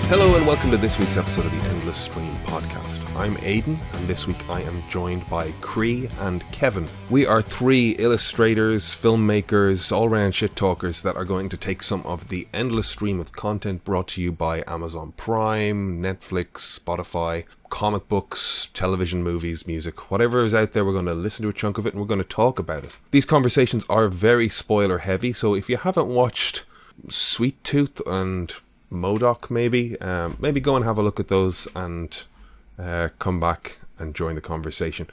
Hello and welcome to this week's episode of the Endless Stream podcast. I'm Aidan, and this week I am joined by Croí and Kevin. We are three illustrators, filmmakers, all-round shit talkers that are going to take some of the endless stream of content brought to you by Amazon Prime, Netflix, Spotify, comic books, television, movies, music, whatever is out there. We're going to listen to a chunk of it and we're going to talk about it. These conversations are very spoiler heavy, so if you haven't watched Sweeth Tooth and Modok, maybe go and have a look at those and come back and join the conversation.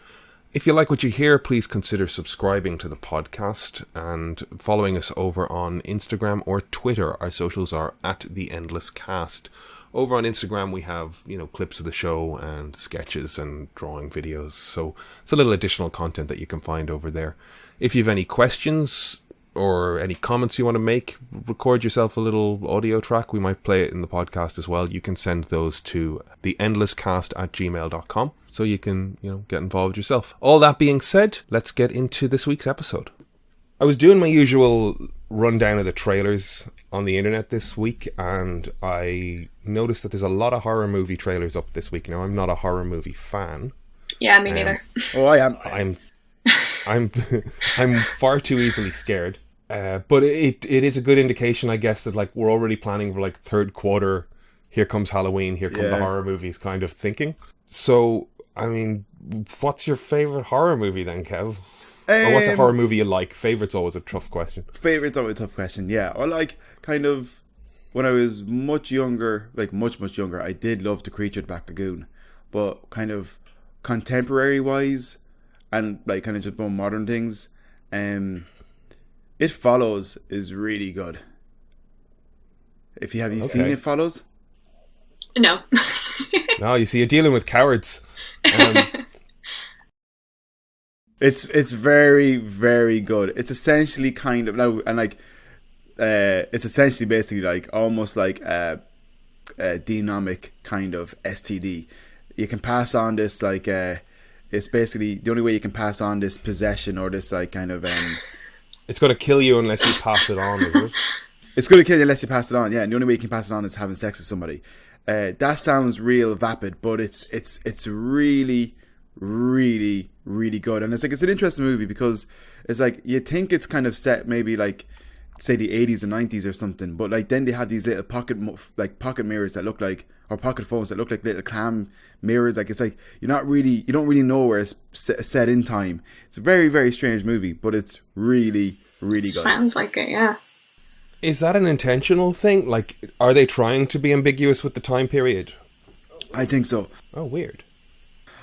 If you like what you hear, please consider subscribing to the podcast and following us over on Instagram or Twitter. Our socials are @TheEndlessCast. Over on Instagram we have, clips of the show and sketches and drawing videos, so it's a little additional content that you can find over there. If you have any questions or any comments you want to make, record yourself a little audio track. We might play it in the podcast as well. You can send those to theendlesscast@gmail.com so you can, get involved yourself. All that being said, let's get into this week's episode. I was doing my usual rundown of the trailers on the internet this week, and I noticed that there's a lot of horror movie trailers up this week. Now, I'm not a horror movie fan. Yeah, me neither. Oh, I am. I'm far too easily scared. But it is a good indication, I guess, that we're already planning for third quarter, here comes Halloween, here come the horror movies kind of thinking. So, what's your favourite horror movie then, Kev? Or what's a horror movie you like? Favourite's always a tough question. Favourite's always a tough question, yeah. Or kind of, when I was much younger, much younger, I did love The Creature at Black Lagoon. But kind of contemporary-wise, and kind of just more modern things, It Follows is really good. Have you seen It Follows? No. No, you see, you're dealing with cowards. It's very, very good. It's essentially kind of it's essentially basically almost like a demonic kind of STD. You can pass on this it's basically the only way you can pass on this possession or this kind of It's going to kill you unless you pass it on, is it? It's going to kill you unless you pass it on, yeah. And the only way you can pass it on is having sex with somebody. That sounds real vapid, but it's really, really, really good. And it's an interesting movie because it's you think it's kind of set maybe say the 80s or 90s or something, but then they have these little pocket mirrors that look or pocket phones that look like little clam mirrors. You don't really know where it's set in time. It's a very, very strange movie, but it's really, really good. Sounds like it, yeah. Is that an intentional thing? Are they trying to be ambiguous with the time period? I think so. Oh, weird.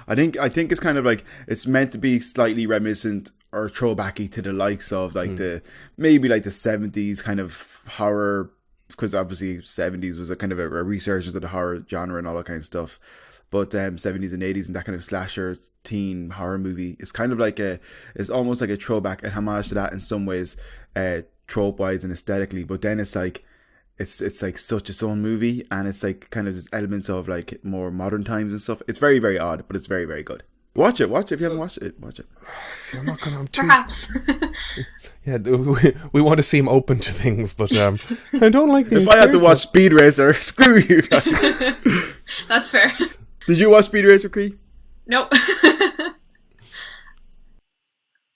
I think it's kind of it's meant to be slightly reminiscent or throwbacky to the likes of the 70s kind of horror, because obviously 70s was a kind of a resurgence of the horror genre and all that kind of stuff. But 70s and 80s and that kind of slasher teen horror movie is kind of it's almost like a throwback, a homage to that in some ways, trope wise and aesthetically. But then it's it's such its own movie, and it's kind of elements of more modern times and stuff. It's very, very odd, but it's very, very good. Watch it. If you haven't watched it, watch it. See, I'm not going to. Perhaps. Yeah, we want to seem open to things, but I don't like these. If I had to watch Speed Racer, screw you guys. That's fair. Did you watch Speed Racer, Croí? Nope.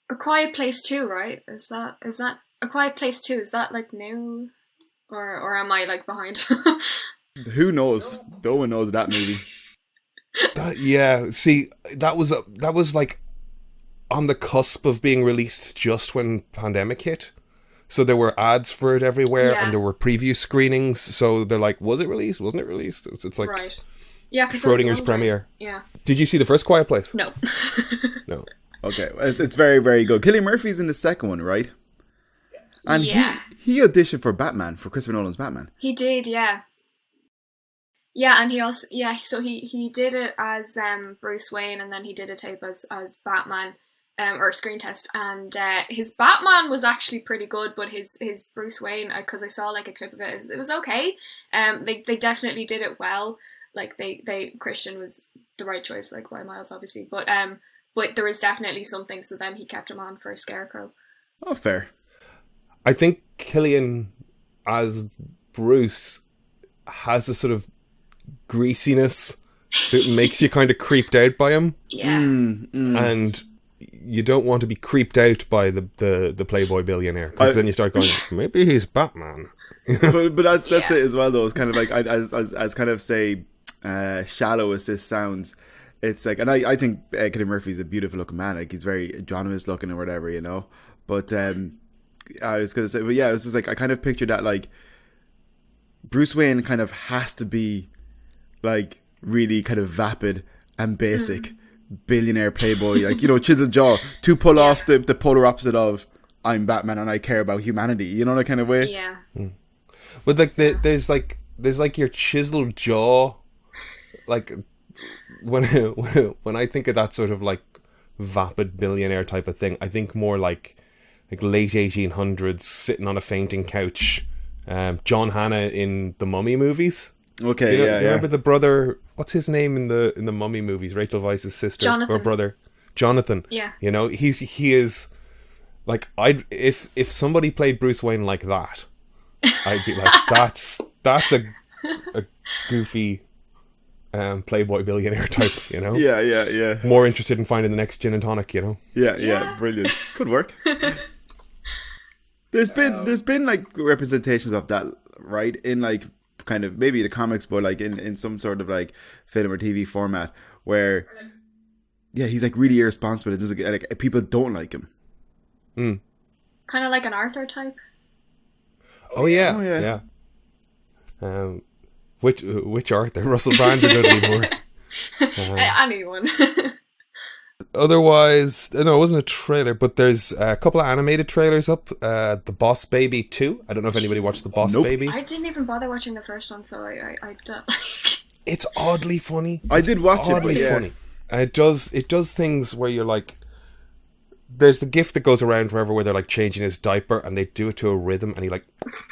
A Quiet Place 2, right? Is that A Quiet Place 2? Is that new, or am I behind? Who knows? No one knows that movie. Yeah, see, that was on the cusp of being released just when pandemic hit. So there were ads for it everywhere, and there were preview screenings. So they're was it released? Wasn't it released? It's right. Yeah, because Schrodinger's premiere. Yeah. Did you see the first Quiet Place? No. No. Okay, it's very, very good. Cillian Murphy's in the second one, right? And he auditioned for Batman, for Christopher Nolan's Batman. He did, yeah. Yeah, and he also so he did it as Bruce Wayne, and then he did a tape as Batman, or screen test, and his Batman was actually pretty good, but his Bruce Wayne, because I saw a clip of it, it was okay. They definitely did it well. Christian was the right choice, Ryan Miles obviously, but there was definitely something. So then he kept him on for a Scarecrow. Oh, fair. I think Cillian as Bruce has a sort of greasiness that makes you kind of creeped out by him. Yeah. And you don't want to be creeped out by the Playboy billionaire, because then you start going, maybe he's Batman. but that's it as well, though. It's kind of like, as kind of say, shallow as this sounds, it's like, and I think Cillian Murphy's a beautiful looking man. Like, he's very John looking or whatever, you know. But I was gonna say, but yeah, it was just like, I kind of pictured that, like, Bruce Wayne kind of has to be like really kind of vapid and basic billionaire playboy, like, you know, chiseled jaw, to pull off the polar opposite of I'm Batman and I care about humanity, you know, that kind of way. Yeah. But like there's like your chiseled jaw, like when I think of that sort of like vapid billionaire type of thing, I think more like late 1800s, sitting on a fainting couch, John Hannah in the Mummy movies. Okay, you remember the brother? What's his name in the Mummy movies? Rachel Weisz's sister or brother, Jonathan. Yeah, you know, he is like, if somebody played Bruce Wayne like that, I'd be like, that's a goofy playboy billionaire type, you know. Yeah. More interested in finding the next gin and tonic, you know. Yeah, brilliant. Could work. There's been like representations of that, right, in like kind of maybe the comics, but like in some sort of like film or TV format where he's like really irresponsible. It doesn't, like, people don't like him. Kind of like an Arthur type. Oh yeah. Which Arthur? Russell Brand or Dudley Moore? Anyone. Otherwise, no, it wasn't a trailer, but there's a couple of animated trailers up. The Boss Baby 2. I don't know if anybody watched The Boss Baby. I didn't even bother watching the first one, so I don't like. It's oddly funny. I did watch oddly funny. And it does things where you're like, there's the gif that goes around forever where they're like changing his diaper and they do it to a rhythm and he like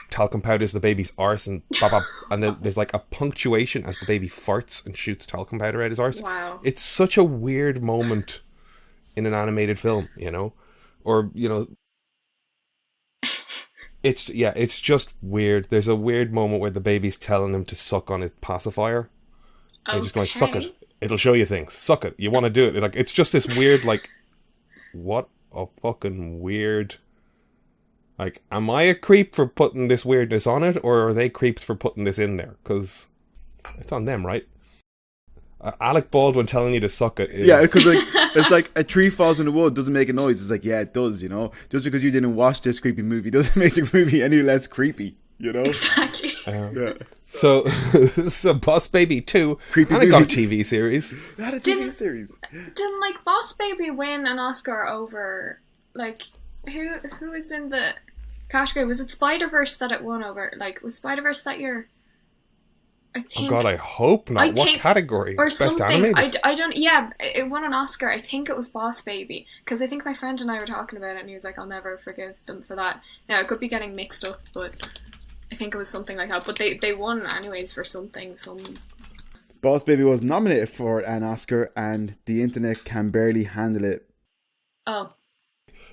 talcum powders the baby's arse and bop, bop, and then there's like a punctuation as the baby farts and shoots talcum powder at his arse. Wow. It's such a weird moment in an animated film, you know? Or, you know, it's just weird. There's a weird moment where the baby's telling him to suck on his pacifier. And he's just going, suck it. It'll show you things. Suck it. You want to do it. Like, it's just this weird, like, what a fucking weird... Like, am I a creep for putting this weirdness on it, or are they creeps for putting this in there? Because it's on them, right? Alec Baldwin telling you to suck it is... Yeah, because like, it's like a tree falls in the wood, doesn't make a noise. It's like, yeah, it does, you know? Just because you didn't watch this creepy movie doesn't make the movie any less creepy, you know? Exactly. Yeah. So Boss Baby 2, creepy and it got a TV series. It had a TV series. Didn't, like, Boss Baby win an Oscar over, like, who was in the category? Was it Spider-Verse that it won over? Like, was Spider-Verse that year? I think. Oh God, I hope not. What category? Or Best something. animated? I don't. Yeah, it won an Oscar. I think it was Boss Baby, because I think my friend and I were talking about it, and he was like, "I'll never forgive them for that." Now it could be getting mixed up, but I think it was something like that. But they won anyways for something. Boss Baby was nominated for an Oscar, and the internet can barely handle it. Oh.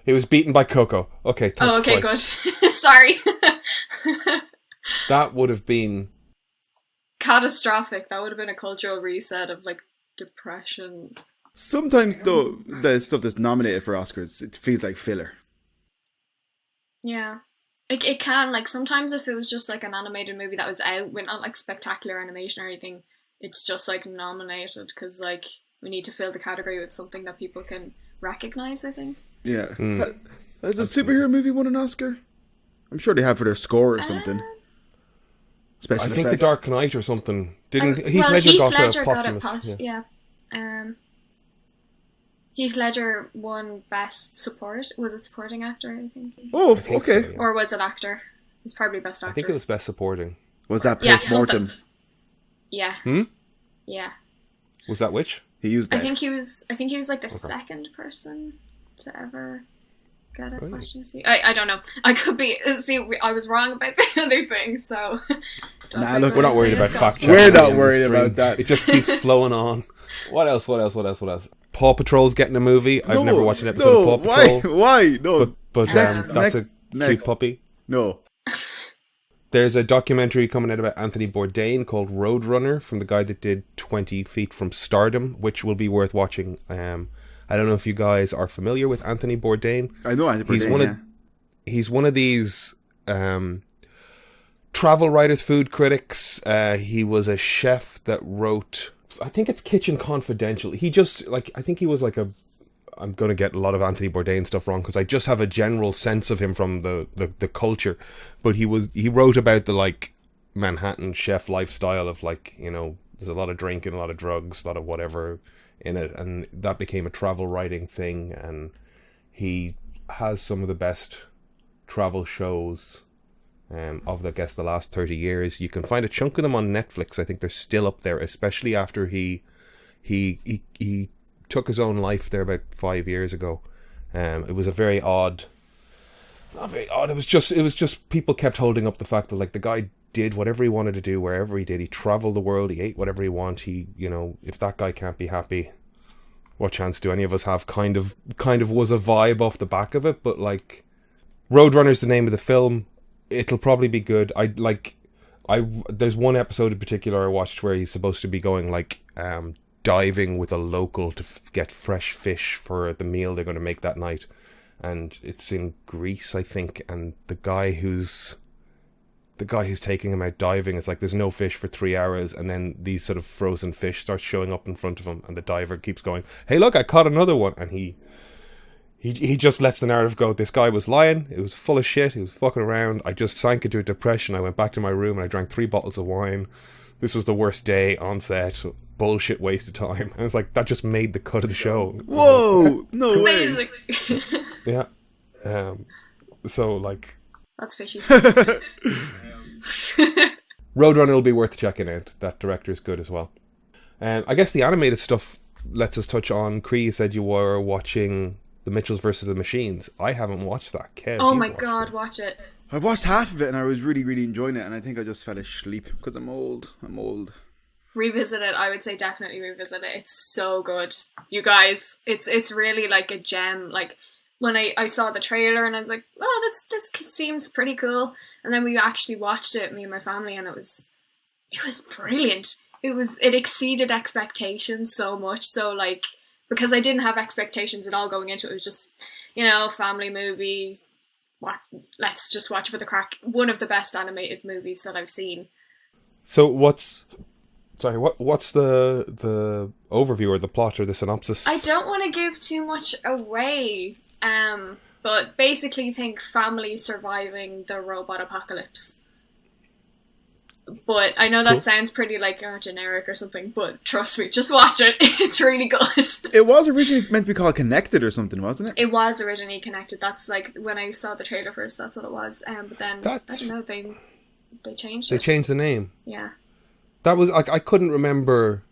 It was beaten by Coco. Okay. Oh, okay, good. Sorry. That would have been catastrophic. That would have been a cultural reset of like depression. Sometimes though, the stuff that's nominated for Oscars, it feels like filler. Yeah. It can, like, sometimes if it was just like an animated movie that was out with not like spectacular animation or anything, it's just like nominated because like we need to fill the category with something that people can recognize, I think. Yeah. Has a superhero movie won an Oscar? I'm sure they have for their score or something. I think The Dark Knight or something. Heath Ledger got a posthumous. Heath Ledger won Best Support. Was it Supporting Actor, I think? Oh, okay. So, yeah. Or was it Actor? It was probably Best Actor. I think it was Best Supporting. Was that post-mortem? Yeah. Yeah. Was that which? He used that. I think he was like the second person to ever get a question. I don't know. I could be. I was wrong about the other thing, so. Look, we're not worried about fact checking. We're not worried about that. It just keeps flowing on. What else? Paw Patrol's getting a movie. I've never watched an episode of Paw Patrol. Why? No. But that's a cute puppy. No. There's a documentary coming out about Anthony Bourdain called Roadrunner, from the guy that did 20 Feet from Stardom, which will be worth watching. I don't know if you guys are familiar with Anthony Bourdain. I know Anthony Bourdain, He's one of these travel writers, food critics. He was a chef that wrote, I think it's Kitchen Confidential. He just, like, I think he was like I'm going to get a lot of Anthony Bourdain stuff wrong because I just have a general sense of him from the culture. But he wrote about the, like, Manhattan chef lifestyle of, like, you know, there's a lot of drinking, a lot of drugs, a lot of whatever in it. And that became a travel writing thing. And he has some of the best travel shows of, I guess, the last 30 years. You can find a chunk of them on Netflix. I think they're still up there, especially after he took his own life there about 5 years ago. It was a very odd, not very odd. It was just people kept holding up the fact that, like, the guy did whatever he wanted to do wherever he did. He traveled the world. He ate whatever he wanted. He, you know, if that guy can't be happy, what chance do any of us have? Kind of was a vibe off the back of it. But, like, Roadrunner's the name of the film. It'll probably be good. There's one episode in particular I watched where he's supposed to be going, like, diving with a local to get fresh fish for the meal they're going to make that night, and it's in Greece, I think. And the guy who's taking him out diving, it's like there's no fish for 3 hours, and then these sort of frozen fish start showing up in front of him, and the diver keeps going, "Hey, look, I caught another one," and he just lets the narrative go. This guy was lying. It was full of shit. He was fucking around. I just sank into a depression. I went back to my room and I drank 3 bottles of wine. This was the worst day on set. Bullshit waste of time. And it's like, that just made the cut of the show. Whoa! No way. Amazing. Yeah. So, like... That's fishy. Roadrunner will be worth checking out. That director's good as well. I guess the animated stuff lets us touch on... Croí said you were watching The Mitchells versus the Machines. I haven't watched that. Kev, oh my god, watch it. I've watched half of it and I was really, really enjoying it, and I think I just fell asleep because I'm old. Revisit it. I would say definitely revisit it. It's so good. You guys, it's really like a gem. Like, when I saw the trailer and I was like, oh, this seems pretty cool. And then we actually watched it, me and my family, and it was brilliant. It exceeded expectations so much. So, like, because I didn't have expectations at all going into it. It was just, you know, family movie. Let's just watch it for the crack. One of the best animated movies that I've seen. So what's the overview or the plot or the synopsis? I don't want to give too much away, but basically think family surviving the robot apocalypse. But I know that sounds pretty like generic or something, but trust me, just watch it. It's really good. It was originally meant to be called Connected or something, wasn't it? It was originally Connected. That's like when I saw the trailer first, that's what it was. But then I don't know, they changed it. They changed the name. Yeah. That was I couldn't remember.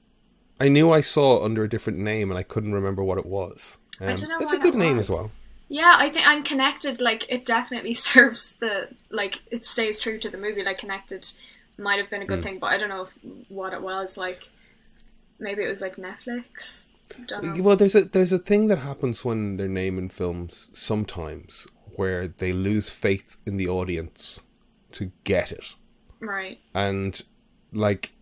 I knew I saw it under a different name and I couldn't remember what it was. I don't know it's why a good that name was. as well. Yeah, I think I'm Connected. Like, it definitely serves it stays true to the movie. Like, Connected might have been a good thing, but I don't know what it was. Like, maybe it was like Netflix. Don't know. Well, there's a thing that happens when they're naming films sometimes where they lose faith in the audience to get it. Right. And, like,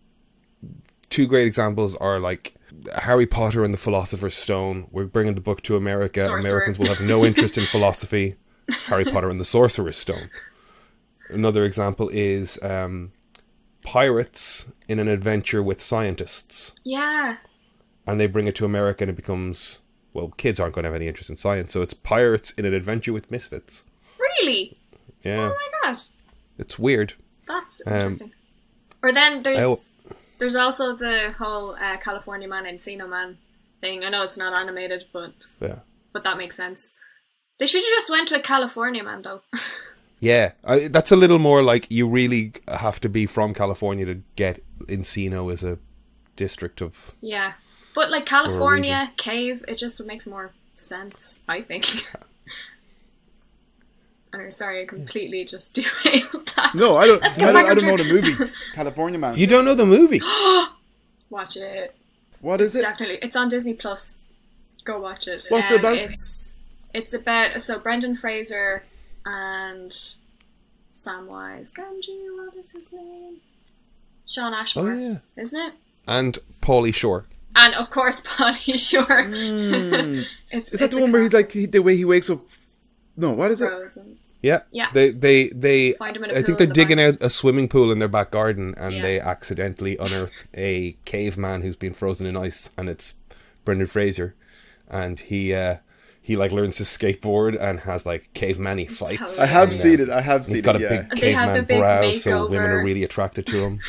2 great examples are, like, Harry Potter and the Philosopher's Stone. We're bringing the book to America. Sorcerer. Americans will have no interest in philosophy. Harry Potter and the Sorcerer's Stone. Another example is pirates in an adventure with scientists. Yeah. And they bring it to America and it becomes... Well, kids aren't going to have any interest in science, so it's pirates in an adventure with misfits. Really? Yeah. Oh my god. It's weird. That's interesting. Or then there's also the whole California Man, Encino Man thing. I know it's not animated, but that makes sense. They should have just went with California Man, though. Yeah, that's a little more like you really have to be from California to get Encino as a district of... Yeah, but like California, Cave, it just makes more sense, I think. I'm sorry, I completely just derailed that. No, I don't know the movie. California Man. You don't know the movie? Watch it. What is it? Definitely, it's on Disney Plus. Go watch it. What's it about? It's about Brendan Fraser and Samwise Gamgee, what is his name? Sean Ashmore, isn't it? And Pauly Shore. And of course, Pauly Shore. Is that the one where he's like the way he wakes up? No, what is Frozen. it? Yeah. They find him in a I pool think they're in the digging back. out a swimming pool in their back garden, and they accidentally unearth a caveman who's been frozen in ice, and it's Brendan Fraser, and he like learns to skateboard and has like caveman-y fights. I have seen it. He's got a big caveman brow, so women are really attracted to him.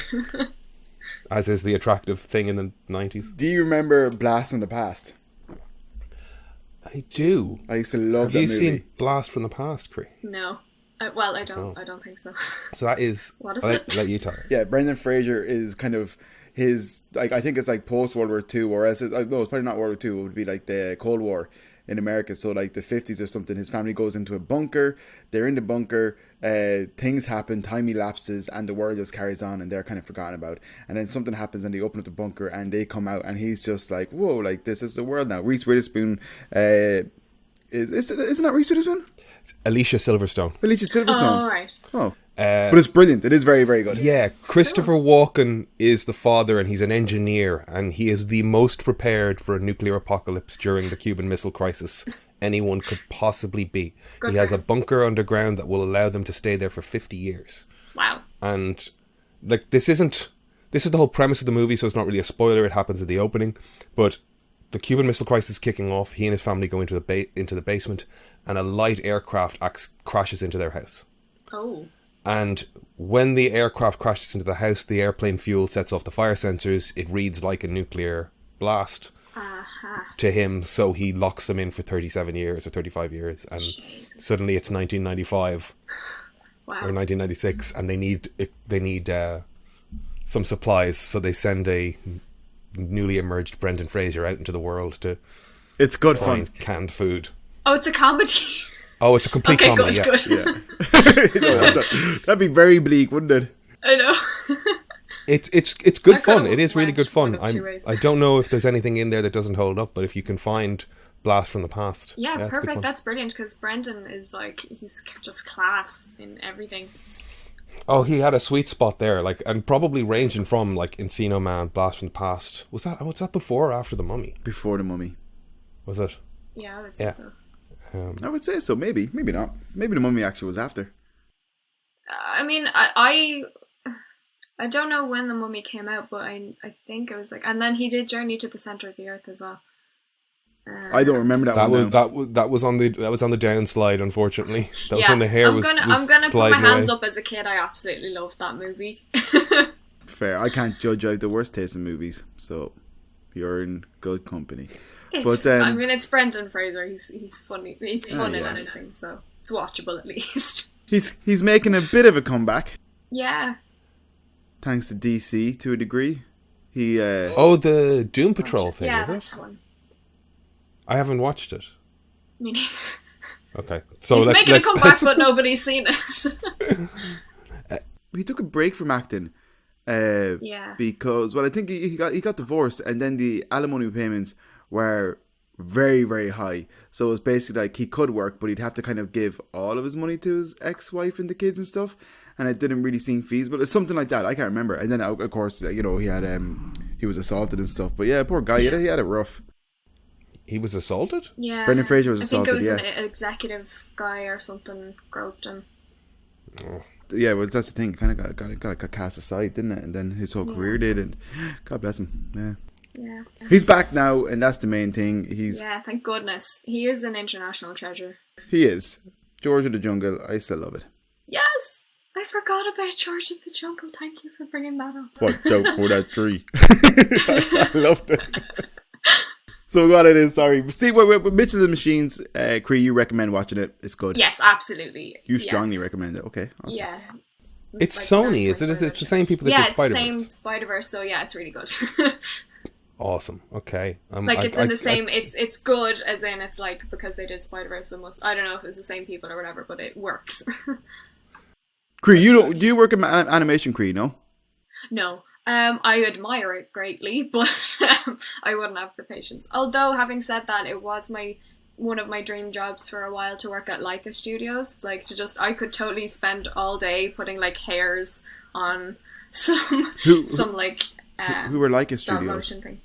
As is the attractive thing in the 90s. Do you remember Blast from the Past? I do. I used to love that movie. Have you seen Blast from the Past, Cree? No. Well, I don't. I don't think so. So that is... What is it? Let you tell it. Yeah, Brendan Fraser is kind of his... Like, I think it's like post-World War II, or else... No, it's probably not World War II. It would be like the Cold War in America. So like the 50s or something. His family goes into a bunker. They're in the bunker. Things happen. Time elapses. And the world just carries on. And they're kind of forgotten about. And then something happens and they open up the bunker. And they come out. And he's just like, whoa, like this is the world now. Reese Witherspoon... Isn't that Reese Witherspoon? Alicia Silverstone. Alicia Silverstone. Oh, right. Oh. But it's brilliant. It is very, very good. Yeah, Christopher Walken is the father, and he's an engineer, and he is the most prepared for a nuclear apocalypse during the Cuban Missile Crisis anyone could possibly be. He has a bunker underground that will allow them to stay there for 50 years. Wow. And like this is the whole premise of the movie, so it's not really a spoiler. It happens at the opening, but the Cuban Missile Crisis is kicking off. He and his family go into the basement, and a light aircraft crashes into their house. Oh. And when the aircraft crashes into the house, the airplane fuel sets off the fire sensors. It reads like a nuclear blast to him, so he locks them in for 37 years or 35 years. And suddenly it's 1995 or 1996, and they need some supplies, so they send a newly emerged Brendan Fraser out into the world to it's good find fun. Canned food. Oh, it's a comedy. Oh, it's a complete comedy. Good. Yeah. That'd be very bleak, wouldn't it? I know. It's good fun. It is really went good fun. one of two ways. I don't know if there's anything in there that doesn't hold up, but if you can find Blast from the Past, Yeah, it's good perfect. fun. That's brilliant, because Brendan is like, he's just class in everything. Oh, he had a sweet spot there, like, and probably ranging from like Encino Man, Blast from the Past. Was that before or after The Mummy? Before The Mummy. Was it? Yeah, I would say so. I would say so. Maybe not. Maybe The Mummy actually was after. I mean, I don't know when The Mummy came out, but I think it was like, and then he did Journey to the Center of the Earth as well. I don't remember that one. That was on the downslide, unfortunately. That was when the hair I'm gonna put my sliding hands away. up. As a kid, I absolutely loved that movie. Fair. I can't judge out the worst taste in movies, so you're in good company. But I mean, it's Brendan Fraser. He's funny. He's fun in anything, so it's watchable at least. He's making a bit of a comeback. Yeah. Thanks to DC to a degree. He the Doom Patrol thing, yeah, is that's it? the one. I haven't watched it. Me neither. Okay, so he's making a comeback, but nobody's seen it. he took a break from acting. Because I think he got divorced, and then the alimony payments were very, very high. So it was basically like he could work, but he'd have to kind of give all of his money to his ex-wife and the kids and stuff, and it didn't really seem feasible. It's something like that. I can't remember. And then of course, he had he was assaulted and stuff. But yeah, poor guy. He had it rough. He was assaulted? Yeah. Brendan Fraser was assaulted. I think it was an executive guy or something groped him. Oh. Yeah, well, that's the thing. Kind of got cast aside, didn't it? And then his whole career did, and God bless him. Yeah. Yeah. He's back now, and that's the main thing. Yeah, thank goodness. He is an international treasure. He is. George of the Jungle. I still love it. Yes! I forgot about George of the Jungle. Thank you for bringing that up. Watch out for that tree. I loved it. So what it is, sorry. See, with Mitch and the Machines, Croí, you recommend watching it. It's good. Yes, absolutely. You strongly recommend it. Okay. Awesome. Yeah. It's like Sony, is it? It's the same people that did Spider-Verse. Yeah, it's the same Spider-Verse, so yeah, it's really good. Awesome. Okay. It's good, as in it's like, because they did Spider-Verse, I don't know if it's the same people or whatever, but it works. Croí, do you work in animation, Croí, no? No. I admire it greatly, but I wouldn't have the patience. Although, having said that, it was my one of my dream jobs for a while to work at Leica Studios. Like, I could totally spend all day putting like hairs on some like who were Leica stop Studios? motion thing.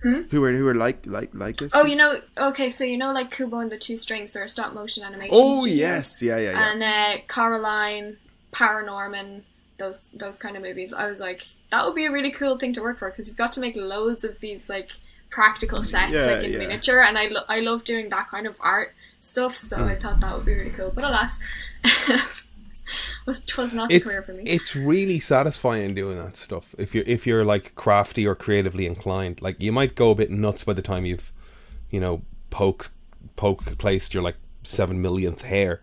Who were like this? Oh, okay, so like Kubo and the Two Strings, they're a stop motion animation. Oh studios. yes, yeah. And Coraline, Paranorman, those kind of movies. I was like, that would be a really cool thing to work for, because you've got to make loads of these like practical sets in miniature, and I love doing that kind of art stuff. So I thought that would be really cool. But alas, it was not the career for me. It's really satisfying doing that stuff if you're like crafty or creatively inclined. Like, you might go a bit nuts by the time you've poke placed your like 7 millionth hair.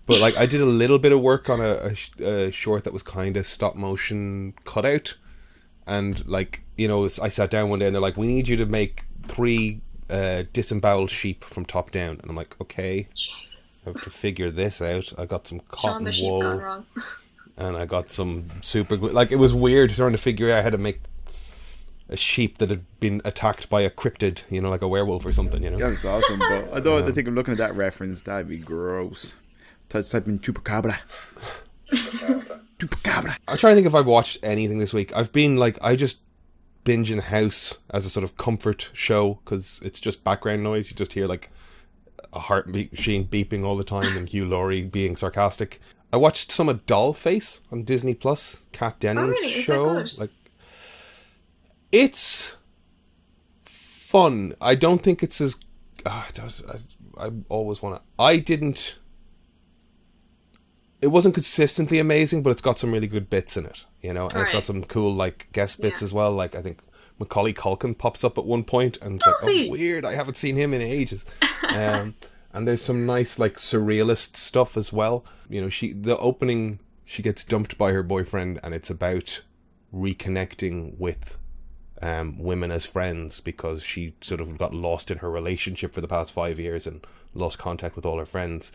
But like, I did a little bit of work on a short that was kind of stop motion cutout, and like, I sat down one day and they're like, we need you to make 3 disemboweled sheep from top down, and I'm like, okay. Jesus. I have to figure this out. I got some cotton Sean, the sheep wool, gone wrong. and I got some super glue. Like, it was weird trying to figure out how to make a sheep that had been attacked by a cryptid, like a werewolf or something. That's awesome. But I think I'm looking at that reference, that'd be gross. Type in chupacabra. Chupacabra. I'm trying to think if I've watched anything this week. I've been like, I just binging House as a sort of comfort show, because it's just background noise. You just hear like a heart machine beeping all the time, and Hugh Laurie being sarcastic. I watched some of Dollface on Disney Plus, Kat Dennings' show. Is that good? Like, it's fun. I don't think it's as. I always want to. It wasn't consistently amazing, but it's got some really good bits in it, and it's got some cool like guest bits as well. Like, I think Macaulay Culkin pops up at one point, and it's oh, weird, I haven't seen him in ages. And there's some nice like surrealist stuff as well. The opening, she gets dumped by her boyfriend, and it's about reconnecting with women as friends, because she sort of got lost in her relationship for the past 5 years and lost contact with all her friends.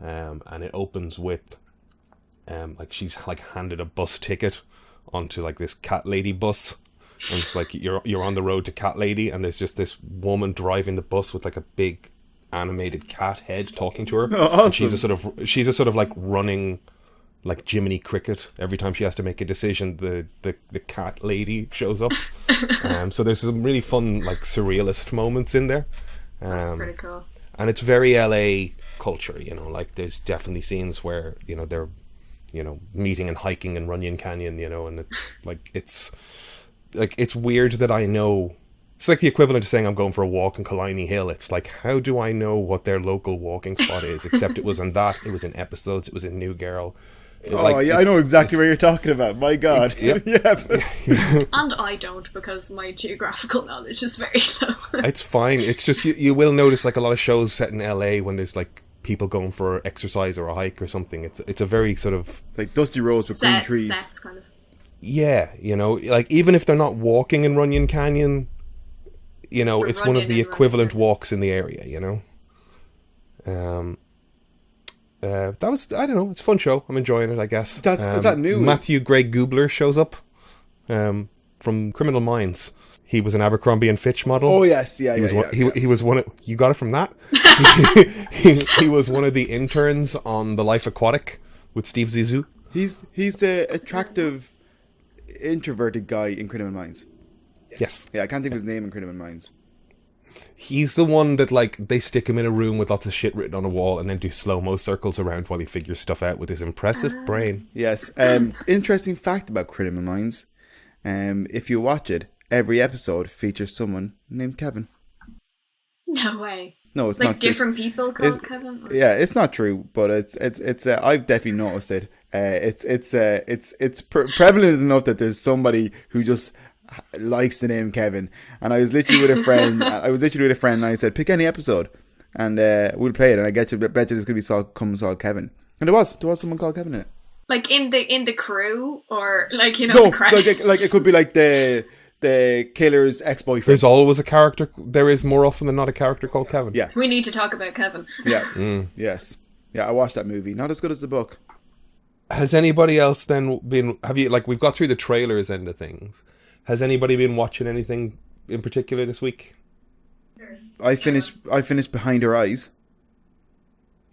And it opens with like, she's like handed a bus ticket onto like this cat lady bus, and it's like you're on the road to Cat Lady, and there's just this woman driving the bus with like a big animated cat head talking to her. Oh, awesome. And she's a sort of like running like Jiminy Cricket. Every time she has to make a decision, the cat lady shows up. So there's some really fun like surrealist moments in there. That's pretty cool. And it's very LA culture, like there's definitely scenes where, they're, meeting and hiking in Runyon Canyon, and it's weird that I know. It's like the equivalent of saying I'm going for a walk in Killiney Hill. It's like, how do I know what their local walking spot is? Except it was in episodes, it was in New Girl. I know exactly what you're talking about. My God. Yep. Yeah. And I don't, because my geographical knowledge is very low. It's fine. It's just, you will notice like a lot of shows set in LA when there's like people going for exercise or a hike or something. It's a very sort of like dusty roads with green trees. Sets, kind of. Yeah, like even if they're not walking in Runyon Canyon, it's one of the equivalent walks in the area, that was, I don't know, it's a fun show. I'm enjoying it, I guess. Is that new? Matthew Gray Goobler shows up from Criminal Minds. He was an Abercrombie and Fitch model. Oh yes, yeah. He was one of, you got it from that? he was one of the interns on The Life Aquatic with Steve Zissou. He's the attractive introverted guy in Criminal Minds. Yes. Yeah, I can't think of his name in Criminal Minds. He's the one that, like, they stick him in a room with lots of shit written on a wall and then do slow-mo circles around while he figures stuff out with his impressive brain. Yes. Interesting fact about Criminal Minds. If you watch it, every episode features someone named Kevin. No way. No, it's like not. Different people called Kevin? Or? Yeah, it's not true, but it's I've definitely noticed it. It's prevalent enough that there's somebody who just likes the name Kevin. And I was literally with a friend. And I said, pick any episode, and we'll play it. And I bet you there's gonna be someone called Kevin. And there was someone called Kevin in it. Like in the crew, or like No, the credits? like it could be like the killer's ex-boyfriend. There's always a character. There is more often than not a character called Kevin. Yeah, we need to talk about Kevin. Yeah. Yes. Yeah, I watched that movie. Not as good as the book. Has anybody else then been? Have you, like, we've got through the trailers end of things. Has anybody been watching anything in particular this week? I finished Behind Her Eyes.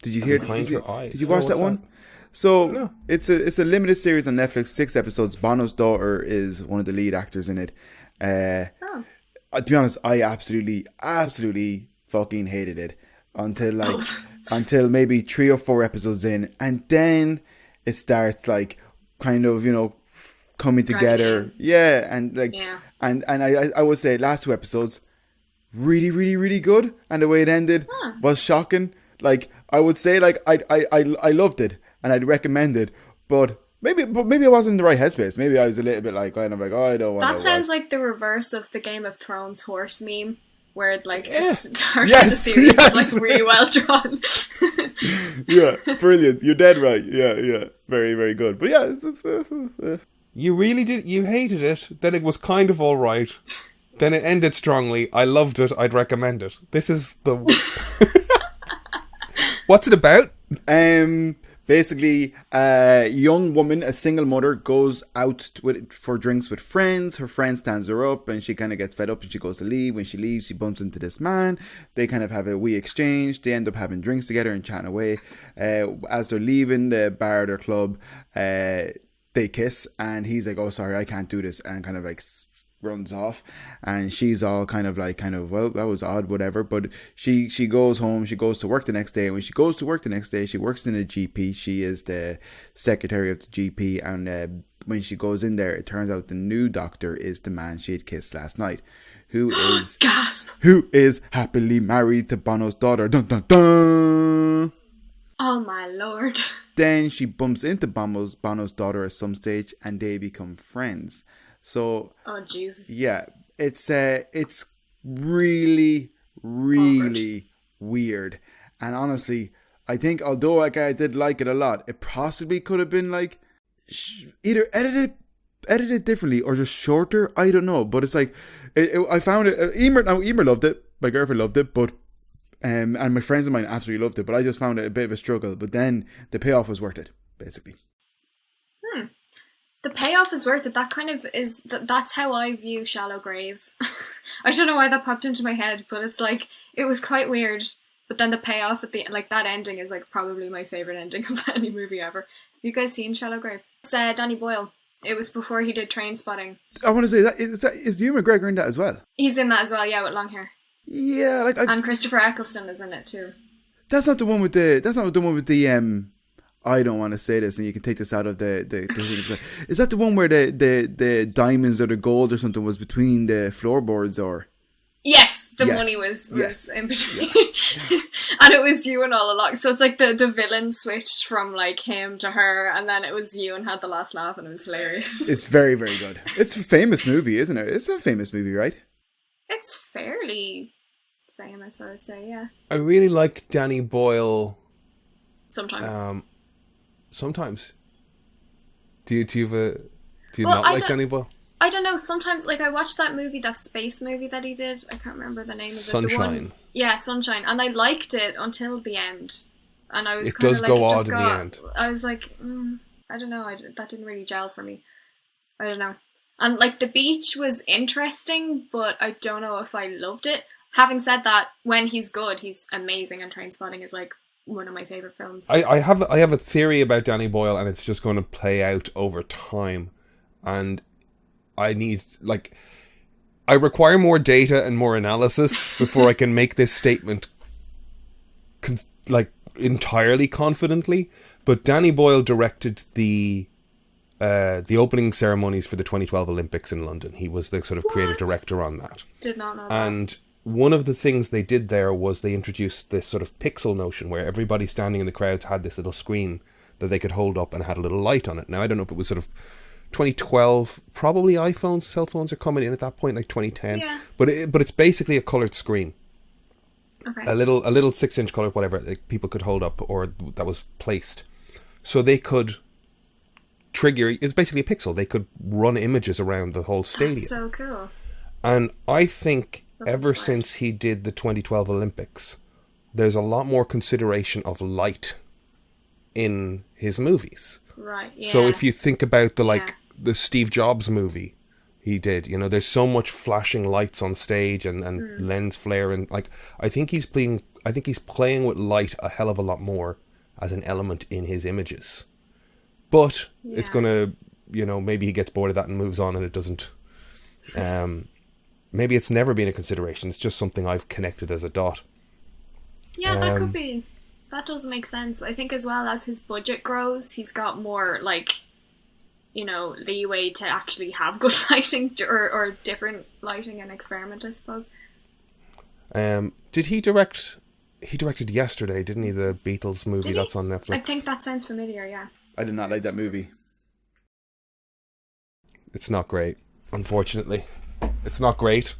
Did you hear? Behind Her Eyes? Did you watch that one? So it's a limited series on Netflix, 6 episodes. Bono's daughter is one of the lead actors in it. To be honest, I absolutely fucking hated it until maybe 3 or 4 episodes in, and then it starts like kind of, coming together. Yeah, and and I would say last 2 episodes really, really, really good, and the way it ended was shocking. Like, I would say, like, I loved it and I'd recommend it, but maybe I wasn't in the right headspace. Maybe I was a little bit like, kind of like, oh, I don't want to. That sounds like the reverse of the Game of Thrones horse meme, where like the start of the Yes, series is like yes. really well drawn. Yeah, brilliant. You're dead right. Yeah. Very, very good. But yeah. You really did. You hated it. Then it was kind of all right. Then it ended strongly. I loved it. I'd recommend it. This is the... What's it about? Basically, a young woman, a single mother, goes out for drinks with friends. Her friend stands her up and she kind of gets fed up and she goes to leave. When she leaves, she bumps into this man. They kind of have a wee exchange. They end up having drinks together and chatting away. As they're leaving the bar or their club, they kiss and he's like, oh, sorry, I can't do this. And kind of like runs off, and she's all kind of, well, that was odd, whatever. But she goes home, she goes to work the next day, and when she goes to work the next day, she works in a GP. She is the secretary of the GP, and when she goes in there, it turns out the new doctor is the man she had kissed last night, who is gasp, who is happily married to Bono's daughter. Dun dun dun. Oh my lord. Then she bumps into Bono's daughter at some stage, and they become friends. So, oh Jesus, yeah, it's really, really weird. And honestly, I think although I did like it a lot, it possibly could have been like either edited differently or just shorter. I don't know, but it's like I found it. Emer loved it. My girlfriend loved it, but and my friends of mine absolutely loved it. But I just found it a bit of a struggle. But then the payoff was worth it, basically. The payoff is worth it. That kind of is. That's how I view Shallow Grave. I don't know why that popped into my head, but it's like it was quite weird. But then the payoff at the like that ending is like probably my favorite ending of any movie ever. Have you guys seen Shallow Grave? It's Danny Boyle. It was before he did Trainspotting. I want to say is Ewan McGregor in that as well? He's in that as well, yeah, with long hair. Yeah, and Christopher Eccleston is in it too. That's not the one with the. I don't want to say this, and you can take this out of the thing. Is that the one where the diamonds or the gold or something was between the floorboards, or? Yes, the money was in between, and it was Ewan all along. So it's like the villain switched from like him to her, and then it was Ewan had the last laugh, and it was hilarious. It's very, very good. It's a famous movie, isn't it? It's a famous movie, right? It's fairly famous, I would say. Yeah. I really like Danny Boyle. Sometimes. Sometimes. Do you not like Danny Boyle? I don't know. Sometimes, like I watched that movie, that space movie that he did. I can't remember the name of it. Sunshine. Yeah, Sunshine, and I liked it until the end. And I was it kind does of like, go odd in the end. I was like, I don't know. That didn't really gel for me. I don't know. And like the beach was interesting, but I don't know if I loved it. Having said that, when he's good, he's amazing, and Trainspotting is like one of my favourite films. I have a theory about Danny Boyle, and it's just going to play out over time. And I require more data and more analysis before I can make this statement entirely confidently. But Danny Boyle directed the opening ceremonies for the 2012 Olympics in London. He was the sort of creative director on that. Did not know that. And one of the things they did there was they introduced this sort of pixel notion where everybody standing in the crowds had this little screen that they could hold up and had a little light on it. Now, I don't know if it was sort of 2012, probably iPhones, cell phones are coming in at that point, like 2010. Yeah. But it's basically a coloured screen. Okay. A little 6-inch colour, whatever, like people could hold up or that was placed. So they could trigger, it's basically a pixel. They could run images around the whole stadium. That's so cool. And I think ever since he did the 2012 Olympics, there's a lot more consideration of light in his movies. Right, yeah. So if you think about the Steve Jobs movie, He did. You know, there's so much flashing lights on stage and lens flare, and like I think he's playing with light a hell of a lot more as an element in his images. But it's gonna, you know, maybe he gets bored of that and moves on, and it doesn't. Maybe it's never been a consideration. It's just something I've connected as a dot. Yeah, that could be. That does make sense. I think as well as his budget grows, he's got more, like, you know, leeway to actually have good lighting or different lighting and experiment, I suppose. Did he direct... He directed Yesterday, didn't he? The Beatles movie that's on Netflix. I think that sounds familiar, yeah. I did not like that movie. It's not great, unfortunately. It's not great.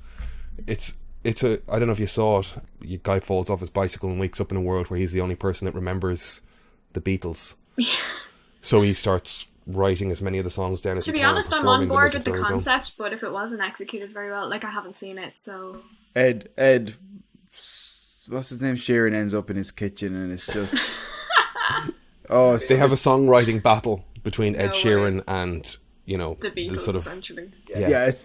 It's a... I don't know if you saw it. A guy falls off his bicycle and wakes up in a world where he's the only person that remembers the Beatles. So he starts writing as many of the songs down as he can. To be honest, I'm on board with the concept, but if it wasn't executed very well, like, I haven't seen it, so... Ed, what's his name? Sheeran ends up in his kitchen, and it's just... They have a songwriting battle between Ed Sheeran way. And, you know... The Beatles, sort of, essentially. Yeah, it's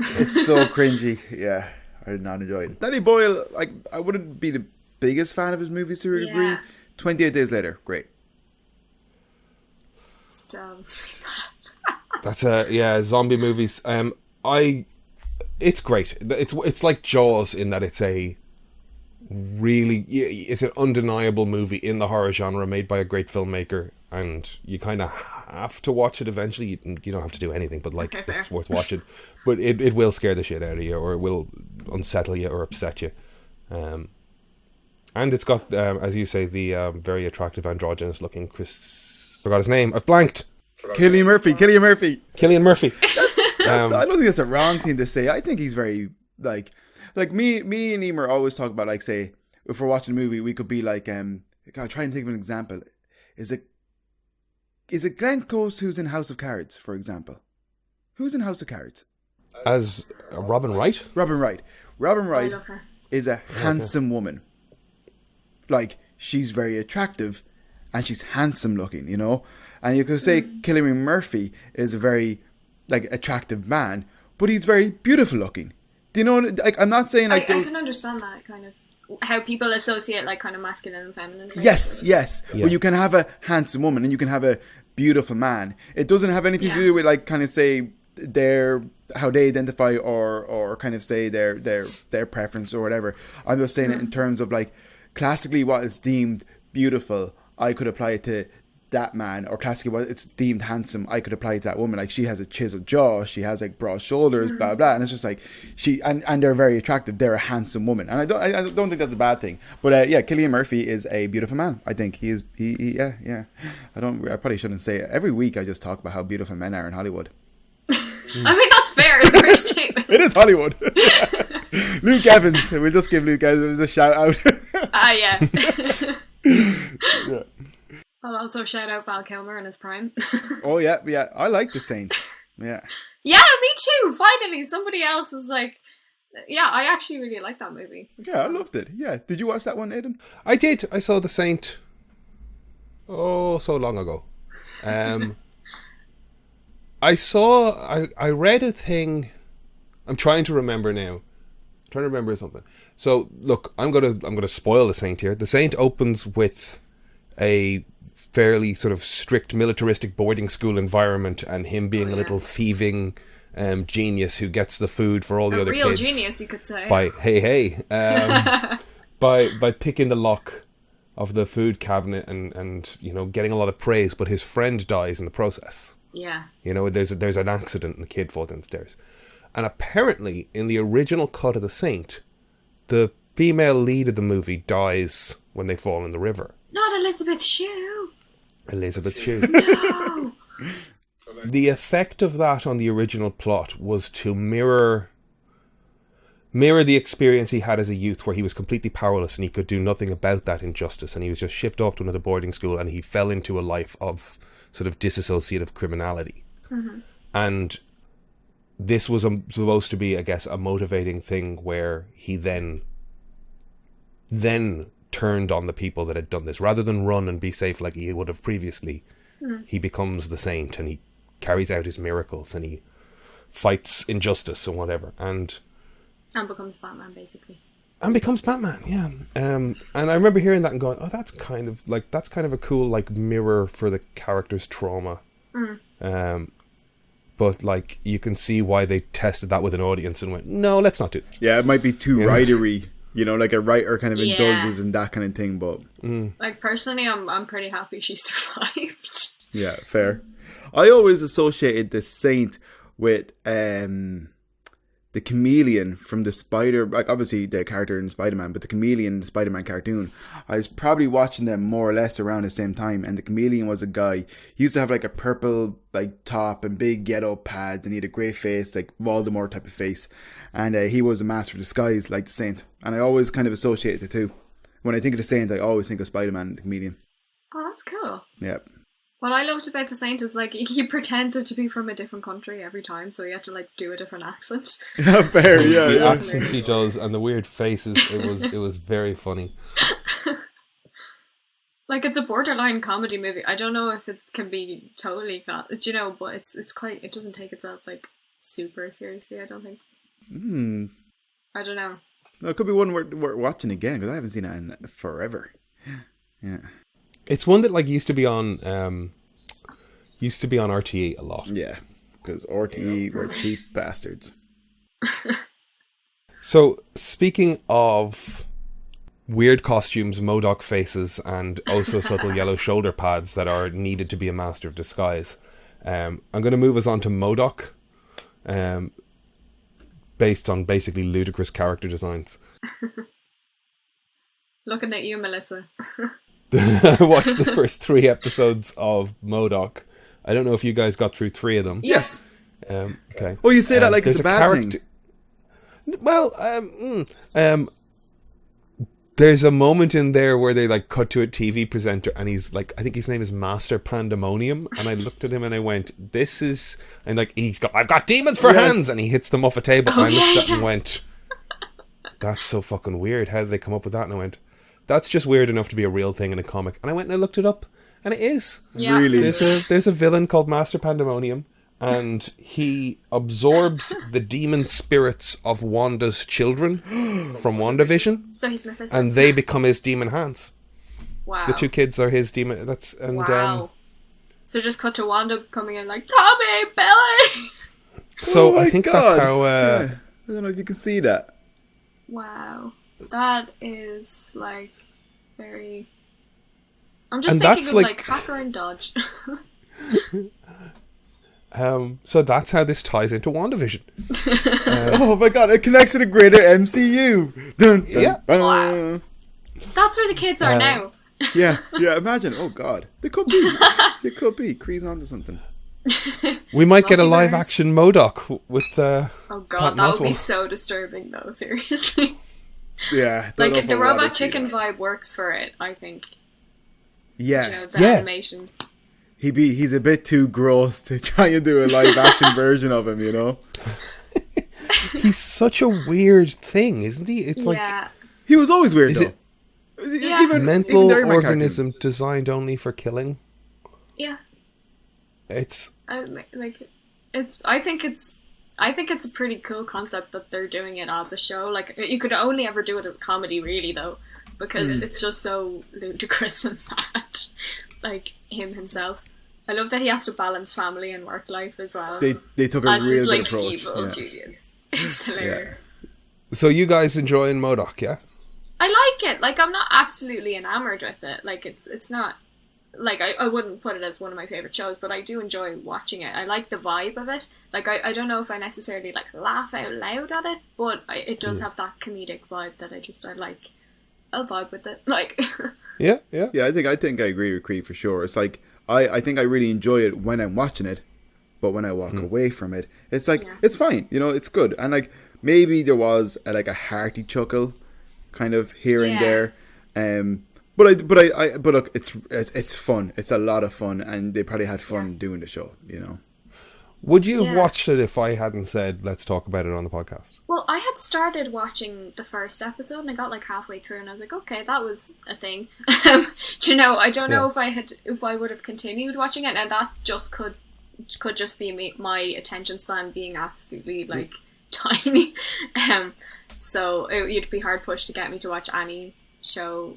so cringy. Yeah, I did not enjoy it. Danny Boyle, like, I wouldn't be the biggest fan of his movies to a degree. 28 Days Later, great. Still... That's zombie movies. It's great. It's like Jaws in that it's an undeniable movie in the horror genre made by a great filmmaker, and you kind of have to watch it eventually. You don't have to do anything, but like it's worth watching. But it will scare the shit out of you, or it will unsettle you or upset you. And it's got, as you say, the very attractive androgynous looking forgot his name. I've blanked. Cillian Murphy. Cillian Murphy. I don't think that's a wrong thing to say. I think he's very like me and Emer always talk about, like, say, if we're watching a movie, we could be like, God, try and think of an example. Is it Glenn Close who's in House of Cards, for example? Who's in House of Cards? As Robin Wright? Robin Wright is a handsome woman. Like, she's very attractive and she's handsome looking, you know? And you could say Cillian Murphy is a very, like, attractive man, but he's very beautiful looking. Do you know? Like, I'm not saying like I can understand that kind of how people associate, like, kind of masculine and feminine traits. Yes. Yeah. Well, you can have a handsome woman and you can have a beautiful man. It doesn't have anything to do with, like, kind of say how they identify or kind of say their preference or whatever. I'm just saying it in terms of, like, classically what is deemed beautiful, I could apply it to that man, or classically what it's deemed handsome, I could apply it to that woman. Like, she has a chiseled jaw, she has, like, broad shoulders, blah blah, and it's just like and they're very attractive. They're a handsome woman, and I don't think that's a bad thing. But Cillian Murphy is a beautiful man. I think he is. I probably shouldn't say it. Every week I just talk about how beautiful men are in Hollywood. I mean, that's fair. It's a fair statement. It is Hollywood. Luke Evans. We'll just give Luke Evans a shout out. Yeah. Yeah. I'll also shout out Val Kilmer in his prime. Oh yeah. I like The Saint. Yeah. Yeah, me too. Finally, somebody else is like, yeah, I actually really like that movie. It's fun. I fun. loved it. Yeah. Did you watch that one, Aidan? I did. I saw The Saint. Oh, so long ago. I read a thing. I'm trying to remember now. I'm trying to remember something. So look, I'm gonna spoil The Saint here. The Saint opens with a fairly sort of strict militaristic boarding school environment, and him being a little thieving genius who gets the food for all the other kids. A real genius, you could say. By by picking the lock of the food cabinet and you know, getting a lot of praise, but his friend dies in the process. Yeah. You know, there's an accident and the kid falls downstairs. And apparently in the original cut of The Saint, the female lead of the movie dies when they fall in the river. Not Elizabeth Shue. Elizabeth Shue. No. The effect of that on the original plot was to mirror the experience he had as a youth, where he was completely powerless and he could do nothing about that injustice, and he was just shipped off to another boarding school, and he fell into a life of sort of disassociative criminality. Mm-hmm. And this was supposed to be, I guess, a motivating thing where he then turned on the people that had done this. Rather than run and be safe like he would have previously, he becomes the saint, and he carries out his miracles, and he fights injustice and whatever, and becomes Batman, basically. And becomes Batman, yeah. And I remember hearing that and going, "Oh, that's kind of a cool like mirror for the character's trauma." But like you can see why they tested that with an audience and went, "No, let's not do that." Yeah, it might be too writery, like a writer kind of indulges in that kind of thing. But like personally, I'm pretty happy she survived. Yeah, fair. I always associated the Saint with the chameleon from the Spider, like obviously the character in Spider-Man, but the chameleon in the Spider-Man cartoon. I was probably watching them more or less around the same time, and the chameleon was a guy. He used to have like a purple like top and big yellow pads, and he had a grey face, like Voldemort type of face, and he was a master of disguise like the Saint. And I always kind of associate the two. When I think of the Saint, I always think of Spider-Man and the chameleon. Oh, that's cool. Yeah. What I loved about the Saint is like he pretended to be from a different country every time, so he had to like do a different accent. Yeah, fair, yeah. The accents he does and the weird faces, it was very funny. Like it's a borderline comedy movie. I don't know if it can be totally but it's quite. It doesn't take itself like super seriously. I don't think. I don't know. No, it could be one worth watching again because I haven't seen it in forever. Yeah. It's one that like used to be on RTE a lot. Yeah, because RTE were cheap bastards. So speaking of weird costumes, Modok faces, and also subtle yellow shoulder pads that are needed to be a master of disguise, I'm going to move us on to Modok, based on basically ludicrous character designs. Looking at you, Melissa. I watched the first 3 episodes of Modok. I don't know if you guys got through 3 of them. Yes. Okay. Oh, you say that like it's a bad thing. Well, there's a moment in there where they like cut to a TV presenter, and he's like, I think his name is Master Pandemonium, and I looked at him and I went, "This is," and like I've got demons for hands, and he hits them off a table. And I looked at it and went, "That's so fucking weird. How did they come up with that?" And I went, "That's just weird enough to be a real thing in a comic." And I went and I looked it up, and it is. Yeah. Really? There's a villain called Master Pandemonium, and he absorbs the demon spirits of Wanda's children from WandaVision. So he's Mephisto. And they become his demon hands. Wow. The 2 kids are his demon. Wow. So just cut to Wanda coming in like, "Tommy, Billy!" So Oh I my think God. that's how... I don't know if you can see that. Wow. That is like very... I'm just And thinking that's of like Hacker and Dodge. So that's how this ties into WandaVision. Oh my God, it connects to the greater MCU. Dun, dun, Yeah. dun. Wow. That's where the kids are now. Yeah, imagine. Oh God. They could be. Cree's onto something. We might get a Multiverse. live-action Modok with... Oh God, that would be Oswalt. so disturbing though, seriously. Yeah. Like, don't know if the if I'd rather Robot see Chicken that. vibe works for it, I think. Yeah. The Yeah. animation. He's a bit too gross to try and do a live action version of him, He's such a weird thing, isn't he? It's like Yeah. He was always weird Is though. it Yeah. mental during my organism designed only for killing. Yeah. It's... I think it's a pretty cool concept that they're doing it as a show. Like, you could only ever do it as a comedy, really, though, because it's just so ludicrous and bad. Like him himself. I love that he has to balance family and work life as well. They took a as real his, good like, approach. evil Yeah. genius. It's hilarious. So you guys enjoying Modok, yeah? I like it. Like, I'm not absolutely enamored with it. Like, it's not... Like, I wouldn't put it as one of my favourite shows, but I do enjoy watching it. I like the vibe of it. Like, I don't know if I necessarily, like, laugh out loud at it, but it does have that comedic vibe that I like. I'll vibe with it. Like... Yeah. Yeah, I think I agree with Cree for sure. It's like I think I really enjoy it when I'm watching it, but when I walk away from it, it's like it's fine, it's good. And like maybe there was a hearty chuckle kind of here and there. But look, it's fun. It's a lot of fun, and they probably had fun doing the show, Would you have watched it if I hadn't said let's talk about it on the podcast? Well, I had started watching the first episode and I got like halfway through and I was like, okay, that was a thing. I don't know if I would have continued watching it, and that just could could just be my attention span being absolutely like tiny. So you'd be hard pushed to get me to watch any show,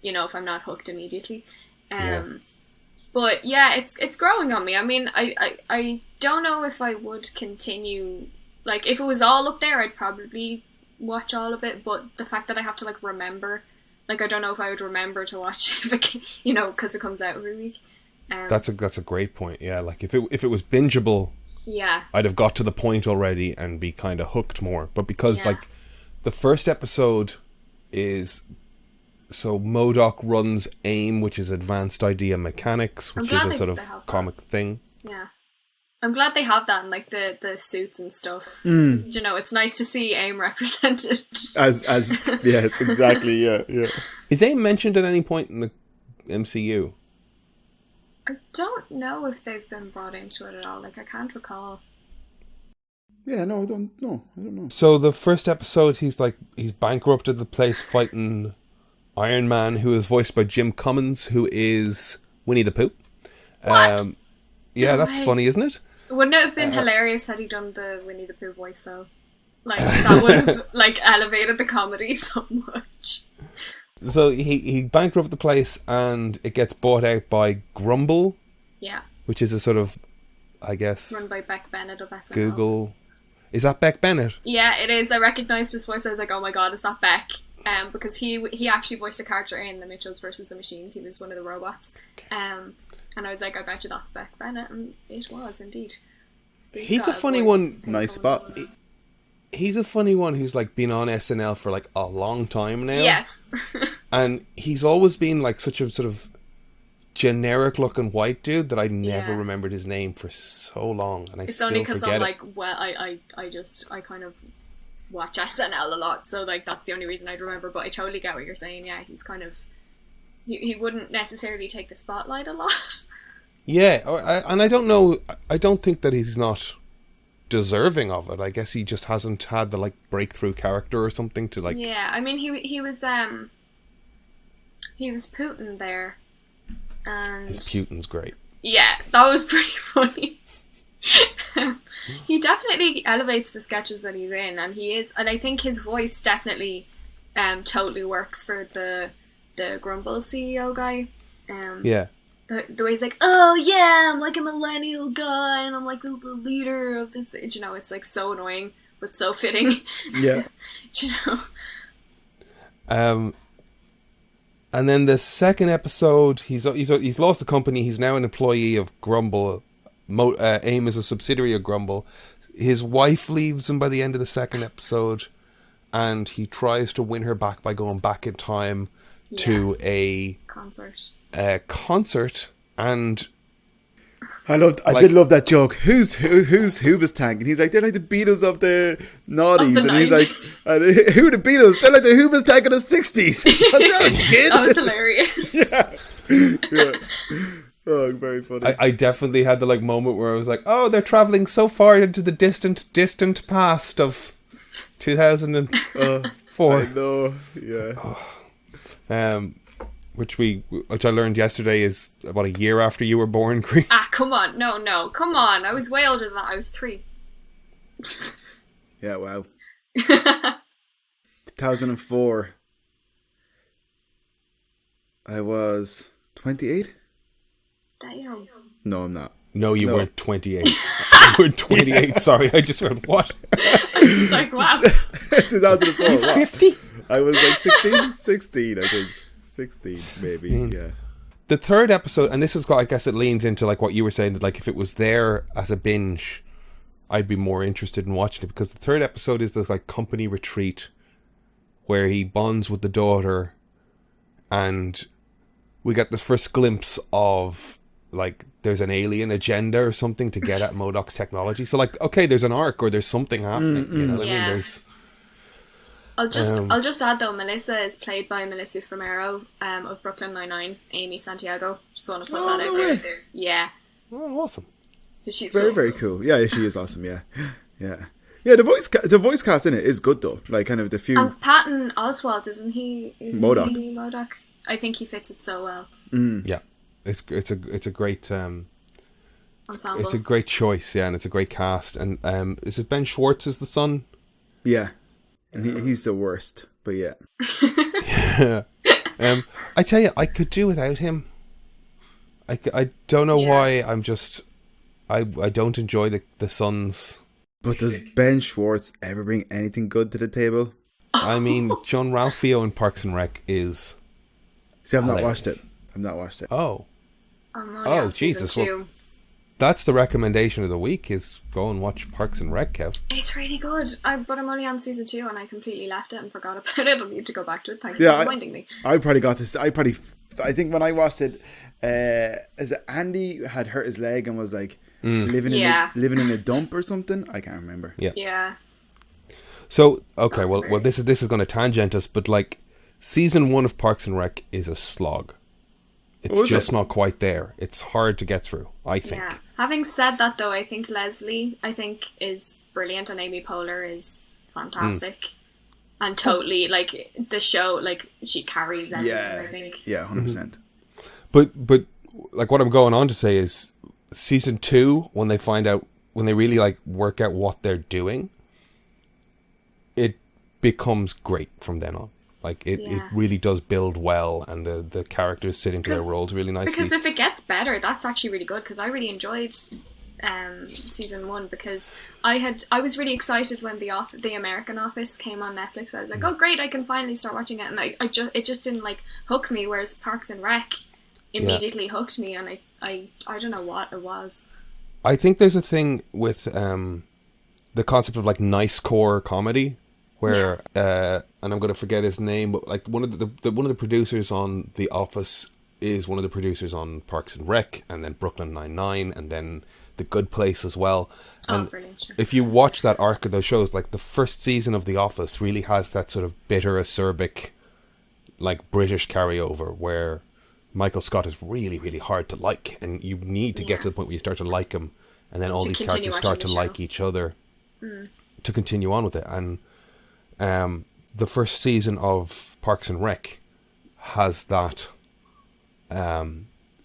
if I'm not hooked immediately. But yeah, it's growing on me. I mean, I don't know if I would continue. Like, if it was all up there, I'd probably watch all of it. But the fact that I have to, like, remember, like, I don't know if I would remember to watch, because it comes out every week. That's a great point. Yeah, like if it was bingeable, I'd have got to the point already and be kind of hooked more. But because like the first episode is. So Modok runs AIM, which is Advanced Idea Mechanics, which is a sort of comic thing. Yeah. I'm glad they have that in, like, the suits and stuff. It's nice to see AIM represented. It's exactly, yeah. Is AIM mentioned at any point in the MCU? I don't know if they've been brought into it at all. Like, I can't recall. Yeah, no, I don't know. So the first episode, he's bankrupted the place fighting Iron Man, who is voiced by Jim Cummins, who is Winnie the Pooh. What? Yeah, that's funny, isn't it? Wouldn't it have been hilarious had he done the Winnie the Pooh voice, though? Like, that would have, like, elevated the comedy so much. So he bankrupted the place, and it gets bought out by Grumble. Yeah. Which is a sort of, I guess... run by Beck Bennett of SNL. Google. Is that Beck Bennett? Yeah, it is. I recognised his voice. I was like, oh my god, is that Beck? Because he actually voiced a character in The Mitchells vs. the Machines. He was one of the robots. And I was like, I bet you that's Beck Bennett. And it was, indeed. So he's a funny one. Nice spot. He's a funny one who's, like, been on SNL for, like, a long time now. Yes. And he's always been, like, such a sort of generic-looking white dude that I never remembered his name for so long. And it's still only because forget I'm it. like, well, I kind of watch SNL a lot, so, like, that's the only reason I'd remember. But I totally get what you're saying. Yeah, he's kind of he wouldn't necessarily take the spotlight a lot. Yeah, and I don't know. I don't think that he's not deserving of it. I guess he just hasn't had the, like, breakthrough character or something to, like. Yeah, I mean, he was Putin there, and his Putin's great. Yeah, that was pretty funny. He definitely elevates the sketches that he's in, and I think his voice definitely totally works for the Grumble CEO guy. Yeah. The way he's like, oh yeah, I'm like a millennial guy, and I'm like the leader of this. It's like so annoying, but so fitting. Yeah. And then the second episode, he's lost the company. He's now an employee of Grumble. AIM is a subsidiary of Grumble. His wife leaves him by the end of the second episode, and he tries to win her back by going back in time to a concert. And I did love that joke. Who's Hooba's tank? And he's like, they're like the Beatles of the noughties. And he's like, who are the Beatles? They're like the Hooba's tank of the 60s. That was hilarious. Yeah. Oh, very funny. I definitely had the, like, moment where I was like, oh, they're travelling so far into the distant past of 2004. I know, yeah. Which I learned yesterday is about a year after you were born, Croí. Come on. No. Come on. I was way older than that. I was 3. Yeah, wow. 2004. I was 28? Damn. No, I'm not. No, you weren't 28. You were 28. Sorry, I just heard what? I was like, wow. 2004. You 50? I was like 16, I think. 16, maybe, yeah. The third episode, and this is, I guess it leans into, like, what you were saying, that, like, if it was there as a binge, I'd be more interested in watching it, because the third episode is this, like, company retreat where he bonds with the daughter, and we get this first glimpse of, like, there's an alien agenda or something to get at Modok's technology. So, like, okay, there's an arc or there's something happening. You know what I mean? There's. I'll just add though, Melissa is played by Melissa Fumero of Brooklyn Nine-Nine, Amy Santiago. Just want to put that out there. Yeah. Oh, awesome. She's very, very cool. Yeah, she is awesome. Yeah. Yeah, the voice cast in it is good though. Like, kind of the few. And Patton Oswalt, isn't he? Modok. Modok. I think he fits it so well. Yeah, it's a great. ensemble. It's a great choice, yeah, and it's a great cast. And is it Ben Schwartz as the son? Yeah, and he's the worst. But yeah. Yeah. I tell you, I could do without him. I don't know why. I'm just I don't enjoy the sons. But does Ben Schwartz ever bring anything good to the table? I mean, John Ralphio in Parks and Rec is. See, I've hilarious. not watched it. I've not watched it. Oh. Oh, Jesus! Well, Well, that's the recommendation of the week: is go and watch Parks and Rec, Kev. it's really good. But I'm only on season 2 and I completely left it and forgot about it. I'll need to go back to it. Thank you for reminding me. I probably got this. I think when I watched it, is it Andy had hurt his leg and was like living in a dump or something? I can't remember. Yeah. So okay, well, this is going to tangent us, but like season 1 of Parks and Rec is a slog. It's just not quite there. It's hard to get through, I think. Yeah. Having said that, though, I think Leslie, is brilliant, and Amy Poehler is fantastic. And totally, like, the show, like, she carries everything, I think. Yeah, 100%. But like what I'm going on to say is season 2, when they really like work out what they're doing, it becomes great from then on. Like it really does build well, and the characters sit into their roles really nicely. Because if it gets better, that's actually really good. Because I really enjoyed season 1, because I was really excited when the American Office came on Netflix. I was like, oh great, I can finally start watching it, and it just didn't like hook me. Whereas Parks and Rec immediately hooked me, and I don't know what it was. I think there's a thing with the concept of like nice core comedy. Where and I'm going to forget his name, but like one of the producers on The Office is one of the producers on Parks and Rec, and then Brooklyn Nine-Nine, and then The Good Place as well. And brilliant! Sure. If you watch that arc of those shows, like the first season of The Office really has that sort of bitter, acerbic, like British carryover, where Michael Scott is really, really hard to like, and you need to get to the point where you start to like him, and then all these characters start to like each other to continue on with it. And the first season of Parks and Rec has that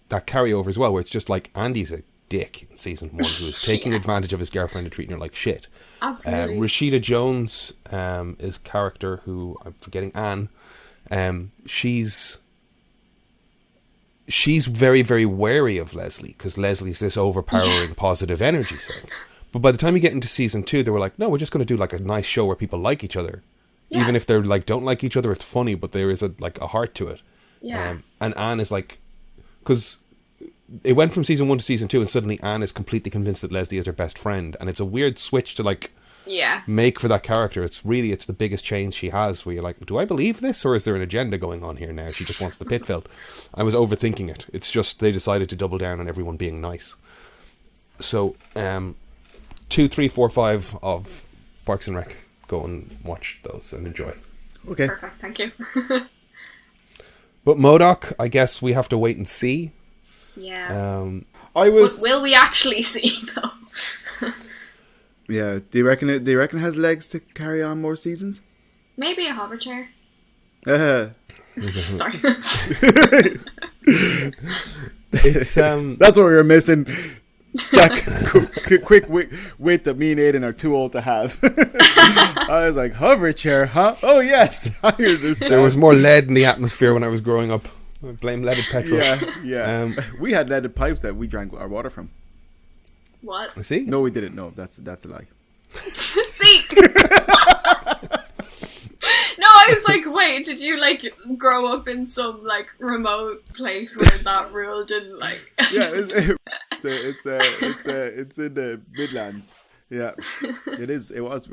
carryover as well, where it's just like Andy's a dick in season 1 who is taking advantage of his girlfriend and treating her like shit. Absolutely. Rashida Jones is character who I'm forgetting, Anne. She's very, very wary of Leslie, because Leslie's this overpowering positive energy thing. But by the time you get into season 2, they were like, no, we're just going to do like a nice show where people like each other. Yeah. Even if they're like don't like each other, it's funny, but there is a heart to it. Yeah. And Anne is like, because it went from season 1 to season 2, and suddenly Anne is completely convinced that Leslie is her best friend, and it's a weird switch to like make for that character. It's the biggest change she has, where you're like, do I believe this, or is there an agenda going on here now? She just wants the pit filled. I was overthinking it. It's just they decided to double down on everyone being nice. So 2, 3, 4, 5 of Parks and Rec. Go and watch those and enjoy. Okay. Perfect, thank you. But Modok, I guess we have to wait and see. Yeah. What will we actually see though? Yeah. Do you reckon it has legs to carry on more seasons? Maybe a hover chair. Sorry. It's that's what we were missing. That quick wit that me and Aidan are too old to have. I was like, hover chair, huh? Oh yes, I understand. There was more lead in the atmosphere when I was growing up. I blame leaded petrol. Yeah. We had leaded pipes that we drank our water from. What? See? No, we didn't. No, that's a lie. See? No, I was like, wait, did you like grow up in some like remote place where that rule didn't like? Yeah, it's in the midlands. Yeah, it is. It was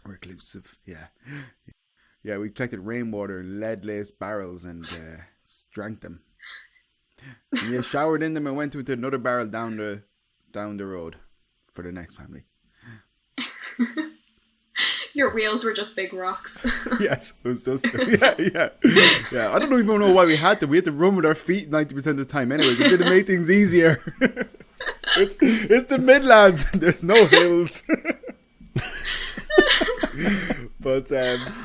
reclusive. Yeah. We collected rainwater in lead-laced barrels and drank them. And you showered in them and went to another barrel down the road for the next family. Your wheels were just big rocks. Yes, it was just yeah. I don't even know why we had to. We had to run with our feet 90% of the time anyway. It didn't make things easier. It's the Midlands. There's no hills. But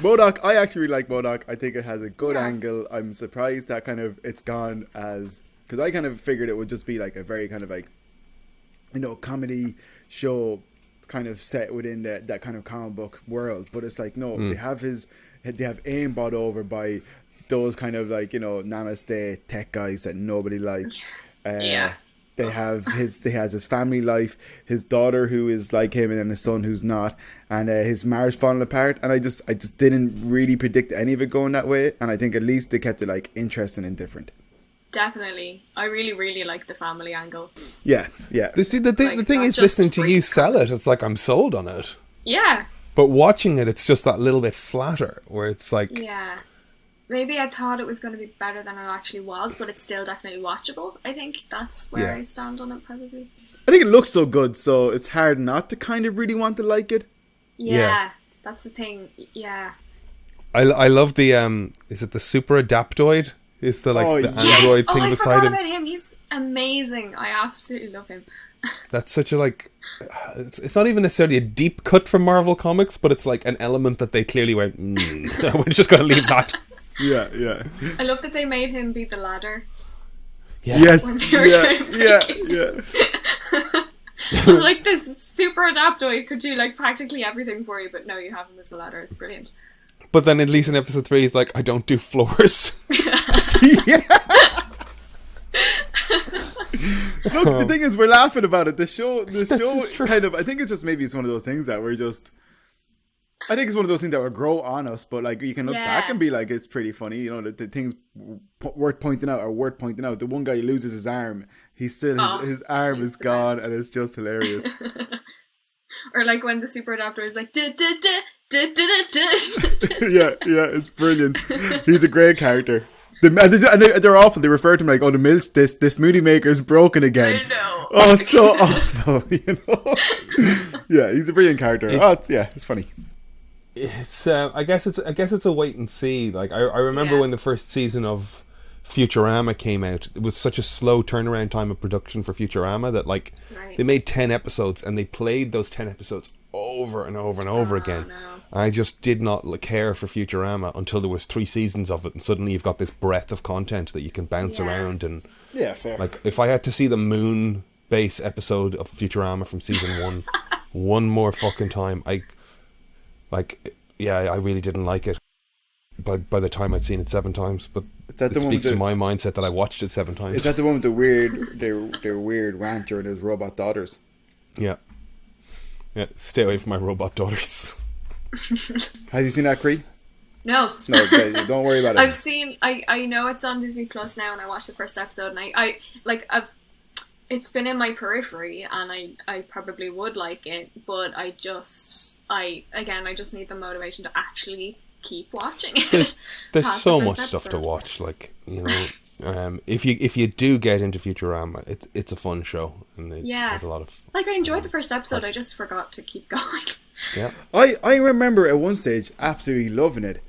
Modok, I actually really like Modok. I think it has a good angle. I'm surprised that kind of it's gone as, because I kind of figured it would just be like a very kind of like comedy show kind of set within that kind of comic book world. But it's like, no, they have Aidan bought over by those kind of like, namaste tech guys that nobody likes. He has his family life, his daughter who is like him, and then his son who's not, and his marriage falling apart. And I just didn't really predict any of it going that way. And I think at least they kept it like interesting and different. Definitely, I really, really like the family angle. Yeah. The thing is, listening to you sell it, it's like I'm sold on it. Yeah. But watching it, it's just that little bit flatter, where it's like... Yeah. Maybe I thought it was going to be better than it actually was, but it's still definitely watchable. I think that's where I stand on it, probably. I think it looks so good, so it's hard not to kind of really want to like it. Yeah. That's the thing. Yeah. I love the is it the super adaptoid? Is the the android thing beside him? I forgot about him. He's amazing. I absolutely love him. That's such a it's not even necessarily a deep cut from Marvel Comics, but it's like an element that they clearly went, we're just going to leave that. Yeah. I love that they made him be the ladder. Yeah. Yes. Yeah. Like this super adaptoid could do like practically everything for you, but no, you have him as the ladder. It's brilliant. But then at least in episode 3, he's like, I don't do floors. Look, the thing is, we're laughing about it. The show kind of, I think it's one of those things that we're just, I think it's one of those things that will grow on us, but like you can look back and be like, it's pretty funny, the things worth pointing out are worth pointing out. The one guy loses his arm, he's still, his arm is gone, and it's just hilarious. Or like when the super adapter is like, yeah, it's brilliant. He's a great character. They're awful. They refer to him like, the milk, this smoothie maker is broken again. I know. Oh, it's so awful, Yeah, he's a brilliant character. It's funny. It's I guess it's a wait and see. Like I remember when the first season of Futurama came out, it was such a slow turnaround time of production for Futurama that they made 10 episodes and they played those 10 episodes over and over and over again. No. I just did not care for Futurama until there was 3 seasons of it, and suddenly you've got this breadth of content that you can bounce around. And fair. Like if I had to see the moon base episode of Futurama from season 1 one more fucking time, I really didn't like it. By the time I'd seen it 7 times, but it speaks to my mindset that I watched it 7 times. Is that the one with the weird, their weird rancher and his robot daughters? Yeah. Stay away from my robot daughters. Have you seen that, Croí? No, don't worry about it. I've seen. I know it's on Disney Plus now, and I watched the first episode, and I've it's been in my periphery, and I probably would like it, but I just need the motivation to actually keep watching it. There's so much stuff to watch, if you do get into Futurama, it's a fun show, and it has a lot of I enjoyed the first episode. I just forgot to keep going. Yeah, I remember at one stage absolutely loving it,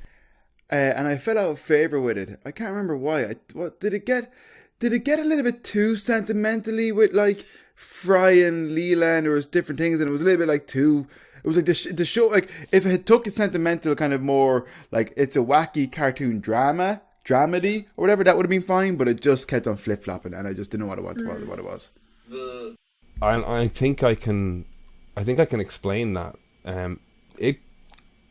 and I fell out of favor with it. I can't remember why. Did it get a little bit too sentimentally with like Fry and Leela, and there was different things, and it was a little bit like too. It was like the show, like if it had took a sentimental kind of more like it's a wacky cartoon dramedy or whatever, that would have been fine. But it just kept on flip flopping, and I just didn't know what it was. I think I can explain that. It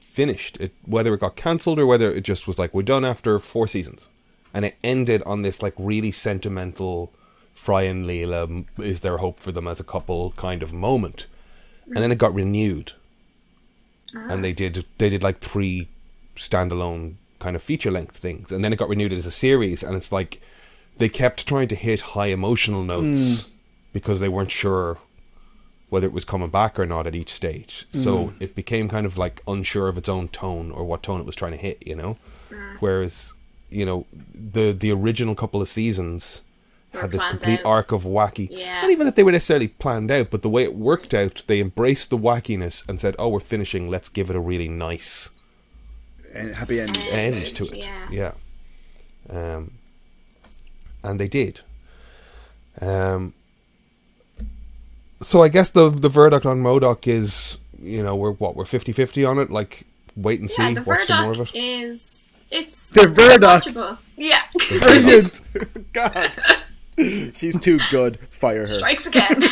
finished. Whether it got cancelled or whether it just was like we're done after 4 seasons, and it ended on this like really sentimental Fry and Leela, is there hope for them as a couple kind of moment, and then it got renewed. And they did like 3 standalone kind of feature length things, and then it got renewed as a series, and it's like they kept trying to hit high emotional notes because they weren't sure whether it was coming back or not at each stage. So it became kind of like unsure of its own tone or what tone it was trying to hit, Whereas, the original couple of seasons had this complete arc of wacky. Yeah. Not even that they were necessarily planned out, but the way it worked out, they embraced the wackiness and said, we're finishing, let's give it a really nice and happy end to it. Yeah. And they did. So I guess the verdict on Modok is, we're 50-50 on it, like wait and see, watch some more of it. It's the verdict. watchable. Yeah. Brilliant. God. She's too good. Fire her. Strikes again.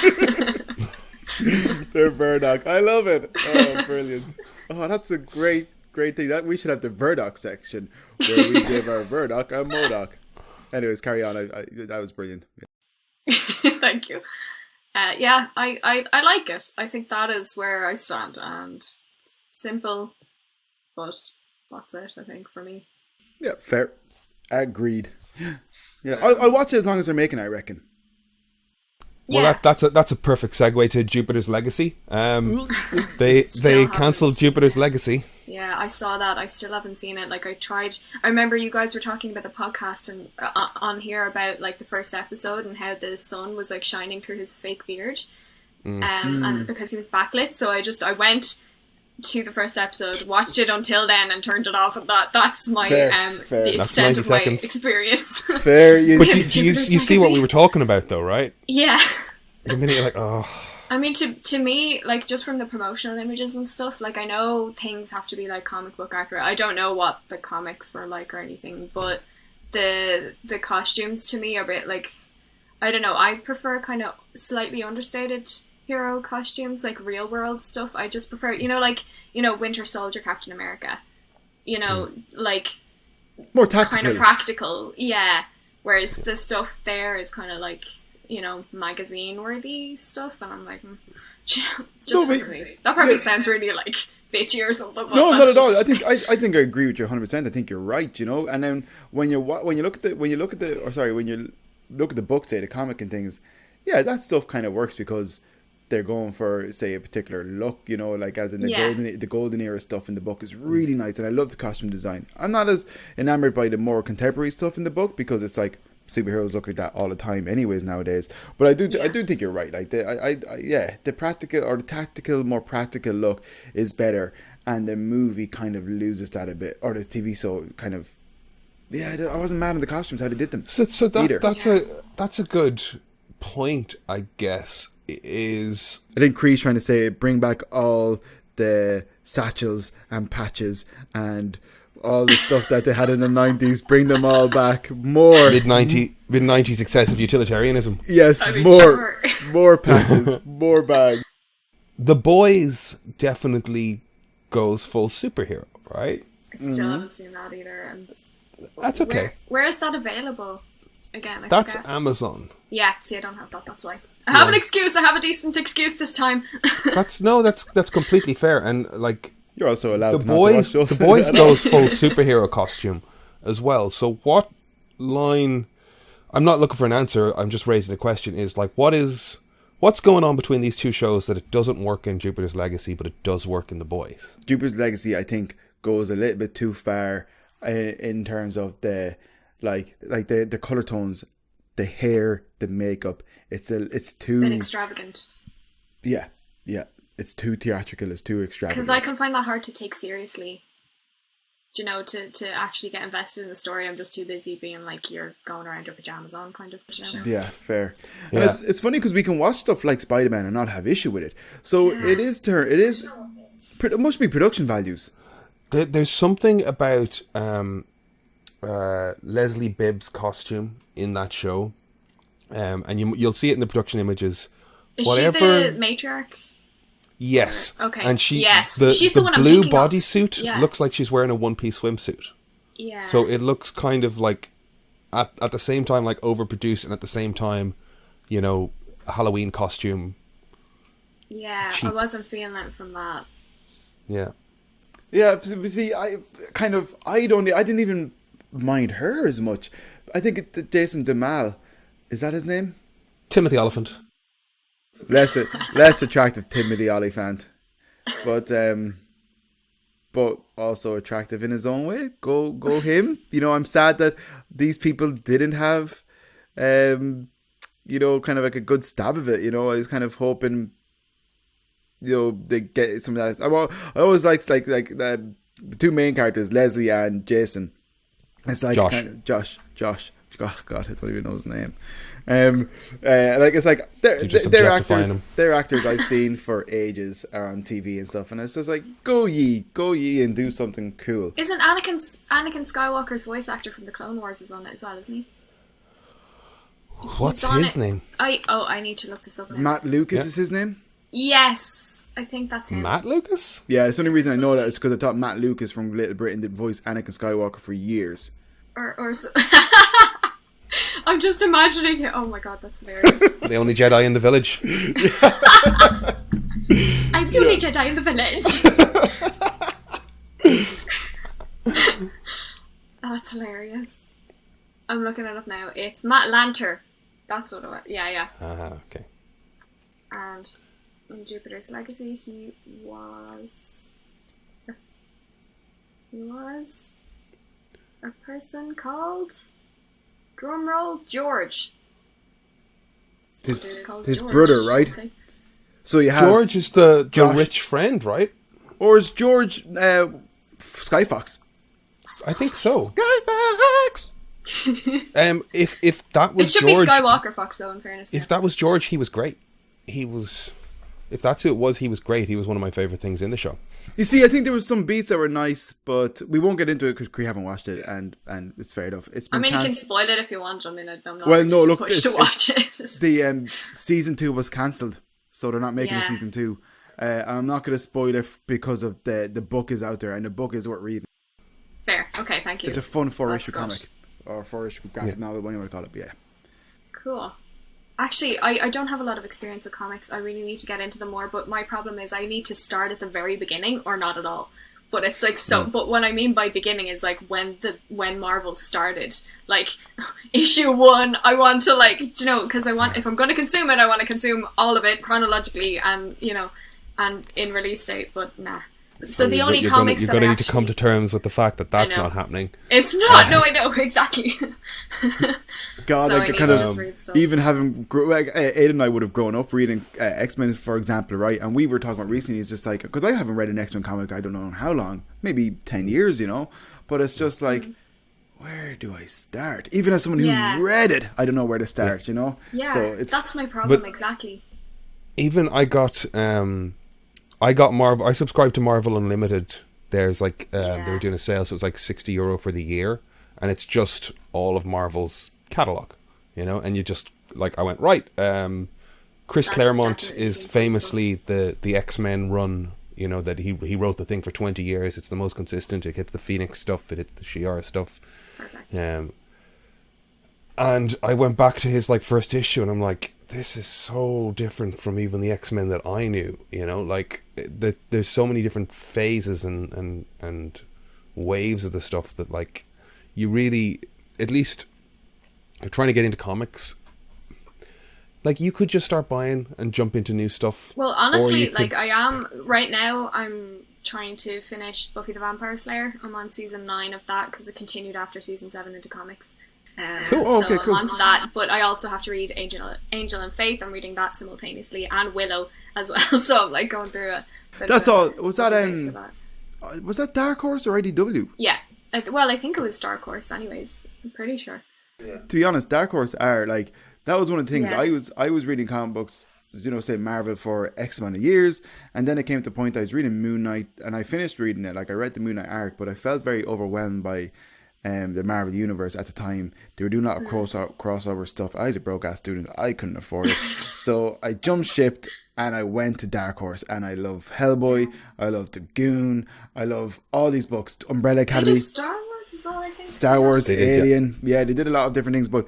They're Murdoch. I love it. Oh, brilliant. Oh, that's a great thing. That we should have the Murdoch section where we give our Murdoch and Modok. Anyways, carry on. That was brilliant. Thank you. Yeah, I like it. I think that is where I stand, and simple, but that's it, I think, for me. Yeah, fair. Agreed. Yeah, I'll watch it as long as they're making it, I reckon. Well, that's a perfect segue to Jupiter's Legacy. They cancelled Jupiter's Legacy. Yeah, I saw that. I still haven't seen it. Like, I remember you guys were talking about the podcast and on here about like the first episode and how the sun was like shining through his fake beard, and because he was backlit. So I went to the first episode, watched it until then, and turned it off. And that's my fair. The extent of my experience. Fair. But you see what we were talking about, though, right? Yeah. The minute you're like, oh. I mean, to me, like, just from the promotional images and stuff, like, I know things have to be, like, comic book accurate. I don't know what the comics were like or anything, but the costumes to me are a bit, like, I don't know, I prefer kind of slightly understated hero costumes, like real world stuff. I just prefer, Winter Soldier, Captain America, like, more tactical, kind of practical, yeah. Whereas the stuff there is kind of like, magazine worthy stuff, and I'm like, that probably sounds really like bitchy or something. But no, not at all. I think I agree with you 100%. I think you're right. And then when you look at the book, say the comic and things, yeah, that stuff kind of works because they're going for, say, a particular look, like as in the golden era stuff in the book is really nice, and I love the costume design. I'm not as enamored by the more contemporary stuff in the book because it's like superheroes look like that all the time anyways nowadays, but I do think you're right. Like the practical or the tactical, more practical look is better, and the movie kind of loses that a bit, or the TV show kind of, I wasn't mad at the costumes how they did them. That's a good point, I guess. Is I think Croí's trying to say bring back all the satchels and patches and all the stuff that they had in the 90s, bring them all back. More mid-90s excessive utilitarianism. Yes, more patches, more bags. The Boys definitely goes full superhero, right? I still haven't seen that either. That's okay. Where is that available? Again, that's Amazon. Yeah, see, I don't have that. That's why. I have an excuse. I have a decent excuse this time. That's completely fair, and like. You're also allowed The Boys goes full superhero costume as well. So what line... I'm not looking for an answer, I'm just raising a question, is like, what's going on between these two shows that it doesn't work in Jupiter's Legacy, but it does work in The Boys? Jupiter's Legacy, I think, goes a little bit too far in terms of the the colour tones, the hair, the makeup. It's too... It's been extravagant. Yeah. It's too theatrical, it's too extravagant. Because I can find that hard to take seriously. To actually get invested in the story. I'm just too busy being like, you're going around your pajamas on, kind of. Yeah, fair. Yeah. And it's funny because we can watch stuff like Spider-Man and not have issue with it. So it must be production values. There's something about Leslie Bibb's costume in that show, and you'll see it in the production images. Is she the matriarch? Yes. Okay. And she's the one blue bodysuit looks like she's wearing a one-piece swimsuit. Yeah. So it looks kind of like at the same time like overproduced, and at the same time, a Halloween costume. Yeah, cheap. I wasn't feeling it from that. Yeah. Yeah. See, I didn't even mind her as much. I think Jason DeMal, is that his name? Timothy Oliphant. Less attractive Timothy Oliphant, but also attractive in his own way. Go him. I'm sad that these people didn't have, kind of like a good stab of it. I was kind of hoping, they get some of that. I always like the two main characters, Leslie and Jason. It's like Josh. God, I don't even know his name. It's like they're actors I've seen for ages are on TV and stuff, and it's just like go ye and do something cool. Isn't Anakin Skywalker's voice actor from the Clone Wars is on it as well, isn't he? What's his name? I need to look this up now. Matt Lucas is his name. Yes, I think that's him. Matt Lucas? Yeah, the only reason I know that is because I thought Matt Lucas from Little Britain did voice Anakin Skywalker for years. Or I'm just imagining it. Oh my god, that's hilarious. The only Jedi in the village. I'm the only Jedi in the village. That's hilarious. I'm looking it up now. It's Matt Lanter. That's what it was. Yeah. Okay. And in Jupiter's Legacy, he was a person called, drumroll, George. His George. brother, right? Okay. So you have George is the Josh. rich friend, right? Or is George Skyfox? I think so. Skyfox! If that was It should George, be Skywalker Fox, though, in fairness. if that was George, he was great. If that's who it was, he was great. He was one of my favorite things in the show. You see, I think there was some beats that were nice, but we won't get into it because Croí haven't watched it, and it's fair enough. It's been you can spoil it if you want. I mean, I'm not Well, really no, too look, pushed to watch it. The season 2 was cancelled, so they're not making a Yeah. season 2. I'm not going to spoil it because of the book is out there, and the book is worth reading. Fair. Okay, thank you. It's a fun 4-issue That's good. comic, or 4-issue graphic novel, what do you want to call it? But yeah. Cool. Actually, I don't have a lot of experience with comics. I really need to get into them more, but my problem is I need to start at the very beginning or not at all. But it's like but what I mean by beginning is like when Marvel started, like issue 1, I want to because if I'm going to consume it, I want to consume all of it chronologically and and in release date. But nah. So the only comics you're that going to I need to come to terms with the fact that that's I know. not happening. It's not. No, I know exactly. God, so like I need kind to of just read stuff. even having Aidan and I would have grown up reading X-Men, for example, right? And we were talking about recently. It's just like because I haven't read an X-Men comic, I don't know in how long, maybe 10 years, But it's just like, where do I start? Even as someone who read it, I don't know where to start, Yeah, So that's my problem exactly. Even I got Marvel. I subscribed to Marvel Unlimited. There's they were doing a sale, so it was like €60 for the year, and it's just all of Marvel's catalog, And you just I went right. Chris Claremont is famously the X-Men run. That he wrote the thing for 20 years. It's the most consistent. It hit the Phoenix stuff. It hit the Shi'ar stuff. Perfect. And I went back to his first issue, and I'm like, this is so different from even the X-Men that I knew. There's so many different phases and waves of the stuff that you really, at least trying to get into comics. You could just start buying and jump into new stuff. Well, honestly, I am right now. I'm trying to finish Buffy the Vampire Slayer. I'm on season 9 of that because it continued after season 7 into comics. Cool. So Okay, cool. I'm on to that, but I also have to read Angel and Faith. I'm reading that simultaneously, and Willow as well. So I'm going through a. That's all. Was that Was that Dark Horse or IDW? Yeah. I think it was Dark Horse. Anyways, I'm pretty sure. Yeah. To be honest, Dark Horse are that was one of the things I was reading comic books, say Marvel for X amount of years, and then it came to the point I was reading Moon Knight, and I finished reading it. I read the Moon Knight arc, but I felt very overwhelmed by the Marvel Universe at the time. They were doing a lot of crossover stuff. I was a broke-ass student. I couldn't afford it. So I jumped shipped and I went to Dark Horse, and I love Hellboy. I love The Goon. I love all these books. Umbrella Academy. Star Wars is all I think. Star Wars, Alien. Yeah, they did a lot of different things, but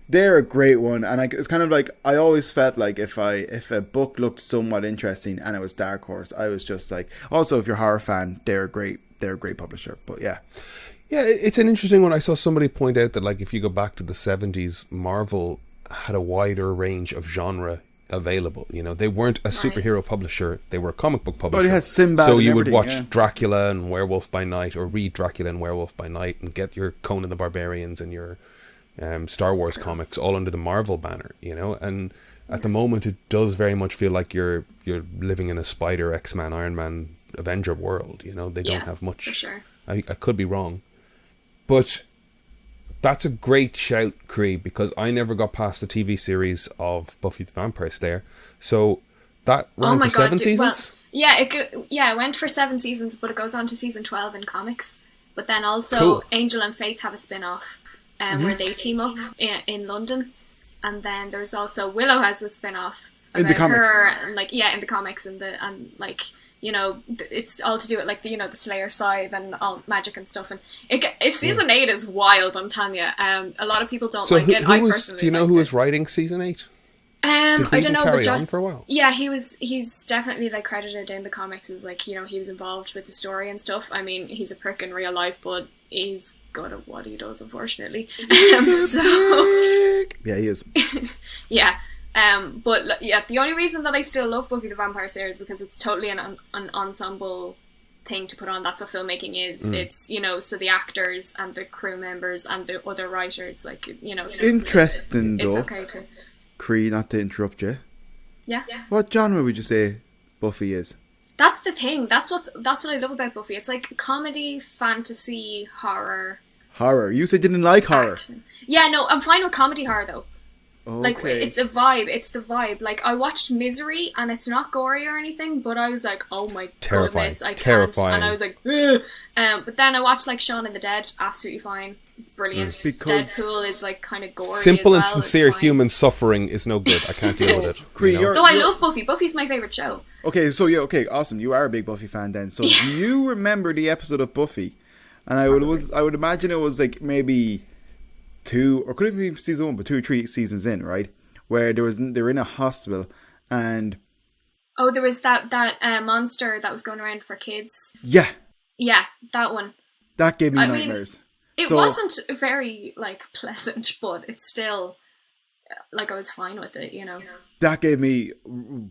they're a great one. And it's kind of I always felt like if a book looked somewhat interesting and it was Dark Horse, I was just also if you're a horror fan, they're a great publisher. But yeah. Yeah, it's an interesting one. I saw somebody point out that if you go back to the 70s, Marvel had a wider range of genre available. They weren't a superhero publisher, they were a comic book publisher. But it had Sinbad. So you would watch Dracula and Werewolf by Night, or read Dracula and Werewolf by Night, and get your Conan the Barbarians and your Star Wars comics all under the Marvel banner, and at the moment it does very much feel like you're living in a Spider, X-Man, Iron Man, Avenger world. They don't have much. For sure. I could be wrong, but that's a great shout, Croí, because I never got past the TV series of Buffy the Vampire Slayer. So that ran for 7 seasons? Well, it went for 7 seasons, but it goes on to season 12 in comics. But then also Angel and Faith have a spin-off where they team up in London. And then there's also Willow has a spin-off In the comics. her, and like in the comics, and like it's all to do with like the the Slayer scythe and all magic and stuff, and season 8 is wild. I'm telling you, a lot of people don't like it. I personally do you know who was writing season 8? I don't know, but just for a while. Yeah, he's definitely like credited in the comics as like he was involved with the story and stuff. I mean, he's a prick in real life, but he's good at what he does, unfortunately. So yeah, he is. Yeah. But the only reason that I still love Buffy the Vampire Slayer is because it's totally an ensemble thing to put on. That's what filmmaking is. It's so the actors and the crew members and the other writers, like so interesting it's though. okay to. Croí, not to interrupt you. Yeah. What genre would you say Buffy is? That's the thing. That's what I love about Buffy. It's like comedy, fantasy, horror. Horror. You said you didn't like horror. Action. Yeah, no, I'm fine with comedy horror though. Okay. Like, it's a vibe. It's the vibe. Like, I watched Misery, and it's not gory or anything, but I was like, oh my goodness, I can't. And I was like, ugh. But then I watched, like, Shaun of the Dead, absolutely fine. It's brilliant. Because Deadpool is, like, kind of gory simple as well. and sincere human suffering is no good. I can't deal with it. Croí, so I love Buffy. Buffy's my favourite show. Okay, so okay, awesome. You are a big Buffy fan then. So do you remember the episode of Buffy? And I would imagine it was, like, maybe 2, or could it be season 1, but 2 or 3 seasons in, right? Where they were in a hospital, and there was that monster that was going around for kids. Yeah, that one. That gave me nightmares. It wasn't very like pleasant, but it's still like I was fine with it, That gave me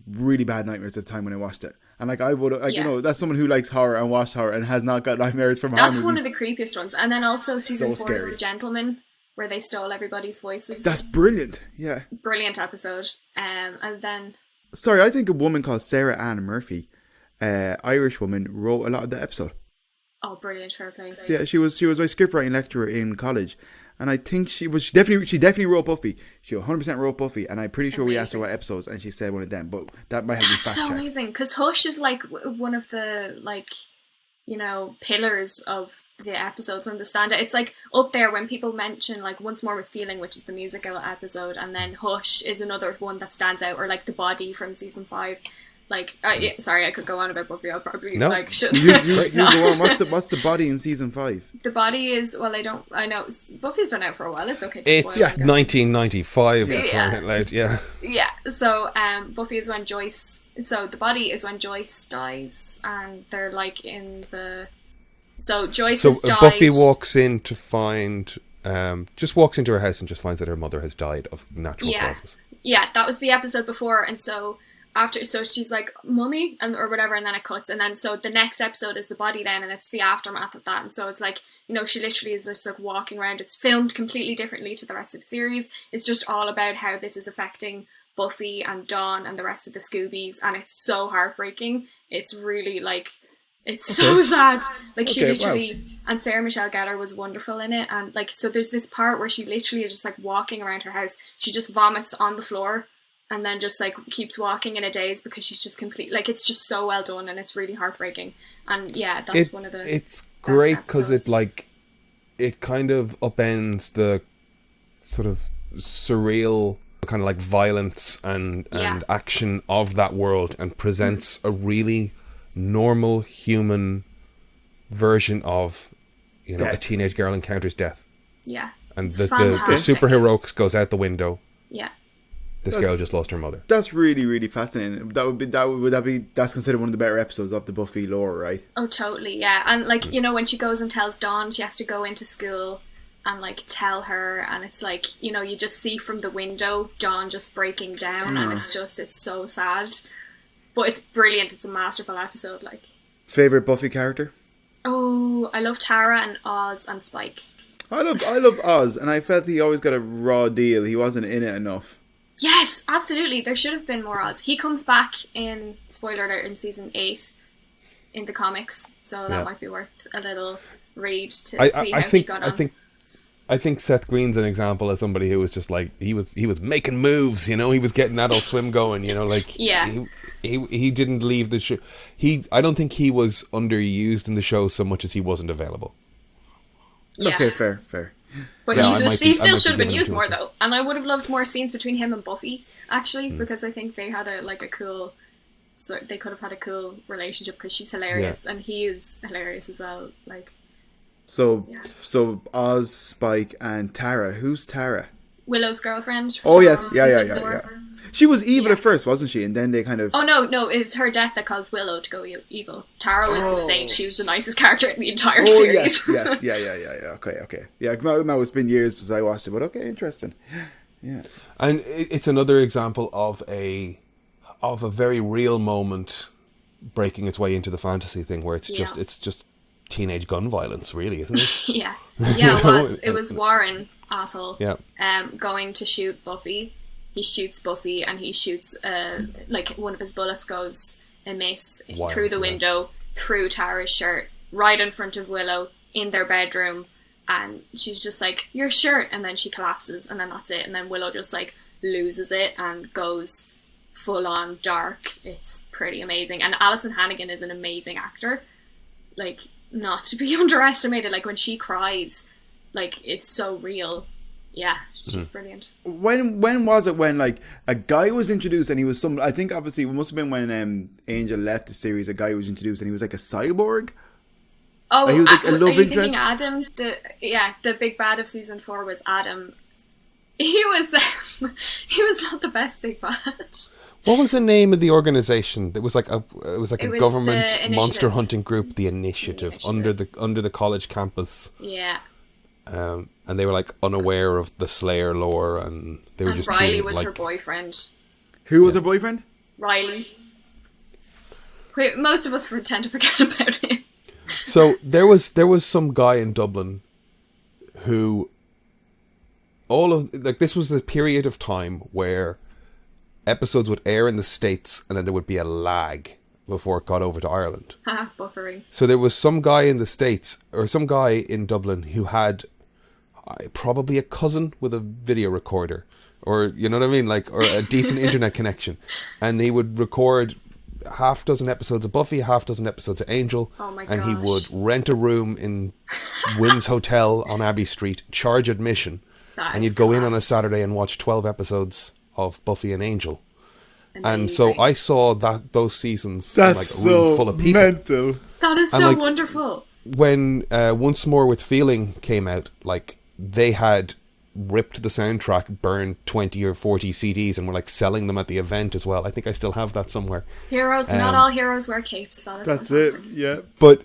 really bad nightmares at the time when I watched it, and like I would, that's someone who likes horror and watched horror and has not got nightmares from horror. That's one of the creepiest ones, and then also season 4 is scary. The Gentleman, where they stole everybody's voices. That's brilliant. Yeah. Brilliant episode. And then... Sorry, I think a woman called Sarah Ann Murphy, Irish woman, wrote a lot of the episode. Oh, brilliant. Fair play. Yeah, she was my scriptwriting lecturer in college. And I think she definitely wrote Buffy. She 100% wrote Buffy. And I'm pretty sure we asked her what episodes and she said one of them. But that might have to be fact checked. So amazing. Because Hush is like one of the like... pillars of the episodes when they stand out. It's like up there when people mention like Once More with Feeling, which is the musical episode, and then Hush is another one that stands out, or like The Body from season 5. Like, sorry, I could go on about Buffy. I'll probably shouldn't. You go on. What's the Body in season 5? The Body is I know Buffy's been out for a while. It's okay. It's 1995. Yeah. So Buffy is when Joyce. So The Body is when Joyce dies, and they're like in the. So Joyce has died. Buffy walks in to find, just walks into her house and just finds that her mother has died of natural causes. Yeah, that was the episode before, and so she's like, "Mummy," or whatever, and then it cuts, and then so the next episode is The Body then, and it's the aftermath of that, and so it's like, she literally is just like walking around. It's filmed completely differently to the rest of the series. It's just all about how this is affecting Buffy and Dawn and the rest of the Scoobies, and it's so heartbreaking. It's really like, it's so sad. Like she literally, and Sarah Michelle Gellar was wonderful in it, and like, so there's this part where she literally is just like walking around her house. She just vomits on the floor and then just like keeps walking in a daze because she's just complete, like, it's just so well done and it's really heartbreaking. And yeah, that's one of the it's great because it kind of upends the sort of surreal kind of like violence and action of that world and presents a really normal human version of a teenage girl encounters death. Yeah. And the superheroics goes out the window. Yeah. This girl just lost her mother. That's really, really fascinating. That's considered one of the better episodes of the Buffy lore, right? Oh, totally, yeah. And like, when she goes and tells Dawn, she has to go into school and like tell her, and it's like, you just see from the window Dawn just breaking down, and it's so sad, but it's brilliant. It's a masterful episode. Like, favorite Buffy character? Oh, I love Tara and Oz and Spike. I love Oz, and I felt he always got a raw deal. He wasn't in it enough. Yes, absolutely. There should have been more Oz. He comes back in, spoiler alert, in season 8 in the comics, so that might be worth a little read to see how he got on. I think Seth Green's an example of somebody who was just like, he was making moves, he was getting Adult Swim going, like he didn't leave the show. I don't think he was underused in the show so much as he wasn't available. Yeah. Okay, fair. But Yeah, he still I might should have be been giving used him more to it. though. And I would have loved more scenes between him and Buffy, actually, because I think they had a cool. So they could have had a cool relationship because she's hilarious and he is hilarious as well. Like, So Oz, Spike, and Tara. Who's Tara? Willow's girlfriend. Oh yes, from yeah. season 4. She was evil at first, wasn't she? And then they kind of. Oh no! It was her death that caused Willow to go evil. Tara was the saint. She was the nicest character in the entire series. yes, yeah. Okay. Yeah, no, it's been years since I watched it, but okay, interesting. Yeah. And it's another example of a very real moment breaking its way into the fantasy thing, where it's just teenage gun violence, really, isn't it? Yeah. It was Warren, asshole. Yeah. Going to shoot Buffy. He shoots Buffy, and he shoots like one of his bullets goes amiss through the window, through Tara's shirt, right in front of Willow in their bedroom, and she's just like, "Your shirt," and then she collapses, and then that's it, and then Willow just like loses it and goes full on dark. It's pretty amazing, and Alison Hannigan is an amazing actor, like not to be underestimated. Like when she cries, like it's so real. Yeah, she's brilliant. When was it when like a guy was introduced and he was I think obviously it must have been when Angel left the series. A guy was introduced and he was like a cyborg. Oh, he was like a love are you interest? thinking Adam? The big bad of season 4 was Adam. He was not the best big bad. What was the name of the organization? It was like a government the monster Initiative. hunting group, the Initiative, under the college campus. Yeah. And they were like unaware of the Slayer lore, and they were And just Riley treating it was like, her boyfriend. Who was her boyfriend? Riley. Wait, most of us tend to forget about him. So there was some guy in Dublin who this was the period of time where episodes would air in the States and then there would be a lag before it got over to Ireland. Buffering. So there was some guy in the States, or some guy in Dublin, who had probably a cousin with a video recorder, or you know what I mean, like, or a decent internet connection, and he would record half dozen episodes of Buffy, half dozen episodes of Angel, and he would rent a room in Wynn's Hotel on Abbey Street, charge admission, and you'd go in on a Saturday and watch 12 episodes of Buffy and Angel. Amazing. And so I saw those seasons in That's like a room full of people. Mental. That is so like, wonderful. When Once More with Feeling came out, like they had ripped the soundtrack, burned 20 or 40 CDs, and were like selling them at the event as well. I think I still have that somewhere. Heroes, not all heroes wear capes. That's fantastic. it. Yeah. But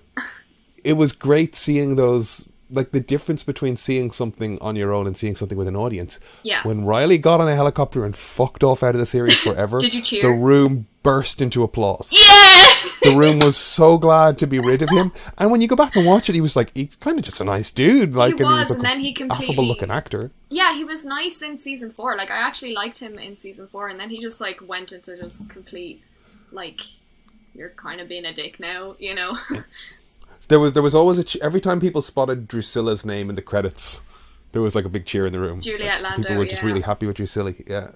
it was great seeing those, like the difference between seeing something on your own and seeing something with an audience. Yeah. When Riley got on a helicopter and fucked off out of the series forever, Did you cheer? The room burst into applause. Yeah! The room was so glad to be rid of him. And when you go back and watch it, he's kind of just a nice dude. Like, He was, like and then he completely... affable looking actor. Yeah, he was nice in season 4. Like, I actually liked him in season 4, and then he just, like, went into just complete, like, you're kind of being a dick now, you know? There was always every time people spotted Drusilla's name in the credits, there was like a big cheer in the room. Juliet Lando, people were just really happy with Drusilla. Yeah,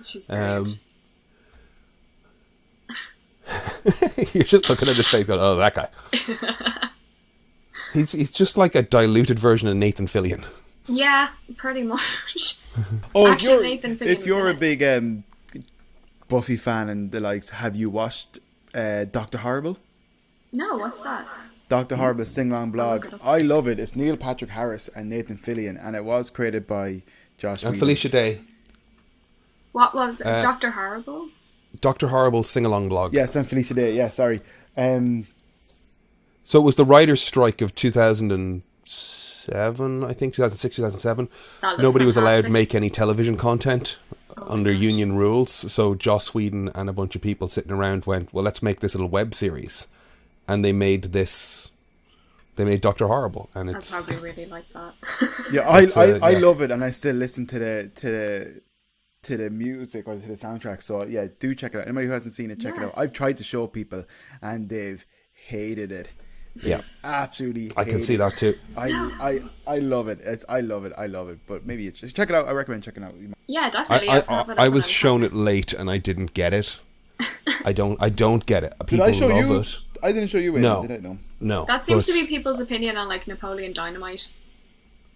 she's brilliant. You're just looking at his face, going, "Oh, that guy." He's just like a diluted version of Nathan Fillion. Yeah, pretty much. Oh, actually, Nathan Fillion if you're a was in big Buffy fan and the likes, have you watched Dr. Horrible? No, what's that? Dr. Horrible's sing-along blog. look it up. I love it. It's Neil Patrick Harris and Nathan Fillion, and it was created by Josh And Whedon. Felicia Day. What was it? Dr. Horrible? Dr. Horrible's sing-along blog. Yes, and Felicia Day. Yeah, sorry. So it was the writers' strike of 2007, I think, 2006, 2007. That looks Nobody was allowed to fantastic. make any television content under union rules. So Joss Whedon and a bunch of people sitting around went, well, let's make this little web series. And they made Dr. Horrible. And I it's probably really like that. Yeah, I love it, and I still listen to the music or to the soundtrack. So yeah, do check it out. Anybody who hasn't seen it, check it out. I've tried to show people, and they've hated it. Yeah, absolutely. I can see that too. I love it. I love it. But maybe it's, check it out. I recommend checking it out. Yeah, definitely. I was shown it late and I didn't get it. I don't get it. People Did I show love you? it. I didn't show you it. No. Did I? No. No. That seems but to be people's opinion on like Napoleon Dynamite.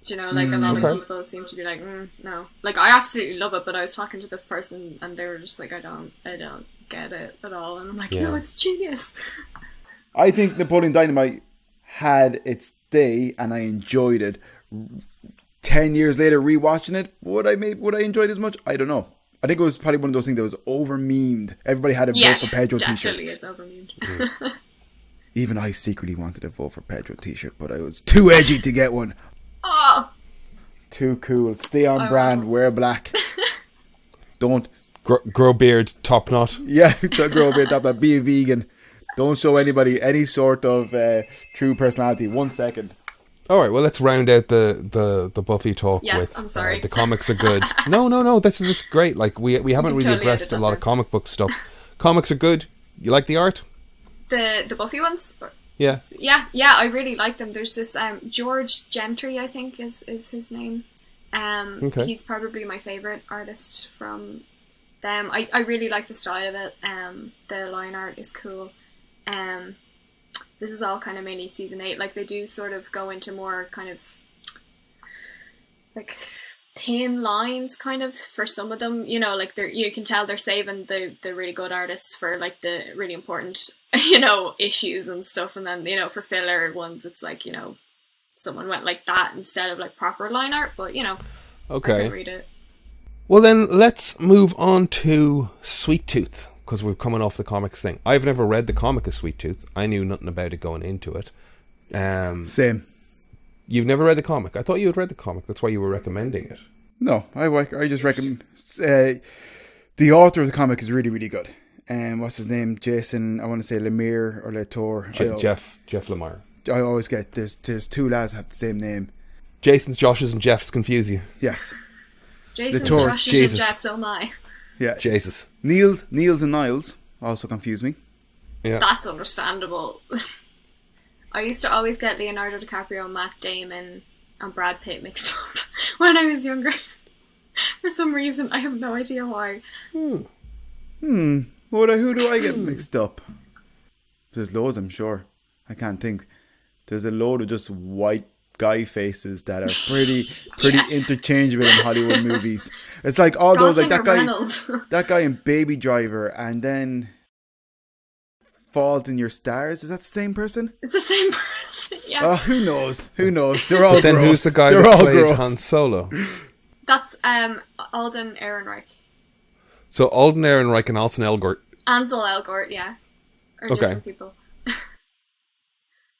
You know, like a lot of people seem to be like, no. Like, I absolutely love it, but I was talking to this person and they were just like, I don't get it at all. And I'm like, no, it's genius. I think Napoleon Dynamite had its day and I enjoyed it. 10 years later, rewatching it, would I enjoy it as much? I don't know. I think it was probably one of those things that was over-memed. Everybody had a vote for Pedro t-shirt. Definitely it's over-memed. Even I secretly wanted a vote for Pedro t-shirt, but I was too edgy to get one. Oh! Too cool. Stay on brand. Wear black. Don't... Grow beard, top knot. Yeah, grow a beard, top knot. Be a vegan. Don't show anybody any sort of true personality. 1 second. All right, well, let's round out the Buffy talk. Yes, I'm sorry. The comics are good. No, that's great. Like we haven't really addressed a lot of comic book stuff. Comics are good. You like the art? The Buffy ones? Yeah. Yeah, I really like them. There's this George Gentry, I think is his name. He's probably my favourite artist from them. I really like the style of it. The line art is cool. This is all kind of mainly season 8. Like, they do sort of go into more kind of like thin lines kind of for some of them, you know, like you can tell they're saving the really good artists for like the really important, you know, issues and stuff, and then, you know, for filler ones it's like, you know, someone went like that instead of like proper line art, but you know, okay, I can read it. Well then, let's move on to Sweeth Tooth, because we're coming off the comics thing. I've never read the comic of Sweeth Tooth. I knew nothing about it going into it. Same. You've never read the comic? I thought you had read the comic. That's why you were recommending it. No, I just recommend... the author of the comic is really, really good. What's his name? Jason, I want to say Lemire or Latour. Jeff Lemire. I always get... There's two lads that have the same name. Jason's, Josh's and Jeff's confuse you. Yes. Jason's, Latour, Josh's Jesus. and Jeff's, oh my. Yeah. Jesus. Niels and Niles also confuse me. Yeah. That's understandable. I used to always get Leonardo DiCaprio, Matt Damon, and Brad Pitt mixed up when I was younger. For some reason, I have no idea why. Who do I get mixed up? There's loads, I'm sure. I can't think. There's a load of just white guy faces that are pretty interchangeable in Hollywood movies. It's like all those, like that guy in Baby Driver, and then Fault in Your Stars. Is that the same person? It's the same person. Yeah. Oh, who knows? They're all but then gross. who's the guy They're that all played gross. Han Solo? That's Alden Ehrenreich. So Alden Ehrenreich and Ansel Elgort. Ansel Elgort, yeah. Are different people.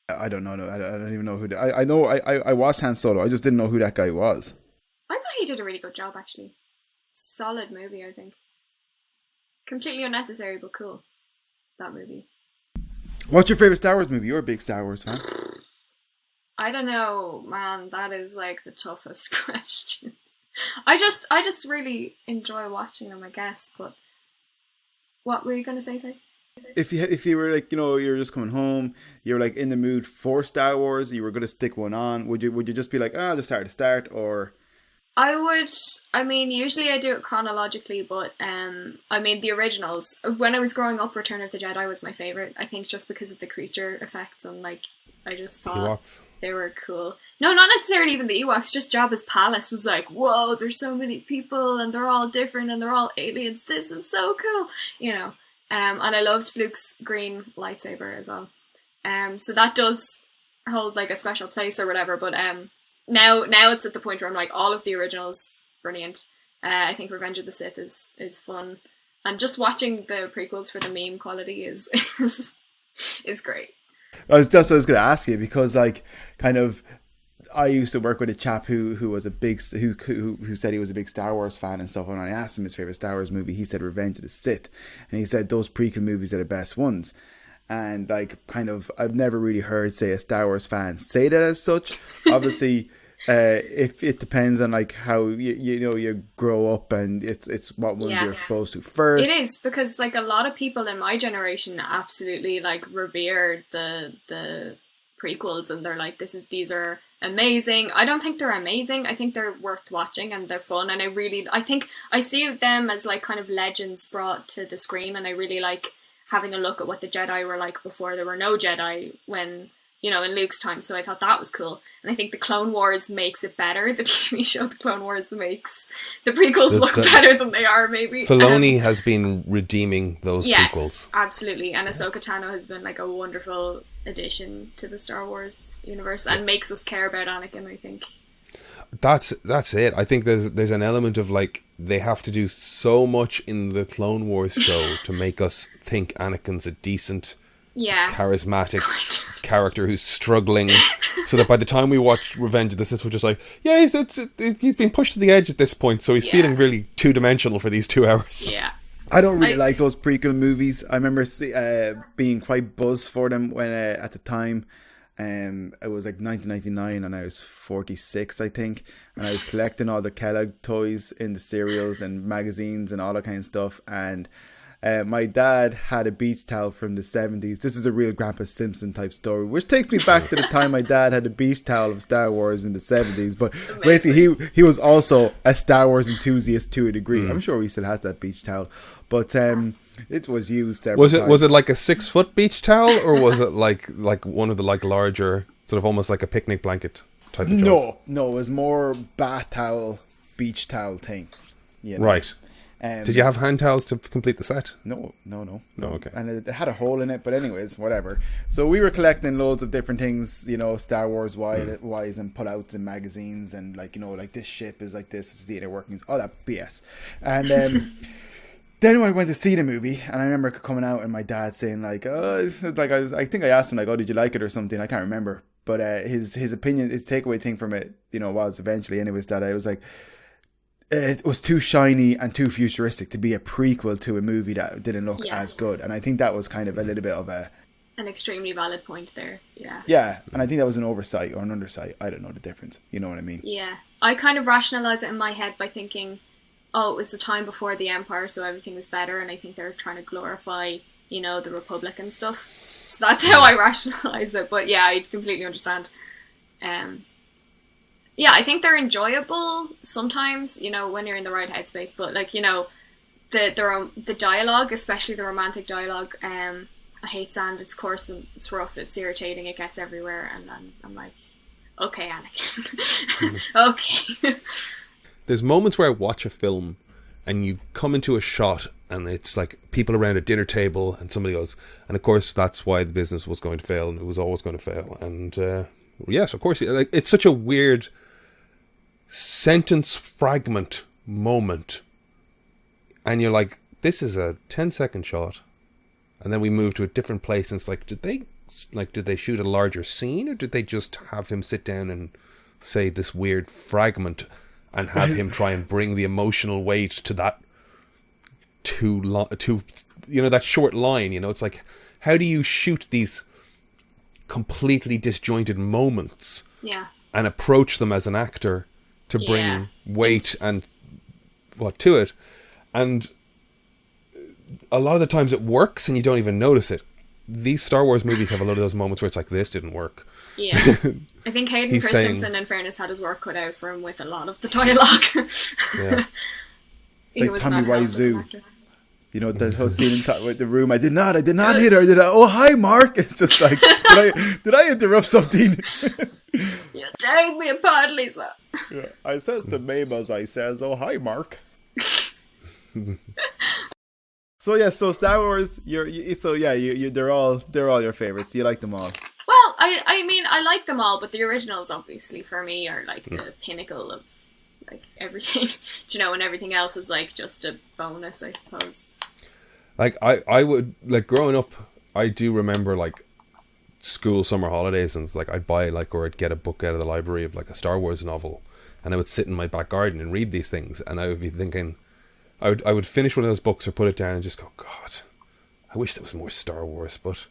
I don't know. I don't even know who. I know. I watched Han Solo. I just didn't know who that guy was. I thought he did a really good job, actually. Solid movie, I think. Completely unnecessary, but cool. That movie. What's your favorite Star Wars movie? You're a big Star Wars fan. I don't know, man. That is like the toughest question. I just really enjoy watching them, I guess. But what were you gonna say, sir? If you were like, you know, you're just coming home, you're like in the mood for Star Wars, you were gonna stick one on, would you just be like, just start, or? I mean, usually I do it chronologically, but I mean, the originals, when I was growing up, Return of the Jedi was my favourite, I think just because of the creature effects, and like, I just thought Ewoks. They were cool. No, not necessarily even the Ewoks, just Jabba's palace was like, whoa, there's so many people, and they're all different, and they're all aliens, this is so cool, you know. And I loved Luke's green lightsaber as well. So that does hold like a special place or whatever, but now it's at the point where I'm like, all of the originals, brilliant. I think Revenge of the Sith is fun. And just watching the prequels for the meme quality is great. I was going to ask you, because like, kind of, I used to work with a chap who was a big, who said he was a big Star Wars fan and stuff. When I asked him his favorite Star Wars movie, he said Revenge of the Sith, and he said those prequel movies are the best ones. And like, kind of, I've never really heard, say, a Star Wars fan say that as such. Obviously, if it depends on like how you grow up, and it's what ones you're exposed to first. It is, because like a lot of people in my generation absolutely like revere the prequels, and they're like, these are amazing. I don't think they're amazing. I think they're worth watching and they're fun, and I think I see them as like kind of legends brought to the screen, and I really like having a look at what the Jedi were like before there were no Jedi, when, you know, in Luke's time. So I thought that was cool. and I think the Clone Wars makes it better. The TV show, the Clone Wars, makes the prequels look better than they are. Maybe Filoni has been redeeming those prequels. Absolutely, and Ahsoka Tano has been like a wonderful addition to the Star Wars universe and makes us care about Anakin, I think. That's it. I think there's an element of like they have to do so much in the Clone Wars show to make us think Anakin's a decent, charismatic character who's struggling, so that by the time we watch Revenge of the Sith, we're just like, yeah, he's been pushed to the edge at this point, so he's feeling really two-dimensional for these 2 hours. Yeah. I don't really like those prequel movies. I remember being quite buzzed for them when at the time. It was like 1999 and I was 46, I think, and I was collecting all the Kellogg toys in the cereals and magazines and all that kind of stuff, and my dad had a beach towel from the 70s. This is a real Grandpa Simpson type story, which takes me back to the time my dad had a beach towel of Star Wars in the 70s, but basically he was also a Star Wars enthusiast to a degree. I'm sure he still has that beach towel, but it was used several times. Was it like a 6-foot beach towel, or was it like one of the like larger, sort of almost like a picnic blanket type of towel? No, it was more bath towel, beach towel thing. You know? Right. Did you have hand towels to complete the set? No. Oh, okay. And it had a hole in it, but anyways, whatever. So we were collecting loads of different things, you know, Star Wars wise and putouts in magazines, and like, you know, like this ship is like this, it's the inner workings, all that BS. And then I went to see the movie, and I remember coming out and my dad saying like, I think I asked him like, oh, did you like it or something? I can't remember. But his opinion, his takeaway thing from it, you know, was eventually anyways that I was like, it was too shiny and too futuristic to be a prequel to a movie that didn't look as good. And I think that was kind of a little bit of an extremely valid point there. Yeah. Yeah, and I think that was an oversight or an undersight. I don't know the difference. You know what I mean? Yeah. I kind of rationalise it in my head by thinking, oh, it was the time before the Empire, so everything was better, and I think they're trying to glorify, you know, the Republic and stuff. So that's how I rationalise it. But yeah, I completely understand. Yeah, I think they're enjoyable sometimes, you know, when you're in the right headspace. But like, you know, the dialogue, especially the romantic dialogue, I hate sand. It's coarse and it's rough. It's irritating. It gets everywhere, and then I'm like, okay, Anakin, okay. There's moments where I watch a film and you come into a shot and it's like people around a dinner table and somebody goes, and of course that's why the business was going to fail and it was always going to fail. And yes, of course, like, it's such a weird sentence fragment moment. And you're like, this is a 10-second shot. And then we move to a different place and it's like, did they shoot a larger scene, or did they just have him sit down and say this weird fragment and have him try and bring the emotional weight to that that short line? You know, it's like, how do you shoot these completely disjointed moments and approach them as an actor to bring weight and to it? And a lot of the times it works and you don't even notice it. These Star Wars movies have a lot of those moments where it's like, this didn't work. Yeah. I think Hayden Christensen, in fairness, had his work cut out for him with a lot of the dialogue. Yeah. It's like Tommy Wiseau. You know, the whole scene with the room. I did not hit her. Oh, hi, Mark. It's just like, did I interrupt something? You're tearing me apart, Lisa. Yeah. I says to Mabel, I says, oh, hi, Mark. So Star Wars, they're all your favorites. You like them all? Well, I mean, I like them all, but the originals, obviously, for me, are like the pinnacle of like everything, you know, and everything else is like just a bonus, I suppose. Like I would, like, growing up, I do remember like school summer holidays, and like I'd buy or I'd get a book out of the library of like a Star Wars novel, and I would sit in my back garden and read these things, and I would be thinking, I would finish one of those books or put it down and just go, God, I wish there was more Star Wars, but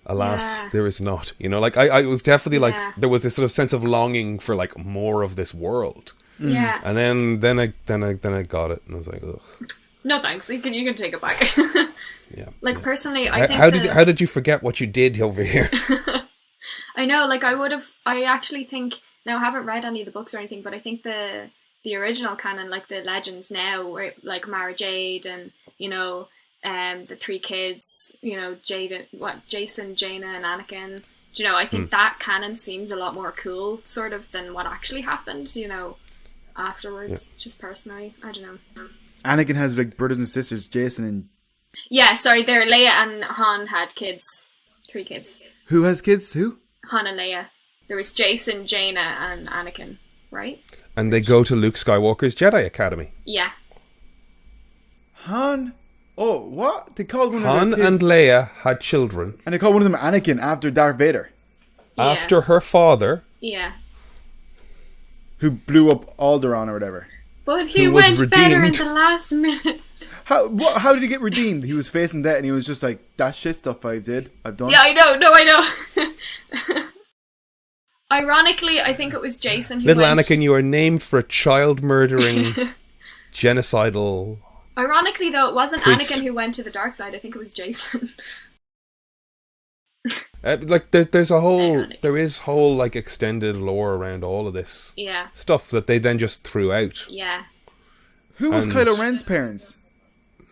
alas, there is not. You know, like I was definitely like, there was this sort of sense of longing for like more of this world. Yeah. And then I got it, and I was like, ugh. No thanks. You can take it back. Yeah. Like, personally, I think how did you forget what you did over here? I know, like, I actually think, now I haven't read any of the books or anything, but I think the original canon, like the legends now, where like Mara Jade and, you know, the three kids, you know, Jason, Jaina and Anakin, Do you know, I think that canon seems a lot more cool, sort of, than what actually happened, afterwards, just personally. I don't know. Anakin has brothers and sisters, Jason and... Yeah, sorry, Leia and Han had kids. 3 kids. Who has kids? Who? Han and Leia. There was Jason, Jaina, and Anakin, right? And they go to Luke Skywalker's Jedi Academy. Yeah. Han... Oh, what? They called one Han of their and kids... Leia had children. And they called one of them Anakin after Darth Vader. Yeah. After her father... Yeah. Who blew up Alderaan or whatever. But he Who was went better in redeemed. the last minute. How did he get redeemed? He was facing death and he was just like, that shit stuff I've done. Yeah, I know. No, I know. Ironically, I think it was Jason who Little went... Anakin, you are named for a child-murdering, genocidal... Ironically, though, it wasn't priest. Anakin who went to the dark side. I think it was Jason. There's a whole... Ironic. There is whole, like, extended lore around all of this Yeah. stuff that they then just threw out. Yeah. Who was And- Kylo Ren's parents?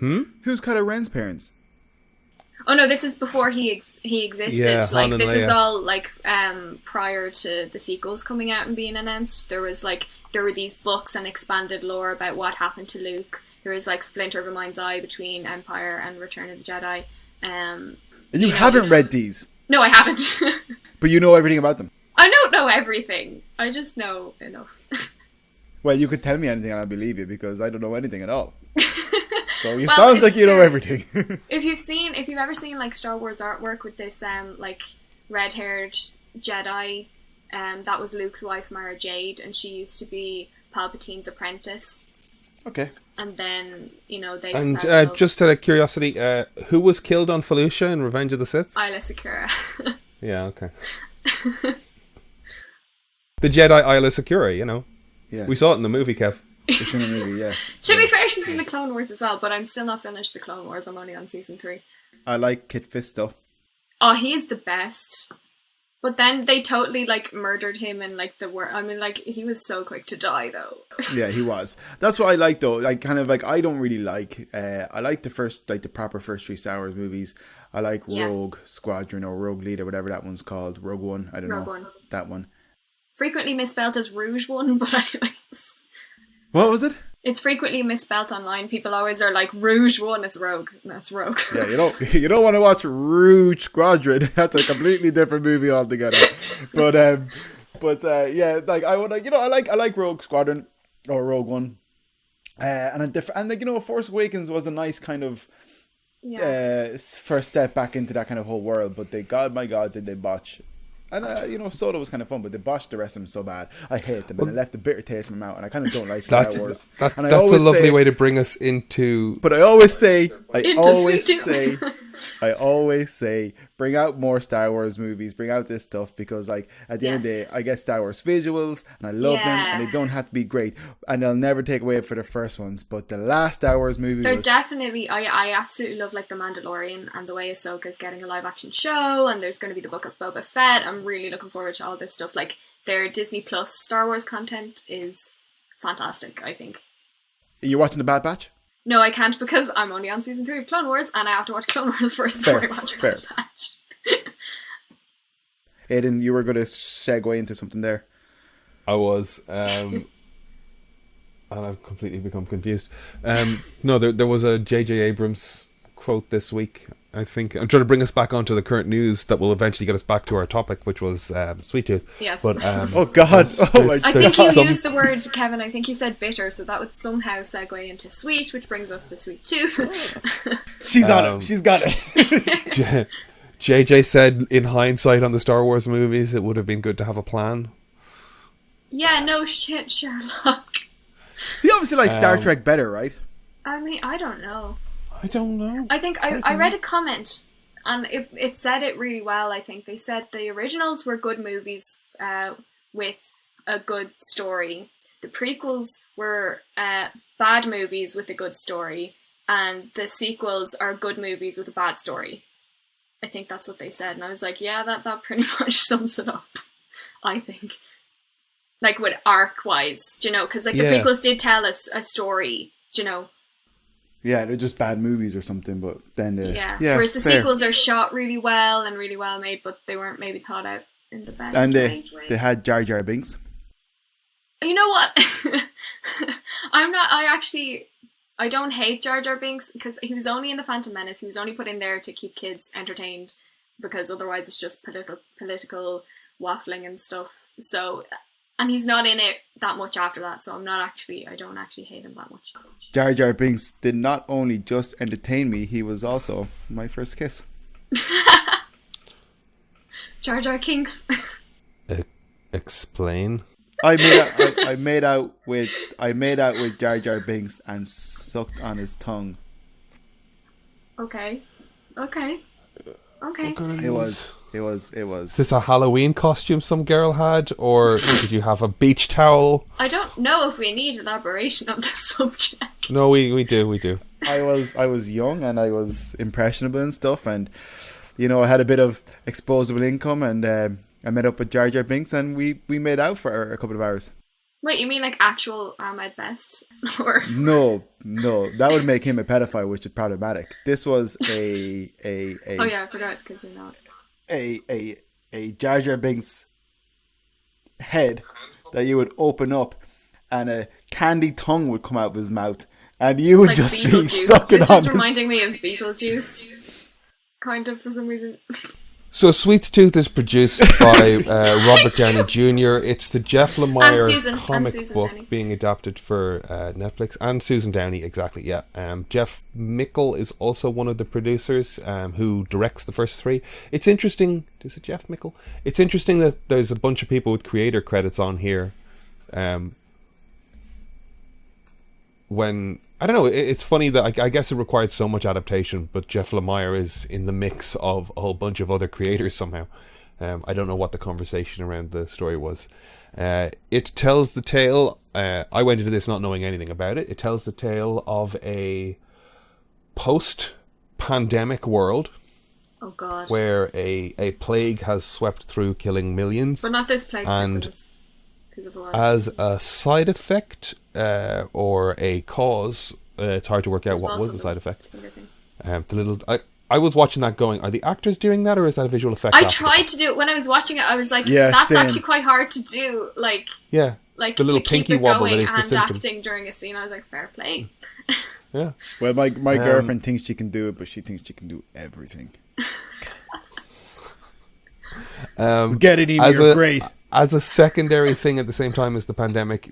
Hmm? Who's Kylo Ren's parents? Oh no, this is before he existed. Yeah, Like Han and this is Leia. all like prior to the sequels coming out and being announced. There were these books and expanded lore about what happened to Luke. There was like Splinter of a Mind's Eye between Empire and Return of the Jedi. And you haven't read these, No, I haven't. but you know everything about them. I don't know everything. I just know enough. Well, you could tell me anything and I'll believe you because I don't know anything at all. So it Well, sounds like it's you know true. everything. If you've ever seen like Star Wars artwork with this like red-haired Jedi, that was Luke's wife Mara Jade, and she used to be Palpatine's apprentice. Okay. And then they And fell in love. just out of curiosity, who was killed on Felucia in Revenge of the Sith? Isla Secura. Yeah, okay. The Jedi Isla Secura, Yes. We saw it in the movie, Kev. It's in a movie, yes. To be fair, she's in the Clone Wars as well, but I'm still not finished the Clone Wars. I'm only on season 3. I like Kit Fisto. Oh, he is the best. But then they totally like murdered him in like the war. I mean, like he was so quick to die though. Yeah, he was. That's what I like though. Like kind of like I don't really like. I like the proper first 3 Star Wars movies. I like Yeah. Rogue Squadron or Rogue Leader, whatever that one's called. Rogue One. I don't Rogue know. One. That one. Frequently misspelled as Rouge One, but anyways. What was it? It's frequently misspelled online. People always are like Rouge One. It's Rogue. That's Rogue. Yeah, you don't want to watch Rouge Squadron. That's a completely different movie altogether. But yeah, like I would I like Rogue Squadron or Rogue One, and Force Awakens was a nice kind of first step back into that kind of whole world. But my God, did they botch? And Solo was kind of fun, but they botched the rest of them so bad. I hate them, and it left a bitter taste in my mouth. And I kind of don't like Star Wars. That's And I a always lovely say- way to bring us into... But I always say, Into I always say, bring out more Star Wars movies, bring out this stuff, because like at the end of the day, I get Star Wars visuals and I love them, and they don't have to be great, and they'll never take away for the first ones. But the last Star Wars movie They're was definitely. I absolutely love like The Mandalorian and the way Ahsoka's getting a live action show, and there's going to be the Book of Boba Fett. I'm really looking forward to all this stuff. Like their Disney Plus Star Wars content is fantastic. I think. You're watching the Bad Batch? No, I can't because I'm only on season 3 of Clone Wars, and I have to watch Clone Wars first before I watch Bad Batch. Aidan, you were going to segue into something there. I was, and I've completely become confused. No, there was a J.J. Abrams quote this week. I think I'm trying to bring us back onto the current news that will eventually get us back to our topic, which was Sweeth Tooth. Yes. But Oh God! I think you some- used the word, Kevin. I think you said bitter, so that would somehow segue into sweet, which brings us to Sweet Tooth. She's on it. She's got it. JJ said, in hindsight on the Star Wars movies, it would have been good to have a plan. Yeah, no shit, Sherlock. He obviously likes Star Trek better, right? I mean, I don't know. I don't know. I think I read a comment, and it said it really well, I think. They said the originals were good movies with a good story. The prequels were bad movies with a good story, and the sequels are good movies with a bad story. I think that's what they said, and I was like, yeah, that pretty much sums it up, I think. Like, with arc-wise, do you know? Because, like, the prequels did tell us a story, do you know? Yeah, they're just bad movies or something, but then yeah. Whereas the sequels are shot really well and really well made, but they weren't maybe thought out in the best and way. They had Jar Jar Binks. You know what? I don't hate Jar Jar Binks because he was only in the Phantom Menace. He was only put in there to keep kids entertained because otherwise it's just political waffling and stuff. So, and he's not in it that much after that. So I don't actually hate him that much. Jar Jar Binks did not only just entertain me, he was also my first kiss. Jar Jar Kinks. Explain. I made out with Jar Jar Binks and sucked on his tongue. Okay. It was. Is this a Halloween costume some girl had, or did you have a beach towel? I don't know if we need elaboration on the subject. No, we do. I was young and I was impressionable and stuff, and I had a bit of exposable income, and I met up with Jar Jar Binks and we made out for a couple of hours. Wait, you mean like actual Ahmed Best? Or No, that would make him a pedophile, which is problematic. This was a oh yeah, I forgot because you're not a Jar Jar Binks head that you would open up, and a candy tongue would come out of his mouth, and you would like just be sucking on. It's just reminding me of Beetlejuice, kind of, for some reason. So Sweeth Tooth is produced by Robert Downey Jr. It's the Jeff Lemire comic book Downey. Being adapted for Netflix, and Susan Downey, exactly, yeah. Jeff Mickle is also one of the producers who directs the first three. It's interesting, is it Jeff Mickle? It's interesting that there's a bunch of people with creator credits on here. When I don't know, it's funny that I guess it required so much adaptation, but Jeff Lemire is in the mix of a whole bunch of other creators somehow. I don't know what the conversation around the story was. It tells the tale, I went into this not knowing anything about it, it tells the tale of a post-pandemic world. Oh god. Where a plague has swept through, killing millions. But not this plague. And as a side effect or a cause, it's hard to work out what was the side effect. I was watching that going, are the actors doing that, or is that a visual effect? I tried to do it when I was watching it. I was like, that's same. Actually quite hard to do. Like the little pinky wobble that is the symptom. Acting during a scene, I was like, fair play. Yeah. Well, my girlfriend thinks she can do it, but she thinks she can do everything. Get it, Amy, you're great. As a secondary thing at the same time as the pandemic,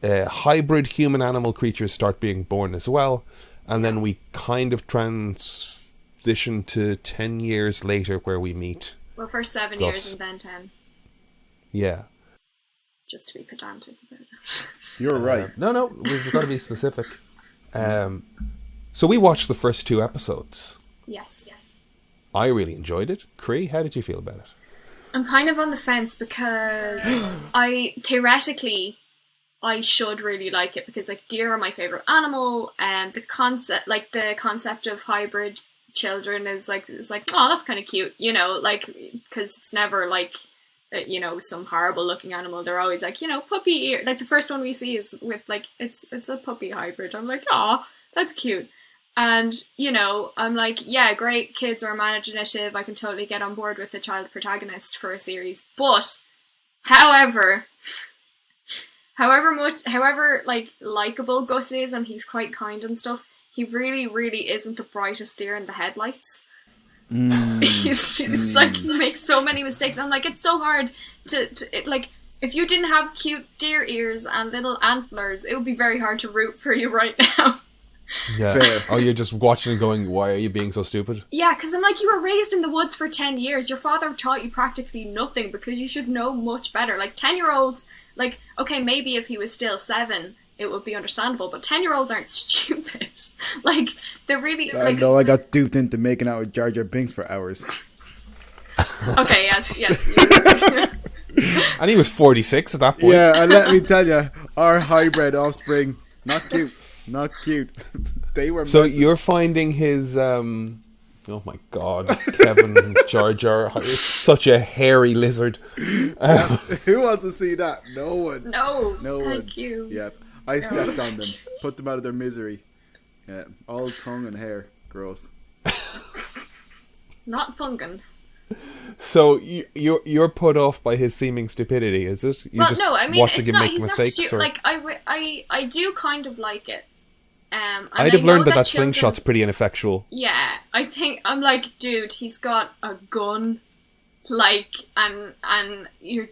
hybrid human-animal creatures start being born as well, and then we kind of transition to 10 years later where we meet. Well, first 7 years and then 10. Yeah. Just to be pedantic about it. You're right. No, we've got to be specific. So we watched the first 2 episodes. Yes. I really enjoyed it. Croí, how did you feel about it? I'm kind of on the fence because theoretically I should really like it because like deer are my favorite animal, and the concept of hybrid children is like oh, that's kind of cute, like, because it's never like some horrible looking animal. They're always like puppy ear. Like the first one we see is with like it's a puppy hybrid. I'm like, oh, that's cute. And, I'm like, yeah, great, kids are imaginative. I can totally get on board with the child protagonist for a series. But, however like, likable Gus is, and he's quite kind and stuff, he really, really isn't the brightest deer in the headlights. He's like, he makes so many mistakes. I'm like, it's so hard like, if you didn't have cute deer ears and little antlers, it would be very hard to root for you right now. Yeah. Fair. Oh, you're just watching and going, why are you being so stupid? Yeah, because I'm like, you were raised in the woods for 10 years. Your father taught you practically nothing because you should know much better. Like, 10-year-olds, like, okay, maybe if he was still 7, it would be understandable, but 10-year-olds aren't stupid. Like, they're really... I know, I got duped into making out with Jar Jar Binks for hours. Okay, yes. And he was 46 at that point. Yeah, and let me tell you, our hybrid offspring, not cute. Not cute. They were so messes. You're finding his oh my god, Kevin Jar Jar is such a hairy lizard. Who wants to see that? No one. No one. Thank you. Yep. I stepped on them, put them out of their misery. Yeah, all tongue and hair. Gross. Not fungan. So you're put off by his seeming stupidity, is it? You just no, I mean, watching it's him not. make He's mistakes, not stupid. or? Like I do kind of like it. And I'd have learned that children, slingshot's pretty ineffectual. Yeah, I think I'm like, dude, he's got a gun, like, and you're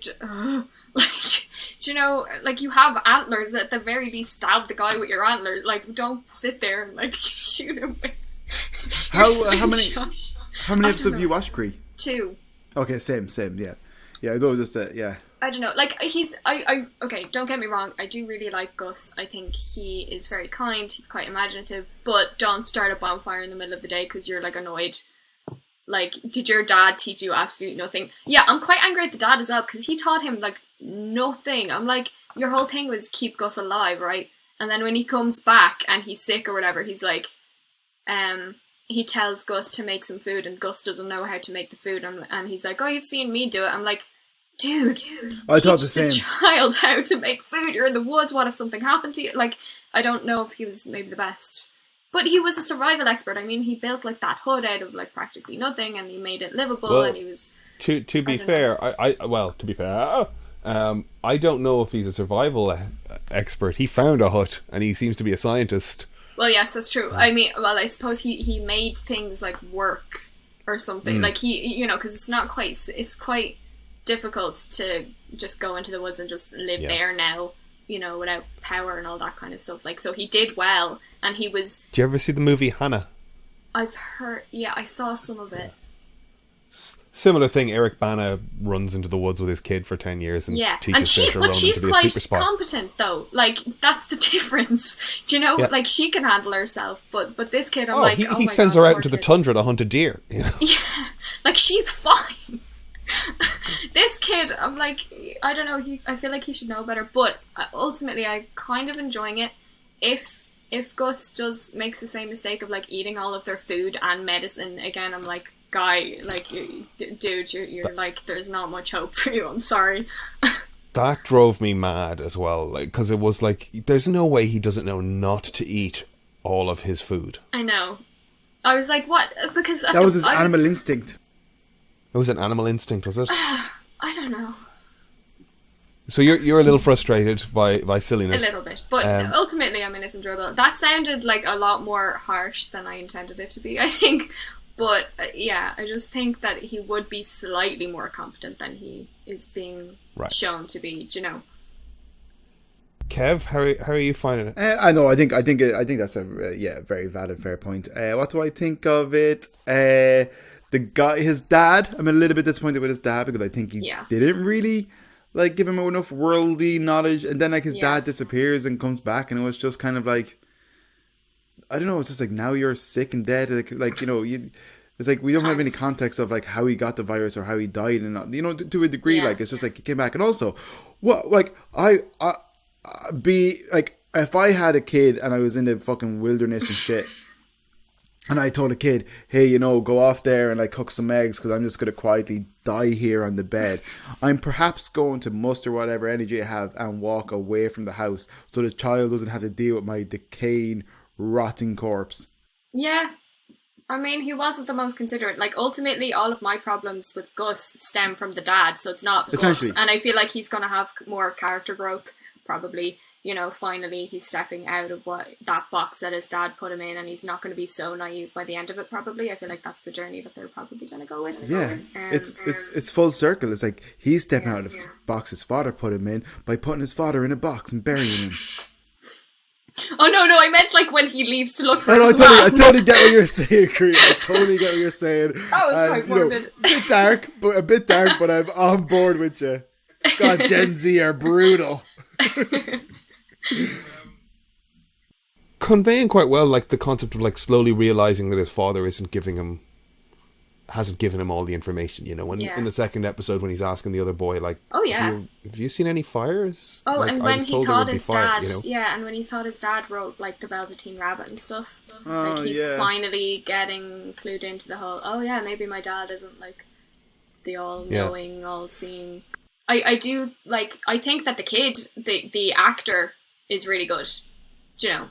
like, do you know, like, you have antlers. At the very least, stab the guy with your antlers. Like, don't sit there and like shoot him with. How many episodes have you watched, Croí? 2. Okay, same, yeah. Those just yeah. I don't know, like, okay, don't get me wrong, I do really like Gus. I think he is very kind, he's quite imaginative, but don't start a bonfire in the middle of the day because you're, like, annoyed. Like, did your dad teach you absolutely nothing? Yeah, I'm quite angry at the dad as well, because he taught him, like, nothing. I'm like, your whole thing was keep Gus alive, right? And then when he comes back and he's sick or whatever, he's like, he tells Gus to make some food, and Gus doesn't know how to make the food, and he's like, oh, you've seen me do it. I'm like, dude, I thought the teach same. Child how to make food. You're in the woods. What if something happened to you? Like, I don't know if he was maybe the best, but he was a survival expert. I mean, he built like that hut out of like practically nothing, and he made it livable. Well, and he was. To be fair, to be fair, I don't know if he's a survival expert. He found a hut, and he seems to be a scientist. Well, yes, that's true. I mean, well, I suppose he made things like work or something. Like he, because it's quite difficult to just go into the woods and just live there now, without power and all that kind of stuff. Like, so he did well, and he was. Do you ever see the movie Hannah? I've heard. Yeah, I saw some of it. Similar thing. Eric Bana runs into the woods with his kid for 10 years and teaches Saoirse Ronan to be a super spy. She's quite competent though. Like, that's the difference. Do you know? Yeah. Like, she can handle herself, but this kid, he sends her out into the tundra to hunt a deer. Yeah, like, she's fine. This kid, I'm like, I don't know. I feel like he should know better. But ultimately, I'm kind of enjoying it. If Gus makes the same mistake of like eating all of their food and medicine again, I'm like, guy, like, dude, you're like, there's not much hope for you. I'm sorry. That drove me mad as well, like, because it was like, there's no way he doesn't know not to eat all of his food. I know. I was like, what? Because that was his animal instinct. It was an animal instinct, was it? I don't know. So you're a little frustrated by silliness. A little bit, but ultimately, I mean, it's enjoyable. That sounded like a lot more harsh than I intended it to be, I think. But yeah, I just think that he would be slightly more competent than he is being shown to be. Do you know? Kev, how are you finding it? I know. I think that's a very valid, fair point. What do I think of it? The guy, his dad. I'm a little bit disappointed with his dad because I think he didn't really like give him enough worldly knowledge, and then like his dad disappears and comes back, and it was just kind of like. I don't know, it's just like, now you're sick and dead. Like it's like, we don't have any context of like how he got the virus or how he died, and to a degree, like, it's just like he came back. And also, what, like, if I had a kid and I was in the fucking wilderness and shit, and I told a kid, hey, go off there and like cook some eggs because I'm just going to quietly die here on the bed, I'm perhaps going to muster whatever energy I have and walk away from the house so the child doesn't have to deal with my decaying, rotting corpse. Yeah. I mean, he wasn't the most considerate. Like, ultimately, all of my problems with Gus stem from the dad, so it's not Gus. And I feel like he's going to have more character growth, probably. Finally, he's stepping out of that box that his dad put him in, and he's not going to be so naive by the end of it, probably. I feel like that's the journey that they're probably going to go with. Yeah, it's full circle. It's like, he's stepping out of the box his father put him in by putting his father in a box and burying him. Oh, no, I meant like when he leaves to look for I totally get what you're saying, Croí. I totally get what you're saying. That was quite morbid. A bit dark, but I'm on board with you. God, Gen Z are brutal. Conveying quite well, like, the concept of like slowly realizing that his father hasn't given him all the information, when in the second episode when he's asking the other boy, like, oh yeah, have you seen any fires? Oh, like, and when he thought his dad and when he thought his dad wrote like the Velveteen Rabbit and stuff, like, he's finally getting clued into the whole, oh yeah, maybe my dad isn't like the all-knowing, all-seeing. I do, like, I think that the kid, the actor is really good, do you know?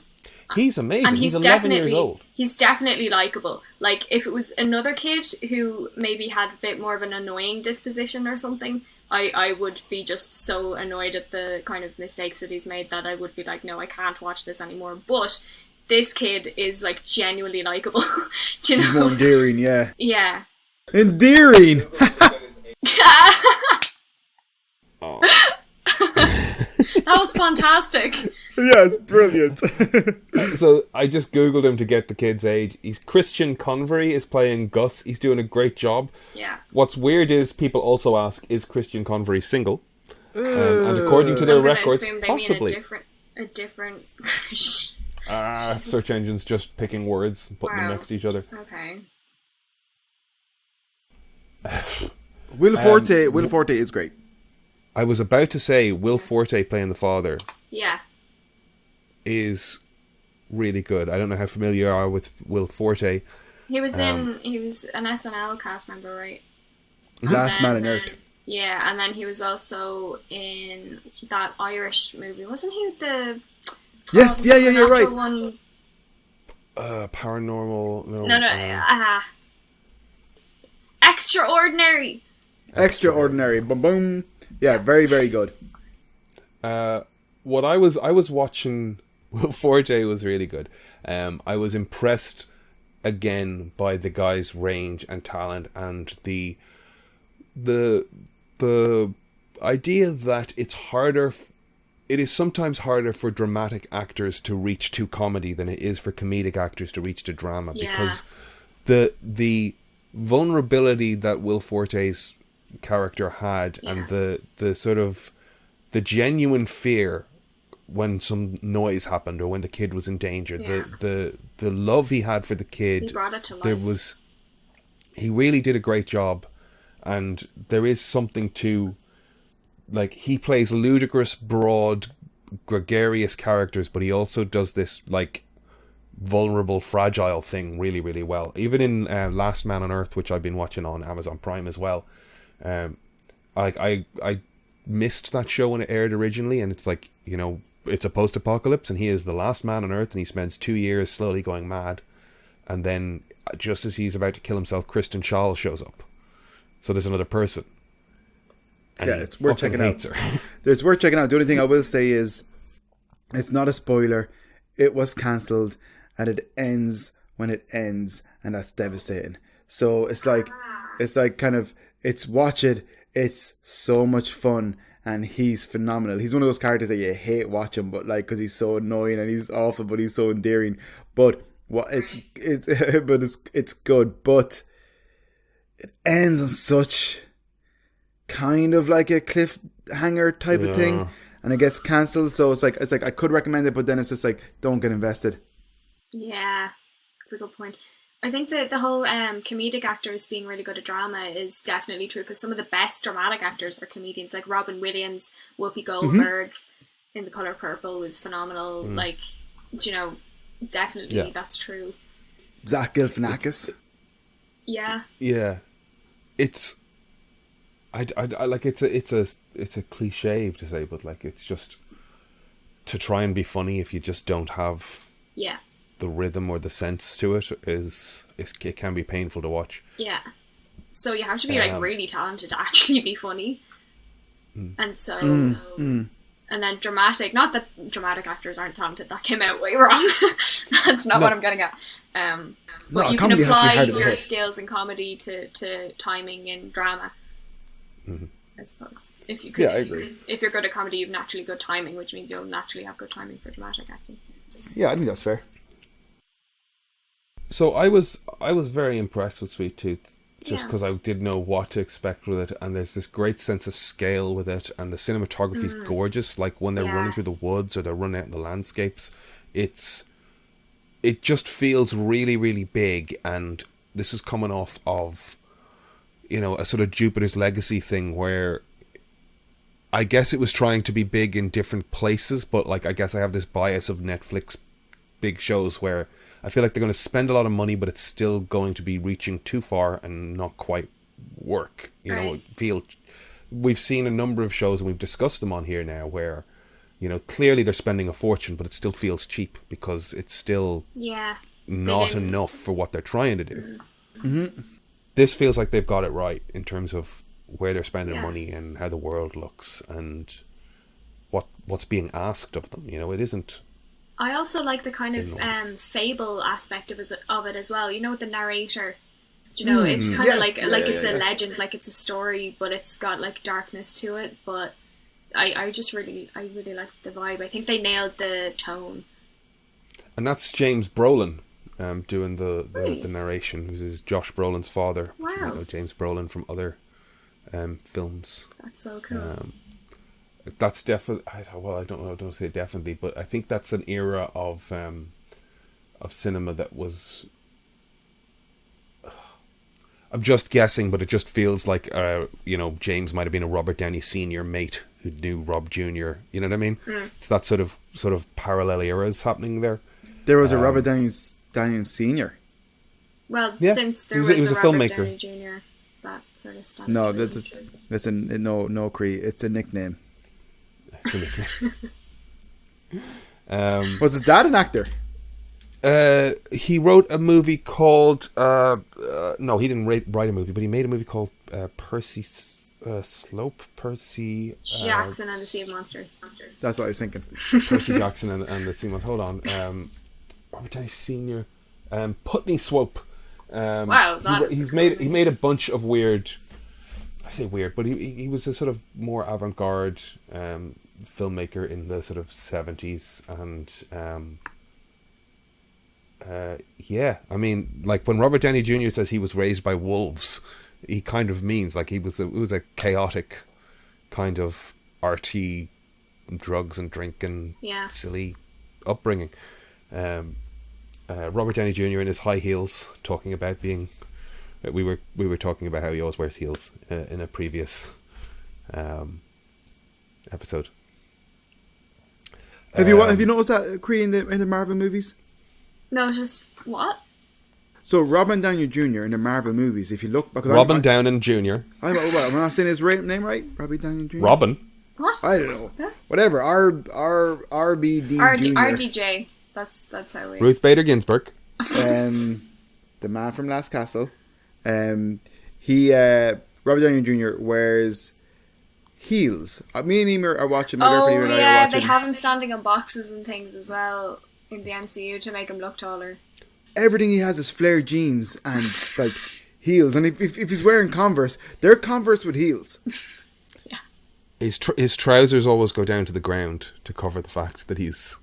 He's amazing. And he's 11 years old. He's definitely likable. Like, if it was another kid who maybe had a bit more of an annoying disposition or something, I would be just so annoyed at the kind of mistakes that he's made that I would be like, no, I can't watch this anymore. But this kid is, like, genuinely likable. Do you know? He's more endearing, yeah. Yeah. Endearing! Oh. That was fantastic. Yeah, it's brilliant. So I just googled him to get the kid's age. He's Christian Convery is playing Gus. He's doing a great job. Yeah. What's weird is people also ask, is Christian Convery single? And according to their records, possibly. Mean a different. Search engines just picking words and putting them next to each other. Okay. Will Forte is great. I was about to say Will Forte playing the father. Yeah. Is really good. I don't know how familiar you are with Will Forte. He was an SNL cast member, right? Last Man on Earth. Yeah, and then he was also in that Irish movie. Wasn't he the... Yes, you're right. One? Paranormal... No. Extraordinary. Extraordinary. Boom, boom. Yeah, very, very good. What I was watching... Will Forte was really good. I was impressed again by the guy's range and talent, and the idea that it is sometimes harder for dramatic actors to reach to comedy than it is for comedic actors to reach to drama, because the vulnerability that Will Forte's character had, and the sort of the genuine fear when some noise happened or when the kid was in danger, the love he had for the kid, he brought it to life. He really did a great job, and there is something to, like, he plays ludicrous, broad, gregarious characters, but he also does this, like, vulnerable, fragile thing really, really well. Even in Last Man on Earth, which I've been watching on Amazon Prime as well, I missed that show when it aired originally, and it's like, you know, it's a post-apocalypse, and he is the last man on Earth, and he spends 2 years slowly going mad, and then just as he's about to kill himself, Kristen Schaal shows up. So there's another person. And it's worth checking out. It's worth checking out. The only thing I will say is, it's not a spoiler. It was cancelled, and it ends when it ends, and that's devastating. So it's like kind of, watch it. It's so much fun, and he's phenomenal. He's one of those characters that you hate watching, but like, because he's so annoying and he's awful, but he's so endearing. But it's good. But it ends on such kind of like a cliffhanger type of thing, and it gets cancelled. So it's like I could recommend it, but then it's just like, don't get invested. Yeah, that's a good point. I think that the whole comedic actors being really good at drama is definitely true, because some of the best dramatic actors are comedians, like Robin Williams, Whoopi Goldberg in The Colour Purple was phenomenal. Like, you know, definitely that's true. Zach Galifianakis. Yeah. It's I like, it's a cliche to say, but like, it's just to try and be funny if you just don't have the rhythm or the sense to it, it can be painful to watch. Yeah. So you have to be like really talented to actually be funny. And so and then dramatic, not that dramatic actors aren't talented, that came out way wrong. That's not what I'm getting at. But you can apply your skills in comedy to timing in drama. I suppose. I agree. If you're good at comedy, you've naturally good timing, which means you'll naturally have good timing for dramatic acting. Yeah, I think that's fair. So I was very impressed with Sweeth Tooth, just because I didn't know what to expect with it, and there's this great sense of scale with it, and the cinematography is gorgeous. Like when they're running through the woods or they're running out in the landscapes, it just feels really, really big. And this is coming off of, you know, a sort of Jupiter's Legacy thing where I guess it was trying to be big in different places, but like, I guess I have this bias of Netflix big shows where I feel like they're going to spend a lot of money, but it's still going to be reaching too far and not quite work. You know, we've seen a number of shows, and we've discussed them on here now, where clearly they're spending a fortune, but it still feels cheap because it's still not enough for what they're trying to do. Mm-hmm. This feels like they've got it right in terms of where they're spending money and how the world looks and what's being asked of them. It isn't. I also like the kind of fable aspect of it as well. With the narrator. It's kind of like it's a legend, like it's a story, but it's got like darkness to it. But I really like the vibe. I think they nailed the tone. And that's James Brolin doing the narration, who's Josh Brolin's father. Wow. James Brolin from other films. That's so cool. That's definitely. I don't say definitely, but I think that's an era of cinema that was. I'm just guessing, but it just feels like James might have been a Robert Downey Sr. mate who knew Rob Jr. You know what I mean? It's that sort of parallel eras happening there. There was a Robert Downey Sr. Well, since there was a Robert Downey Jr., that sort of stuff. No, that's no Croí. It's a nickname. Was his dad an actor? He wrote a movie called no, he didn't write a movie, but he made a movie called Percy Jackson and the Sea of Monsters. That's what I was thinking. Percy Jackson and the Sea of Monsters. Hold on, Robert Downey Sr. Putney Swope. Wow, he made a bunch of weird. I say weird, but he was a sort of more avant-garde filmmaker in the sort of 70s and. I mean, like when Robert Downey Jr. says he was raised by wolves, he kind of means like it was a chaotic kind of arty drugs and drink and silly upbringing. Robert Downey Jr. in his high heels, talking about being. We were talking about how he always wears heels in a previous episode. Have you noticed that Croí in the Marvel movies? No, just what? So Robert Downey Jr. in the Marvel movies, if you look... Robin Downey Jr. Am I not saying his name right? Robert Downey Jr.? Robin? What? I don't know. Huh? Whatever. RBD Jr. RDJ. That's how we... Ruth Bader Ginsburg. The man from Last Castle. Robert Downey Jr. wears heels. Me and Emer are watching... they have him standing on boxes and things as well in the MCU to make him look taller. Everything he has is flared jeans and like heels, and if he's wearing Converse, they're Converse with heels. Yeah. His trousers always go down to the ground to cover the fact that he's.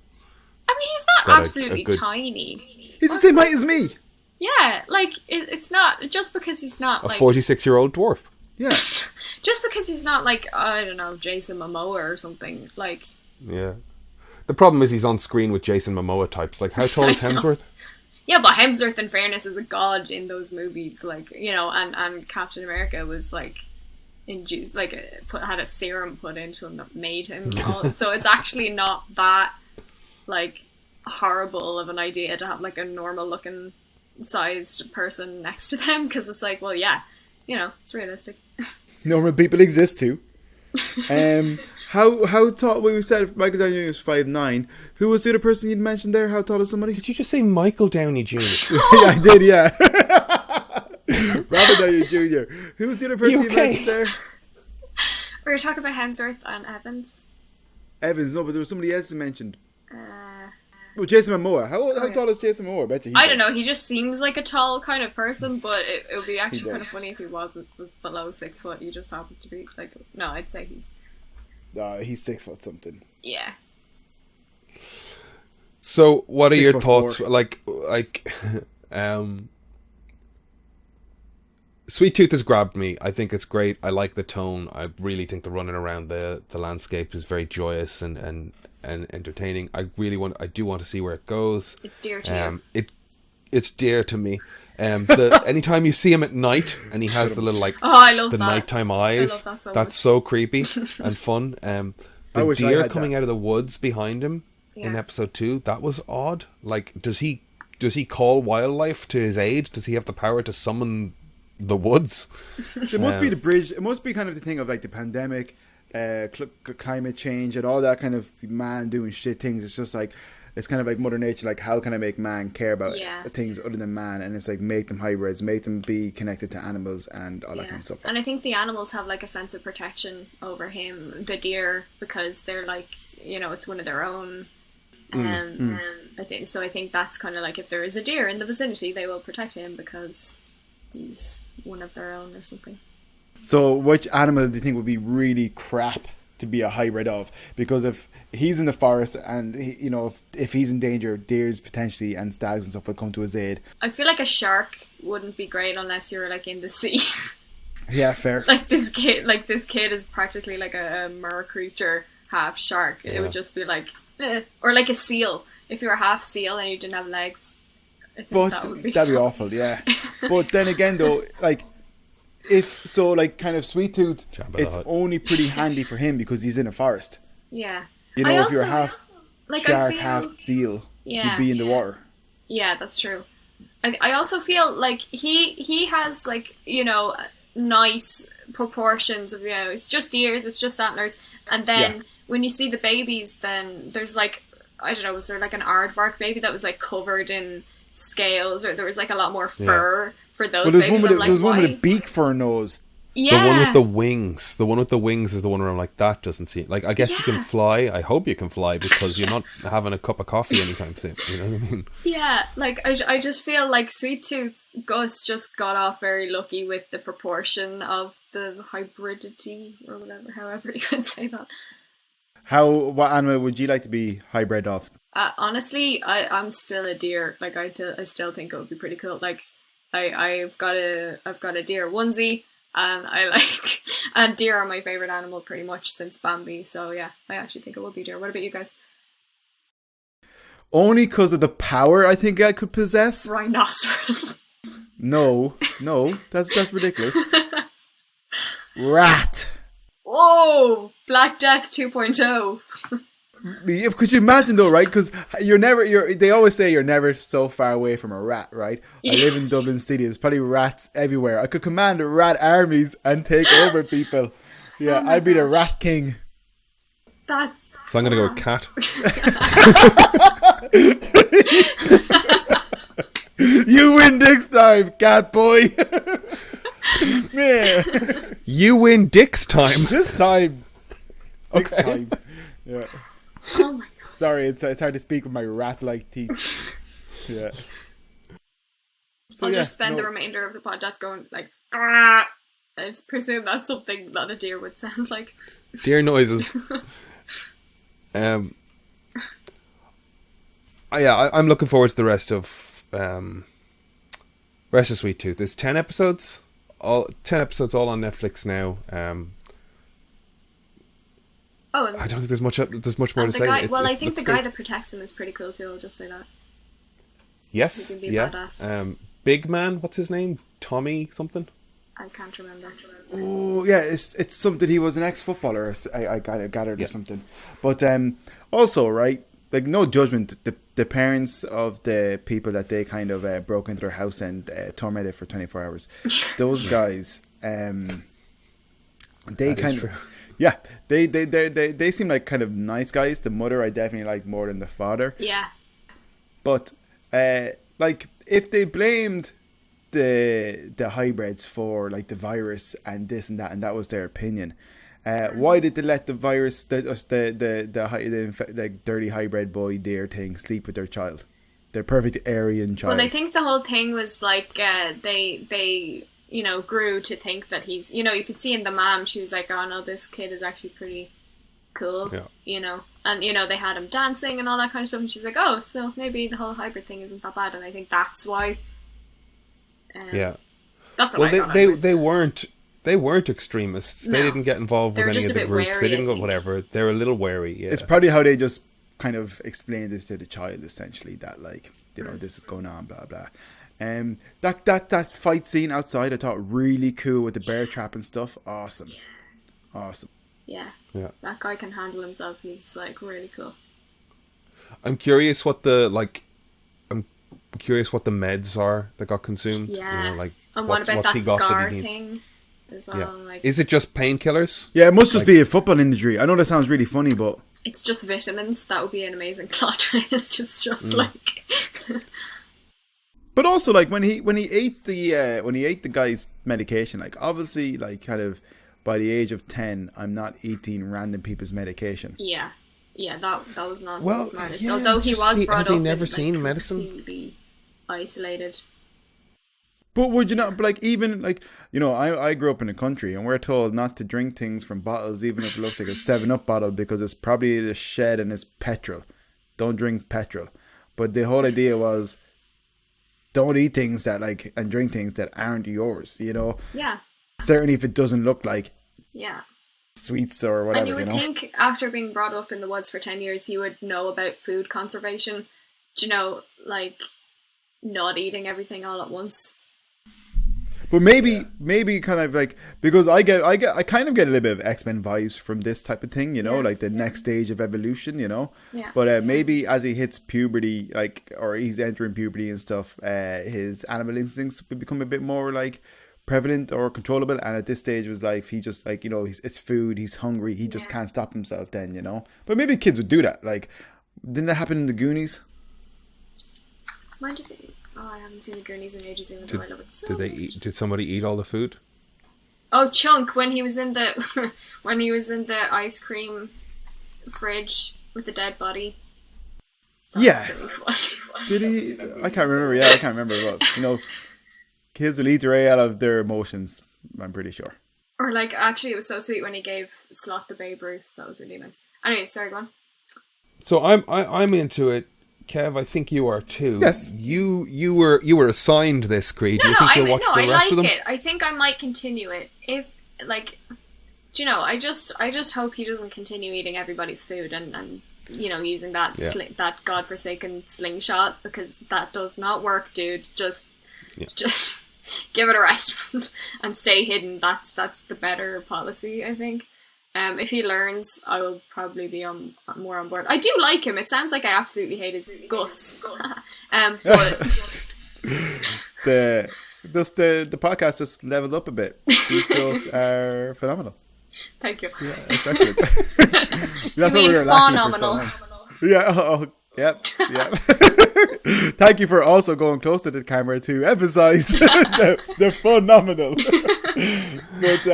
I mean, he's not absolutely tiny. He's the same height as me. Yeah, like it's not just because he's not a 46-year-old dwarf. Yeah. Just because he's not like I don't know Jason Momoa or something like. Yeah. The problem is he's on screen with Jason Momoa types. Like, how tall is Hemsworth? Yeah, but Hemsworth, in fairness, is a god in those movies. Like, and Captain America was, like, induced, like, had a serum put into him that made him tall. So it's actually not that, like, horrible of an idea to have, like, a normal-looking sized person next to them. Because it's like, well, yeah, it's realistic. Normal people exist, too. How tall? We said Michael Downey Jr. was 5'9". Who was the other person you'd mentioned there? How tall is somebody? Did you just say Michael Downey Jr.? Yeah, I did. Yeah. Robert Downey Jr. Who was the other person you mentioned there? We were talking about Hemsworth and Evans. Evans, no, but there was somebody else you mentioned. Well, Jason Momoa. How tall is Jason Momoa? I bet you. I don't know. He just seems like a tall kind of person, but it would be actually kind of funny if he was below 6 foot. He just happened to be like. No, I'd say he's. He's 6 foot something. Yeah. So, what are your thoughts? 4. Like, Sweeth Tooth has grabbed me. I think it's great. I like the tone. I really think the running around the landscape is very joyous and entertaining. I do want to see where it goes. It's dear to you. It's dear to me. Anytime you see him at night and he has the little I love the that. nighttime eyes, I love that that's so creepy and fun. The deer coming out of the woods behind him in episode 2, that was odd. Like, does he call wildlife to his aid? Does he have the power to summon the woods? It must be the bridge. It must be kind of the thing of like the pandemic. climate change and all that kind of man doing shit things. It's just like, it's kind of like Mother Nature, like how can I make man care about things other than man? And it's like, make them hybrids, make them be connected to animals and all that kind of stuff. And I think the animals have like a sense of protection over him, the deer, because they're like, you know, it's one of their own. I think that's kind of like, if there is a deer in the vicinity, they will protect him because he's one of their own or something. So which animal do you think would be really crap to be a hybrid of? Because if he's in the forest and you know, if he's in danger, deers potentially and stags and stuff would come to his aid. I feel like a shark wouldn't be great unless you're like in the sea. Yeah, fair. Like this kid is practically like a mer creature, half shark. It would just be like, or like a seal. If you were half seal and you didn't have legs, I think that'd be awful. Yeah. But then again, though, like, if so, like, kind of Sweeth Tooth, it's only pretty handy for him because he's in a forest. Yeah. You know, if you're half shark, half seal, you'd be in the water. Yeah, that's true. I also feel like he has, like, you know, nice proportions of, you know, it's just ears, it's just antlers, and then when you see the babies, then there's like, I don't know, was there like an aardvark baby that was like covered in scales, or there was like a lot more fur for those babies? There was one with a beak for a nose. Yeah. The one with the wings. The one with the wings is the one where I'm like, that doesn't seem... Like, I guess you can fly. I hope you can fly because you're not having a cup of coffee anytime soon. You know what I mean? Yeah, like, I just feel like Sweeth Tooth, Gus just got off very lucky with the proportion of the hybridity, or whatever, however you could say that. What animal would you like to be hybrid of? Honestly, I'm still a deer. Like, I still think it would be pretty cool. Like, I've got a deer onesie. And deer are my favourite animal pretty much since Bambi, so yeah, I actually think it would be deer. What about you guys? Only because of the power I think I could possess. Rhinoceros. No, that's ridiculous. Rat. Whoa, Black Death 2.0. Yeah, could you imagine though, right? Because they always say you're never so far away from a rat, right? Yeah. I live in Dublin City. There's probably rats everywhere. I could command rat armies and take over people. Yeah, I'd be the rat king. So I'm going to go with cat. You win this time, cat boy. Yeah. You win Dick's time. This time. Okay. Dick's time. Yeah. Oh my god. Sorry, it's hard to speak with my rat-like teeth. Yeah. So, I'll just spend the remainder of the podcast going like, ah! I presume that's something that a deer would sound like. Deer noises. I'm looking forward to the rest of Sweeth Tooth. There's 10 episodes. All 10 episodes all on Netflix now. I don't think there's much more to say. I think the guy that protects him is pretty cool too. I'll just say that. Yes. He can be badass. Big man, what's his name? Tommy something? I can't remember. Oh yeah, it's something. He was an ex-footballer. I gathered or something. But also, right, like, no judgment. The parents of the people that they kind of broke into their house and tormented for 24 hours. Those guys, they kind of. Yeah, they seem like kind of nice guys. The mother I definitely like more than the father. Yeah. But like, if they blamed the hybrids for like the virus and this and that was their opinion, why did they let the virus, the dirty hybrid boy deer thing, sleep with their child, their perfect Aryan child? Well, I think the whole thing was like they you know, grew to think that he's, you know, you could see in the mom, she was like, oh no, this kid is actually pretty cool, you know, and, you know, they had him dancing and all that kind of stuff, and she's like, oh, so maybe the whole hybrid thing isn't that bad, and I think that's why. That's what I thought. They weren't extremists. No. They didn't get involved with any of the groups. Wary, they didn't go whatever. They were a little wary. Yeah. It's probably how they just kind of explained this to the child, essentially, that, like, you know, this is going on, blah blah. That fight scene outside I thought really cool with the bear trap and stuff. Awesome. Yeah. That guy can handle himself. He's like really cool. I'm curious what the meds are that got consumed. Yeah. You know, like, and what about that scar thing? as well. Yeah. Like, Is it just painkillers? Yeah, it must just be a football injury. I know that sounds really funny, but it's just vitamins. That would be an amazing plot twist. It's just like. But also, like when he ate the guy's medication, like obviously, like kind of by the age of 10, I'm not eating random people's medication. Yeah, that was not Well, the smartest. yeah, Although he was brought has up, he never in, seen like, medicine? completely isolated. But would you not, like, even, like, you know, I grew up in the country and we're told not to drink things from bottles, even if it looks like a 7-Up bottle, because it's probably the shed and it's petrol. Don't drink petrol. But the whole idea was, don't eat things that, like, and drink things that aren't yours, you know? Yeah. Certainly if it doesn't look like sweets or whatever, and you would know? think after being brought up in the woods for 10 years, you would know about food conservation. Do you know, like, not eating everything all at once? But maybe kind of like, because I kind of get a little bit of X-Men vibes from this type of thing, you know, like the next stage of evolution, you know. Yeah. But maybe as he hits puberty, like, or he's entering puberty and stuff, his animal instincts will become a bit more like prevalent or controllable. And at this stage of his life, he just, like, you know, it's food, he's hungry, he just can't stop himself then, you know. But maybe kids would do that. Like, didn't that happen in the Goonies? When did they? Oh, I haven't seen the Goonies in ages, even though I love it so Did they much. eat? Did somebody eat all the food? Oh, Chunk, when he was in the ice cream fridge with the dead body. Yeah. Really funny. Did he? I can't remember. Yeah, I can't remember. But, you know, kids will eat their way out of their emotions, I'm pretty sure. Or, like, actually, it was so sweet when he gave Sloth the Babe Ruth. That was really nice. Anyway, sorry, go on. So I'm into it. Kev, I think you are too. Yes. You were assigned this, Creed. Do you think you'll watch the rest of them? I like it. I think I might continue it. If, like, do you know, I just hope he doesn't continue eating everybody's food and you know, using that that godforsaken slingshot, because that does not work, dude. Just give it a rest and stay hidden. That's the better policy, I think. If he learns, I will probably be more on board. I do like him. It sounds like I absolutely hate his Gus. But the podcast just leveled up a bit. These jokes are phenomenal. Thank you. Yeah, it's excellent. That's what we were lacking for so long. Yeah. Yep. Thank you for also going close to the camera to emphasize the phenomenal. But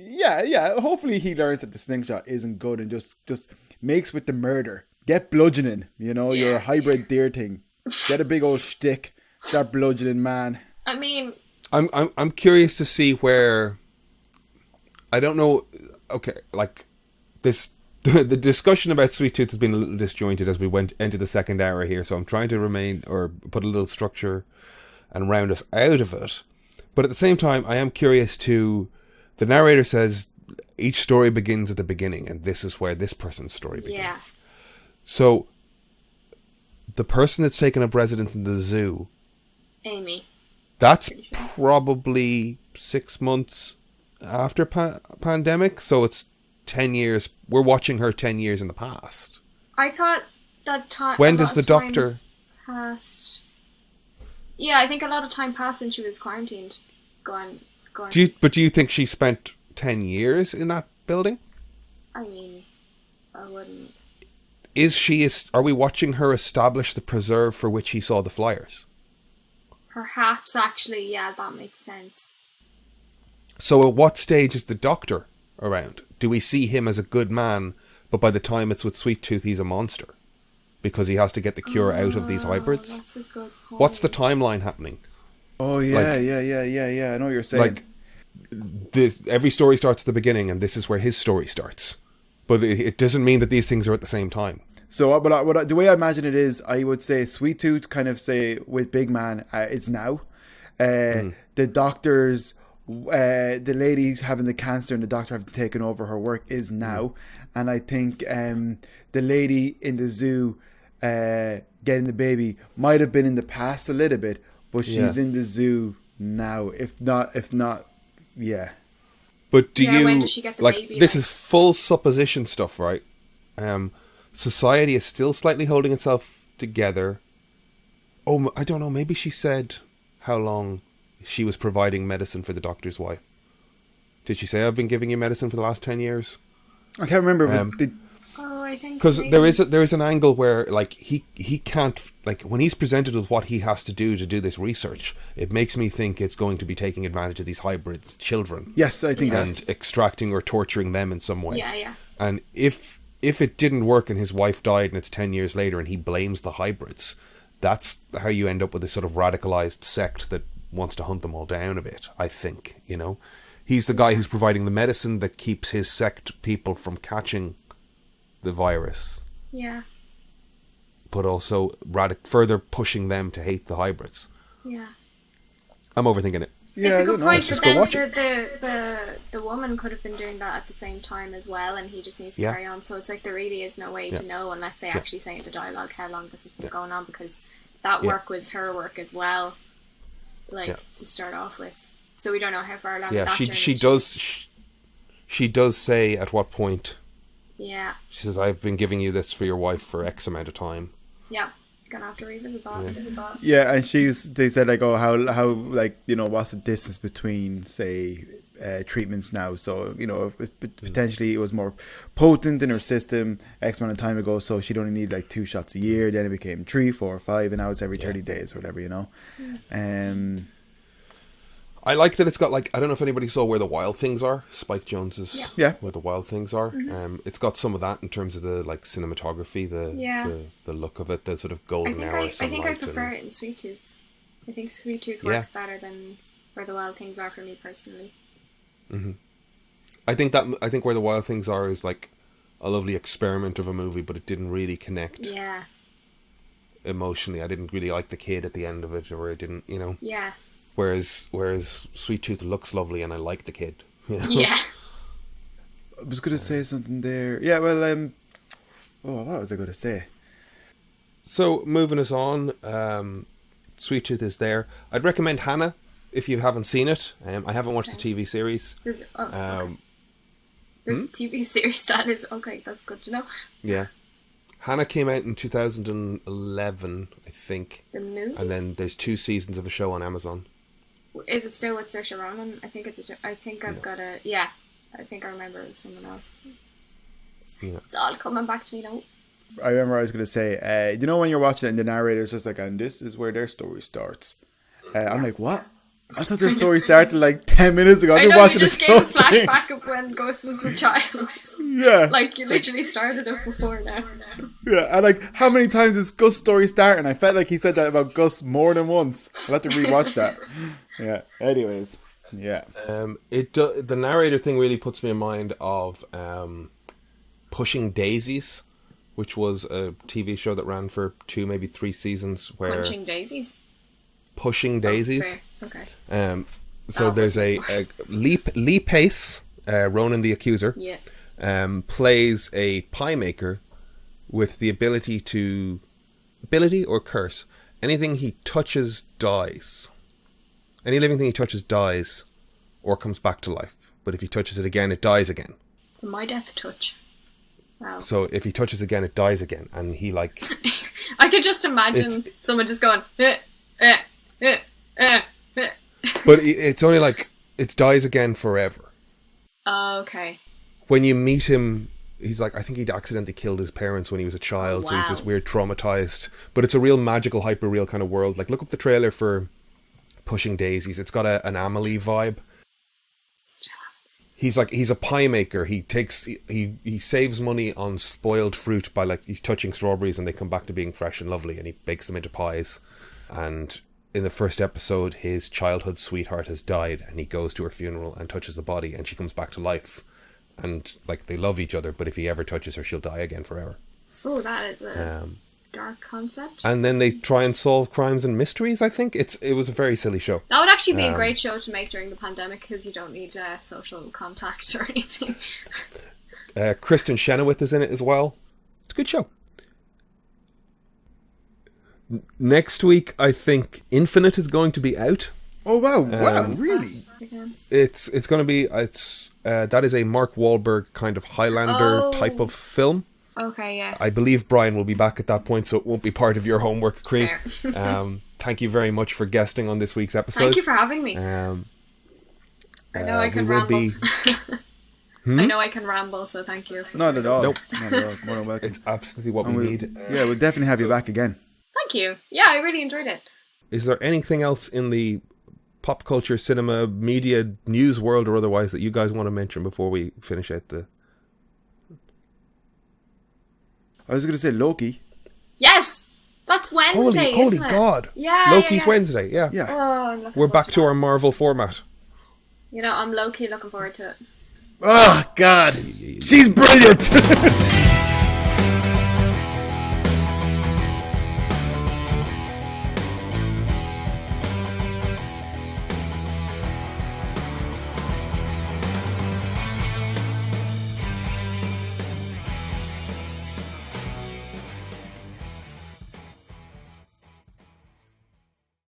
yeah. Hopefully he learns that the slingshot isn't good and just makes with the murder. Get bludgeoning. You know, you're a hybrid deer thing. Get a big old stick. Start bludgeoning, man. I mean, I'm curious to see where. I don't know. Okay, like this. The discussion about Sweeth Tooth has been a little disjointed as we went into the second hour here, so I'm trying to remain or put a little structure and round us out of it. But at the same time, I am curious to. The narrator says each story begins at the beginning, and this is where this person's story begins. Yeah. So, the person that's taken up residence in the zoo, Amy. That's probably 6 months after pandemic, so it's 10 years. We're watching her 10 years in the past. I thought that time. When does the doctor? Passed. Yeah, I think a lot of time passed when she was quarantined. Going. Do you think she spent 10 years in that building? I mean, I wouldn't. Are we watching her establish the preserve for which he saw the flyers? Perhaps, actually, yeah, that makes sense. So at what stage is the doctor around? Do we see him as a good man, but by the time it's with Sweeth Tooth, he's a monster? Because he has to get the cure out of these hybrids? That's a good point. What's the timeline happening? Oh, yeah. I know what you're saying. Like, every story starts at the beginning, and this is where his story starts. But it doesn't mean that these things are at the same time. So the way I imagine it is, I would say Sweeth Tooth kind of say with Big Man, it's now. The doctors, the lady having the cancer and the doctor having taken over her work is now. And I think the lady in the zoo getting the baby might have been in the past a little bit, but she's in the zoo now. If not, yeah. But when does she get the baby? This is full supposition stuff, right? Society is still slightly holding itself together. Oh, I don't know. Maybe she said how long she was providing medicine for the doctor's wife. Did she say, I've been giving you medicine for the last 10 years? I can't remember. Oh, I think because there is an angle where like he can't, like when he's presented with what he has to do this research, it makes me think it's going to be taking advantage of these hybrids children. Yes, I think and extracting or torturing them in some way. Yeah. And if it didn't work and his wife died and it's 10 years later and he blames the hybrids, that's how you end up with this sort of radicalized sect that wants to hunt them all down a bit, I think, you know. He's the guy who's providing the medicine that keeps his sect people from catching the virus. Yeah. But also further pushing them to hate the hybrids. Yeah. I'm overthinking it. Yeah, it's a good point, but then the woman could have been doing that at the same time as well, and he just needs to carry on. So it's like there really is no way to know unless they actually say in the dialogue how long this has been going on, because that work was her work as well, to start off with. So we don't know how far along that journey she does say at what point. Yeah. She says, I've been giving you this for your wife for X amount of time. Yeah. Gonna have to revisit that. Yeah, and they said like, oh, how like, you know, what's the distance between, say, treatments now? So, you know, potentially it was more potent in her system X amount of time ago, so she'd only need like 2 shots a year. Then it became 3, 4, 5, and now it's every 30 days or whatever, you know. I like that it's got, like, I don't know if anybody saw Where the Wild Things Are, Spike Jonze's Where the Wild Things Are. It's got some of that in terms of the, like, cinematography, the look of it, the sort of golden hour sunlight. I think I prefer it in Sweeth Tooth. I think Sweeth Tooth works better than Where the Wild Things Are for me personally. Mm-hmm. I think Where the Wild Things Are is, like, a lovely experiment of a movie, but it didn't really connect. Yeah. Emotionally. I didn't really like the kid at the end of it, or it didn't, you know. Yeah. Whereas Sweeth Tooth looks lovely and I like the kid. You know? Yeah. I was going to say something there. Yeah, well, what was I going to say? So, moving us on, Sweeth Tooth is there. I'd recommend Hannah, if you haven't seen it. I haven't watched the TV series. There's a TV series that is... Okay, that's good to know. Yeah. Hannah came out in 2011, I think. The movie? And then there's 2 seasons of a show on Amazon. Is it still with Saoirse Ronan? I think I've got a... Yeah. I think I remember it was someone else. It's all coming back to me now. I remember I was going to say, you know when you're watching it and the narrator's just like, and this is where their story starts. I'm like, what? I thought their story started like 10 minutes ago. I know, you just gave a flashback of when Gus was a child. Yeah. Like, you literally started it before now. Yeah, and like, how many times is Gus' story starting? I felt like he said that about Gus more than once. I'll have to rewatch that. Yeah, anyways. Yeah. The narrator thing really puts me in mind of Pushing Daisies, which was a TV show that ran for 2, maybe 3 seasons. Punching Daisies? Pushing Daisies. Okay. So there's a Lee Pace, Ronan the Accuser, plays a pie maker with the ability or curse. Anything he touches dies. Any living thing he touches dies or comes back to life. But if he touches it again, it dies again. My death touch. Wow. So if he touches again, it dies again. And he like... I could just imagine someone just going... But it's only like, it dies again forever. Oh, okay. When you meet him, he's like, I think he'd accidentally killed his parents when he was a child, so he's just weird traumatized. But it's a real magical, hyper-real kind of world. Like, look up the trailer for Pushing Daisies. It's got an Amelie vibe. He's a pie maker. He saves money on spoiled fruit by, like, he's touching strawberries and they come back to being fresh and lovely, and he bakes them into pies. And in the first episode, his childhood sweetheart has died, and he goes to her funeral and touches the body, and she comes back to life. And, like, they love each other, but if he ever touches her, she'll die again forever. Oh, that is a dark concept. And then they try and solve crimes and mysteries, I think. It was a very silly show. That would actually be a great show to make during the pandemic, because you don't need social contact or anything. Kristen Chenoweth is in it as well. It's a good show. Next week, I think Infinite is going to be out. Oh wow! Wow, really? It's going to be that is a Mark Wahlberg kind of Highlander type of film. Okay, yeah. I believe Brian will be back at that point, so it won't be part of your homework, Croí. Thank you very much for guesting on this week's episode. Thank you for having me. I know I can we will ramble. be. I know I can ramble, so thank you. Not at all. Nope. Not at all. More than welcome. It's absolutely what And we need. Yeah, we'll definitely have you back again. Thank you. Yeah, I really enjoyed it. Is there anything else in the pop culture, cinema, media, news world, or otherwise that you guys want to mention before we finish out the? I was going to say Loki. Yes, that's Wednesday. Holy isn't it? God! Yeah, Loki's yeah. Wednesday. Yeah. Yeah. Oh, I'm looking We're forward back to that. our Marvel format. You know, I'm low key looking forward to it. Oh, God. She's brilliant.